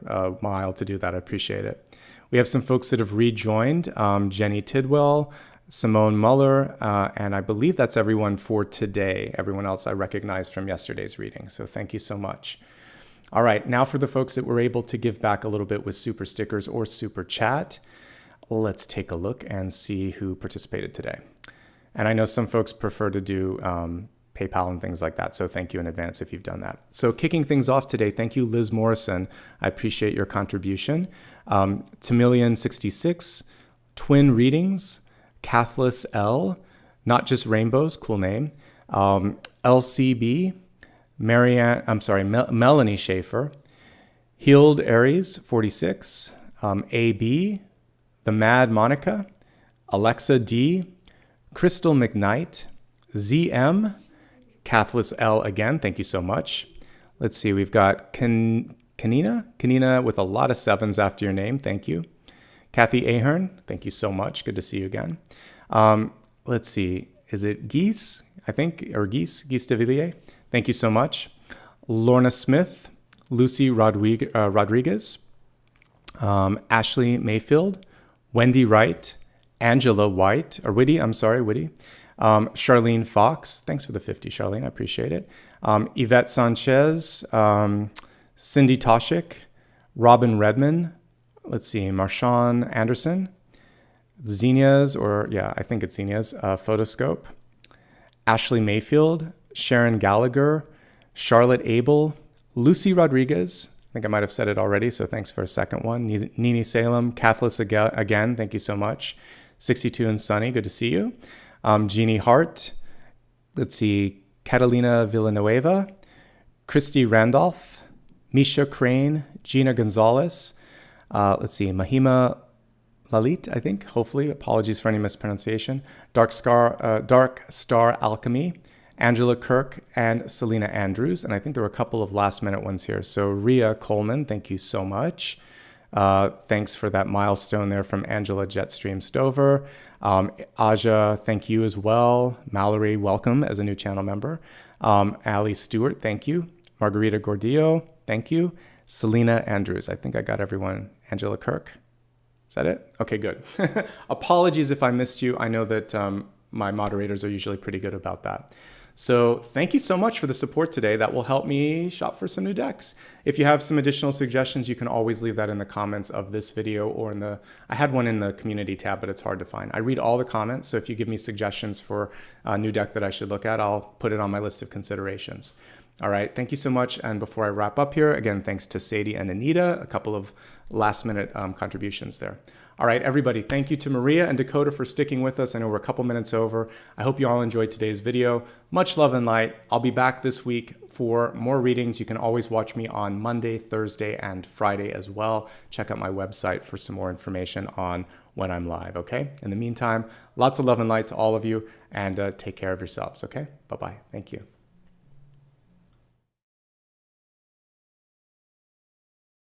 mile to do that. I appreciate it. We have some folks that have rejoined. Jenny Tidwell, Simone Muller, and I believe that's everyone for today. Everyone else I recognize from yesterday's reading. So thank you so much. All right, now for the folks that were able to give back a little bit with super stickers or super chat, let's take a look and see who participated today. And I know some folks prefer to do PayPal and things like that, so thank you in advance if you've done that. So kicking things off today, thank you, Liz Morrison. I appreciate your contribution. Tamilian66, Twin Readings, Cathlis L, Not Just Rainbows, cool name, LCB, Melanie Schaefer, Healed Aries 46, AB, The Mad Monica, Alexa D, Crystal McKnight, ZM, Cathlis L again, thank you so much. Let's see, we've got Kanina with a lot of sevens after your name, thank you. Kathy Ahern, thank you so much, good to see you again. Let's see, is it Geese, I think, or Geese de Villiers? Thank you so much. Lorna Smith, Lucy Rodriguez, Ashley Mayfield, Wendy Wright, Angela White, or Whitty, Charlene Fox, thanks for the 50, Charlene, I appreciate it. Yvette Sanchez, Cindy Toshik, Robin Redman, let's see, Marshawn Anderson, Xenia's, I think it's Xenia's, Photoscope, Ashley Mayfield, Sharon Gallagher, Charlotte Abel, Lucy Rodriguez, I think I might have said it already, so thanks for a second one. Nini Salem, Cathlis again, thank you so much. 62 and Sunny, good to see you. Jeannie Hart, let's see, Catalina Villanueva, Christy Randolph, Misha Crane, Gina Gonzalez, let's see, Mahima Lalit, I think, hopefully, apologies for any mispronunciation, Dark Star Alchemy, Angela Kirk, and Selena Andrews. And I think there were a couple of last minute ones here. So Rhea Coleman, thank you so much. Thanks for that milestone there from Angela Jetstream Stover. Aja, thank you as well. Mallory, welcome as a new channel member. Ali Stewart, thank you. Margarita Gordillo, thank you. Selena Andrews, I think I got everyone. Angela Kirk. Is that it? Okay, good. Apologies if I missed you. I know that my moderators are usually pretty good about that. So thank you so much for the support today. That will help me shop for some new decks. If you have some additional suggestions, you can always leave that in the comments of this video or I had one in the community tab, but it's hard to find. I read all the comments, so if you give me suggestions for a new deck that I should look at, I'll put it on my list of considerations. All right, thank you so much. And before I wrap up here, again, thanks to Sadie and Anita, a couple of last minute contributions there. All right, everybody, thank you to Maria and Dakota for sticking with us. I know we're a couple minutes over. I hope you all enjoyed today's video. Much love and light. I'll be back this week for more readings. You can always watch me on Monday, Thursday, and Friday as well. Check out my website for some more information on when I'm live, okay? In the meantime, lots of love and light to all of you, and take care of yourselves, okay? Bye-bye. Thank you.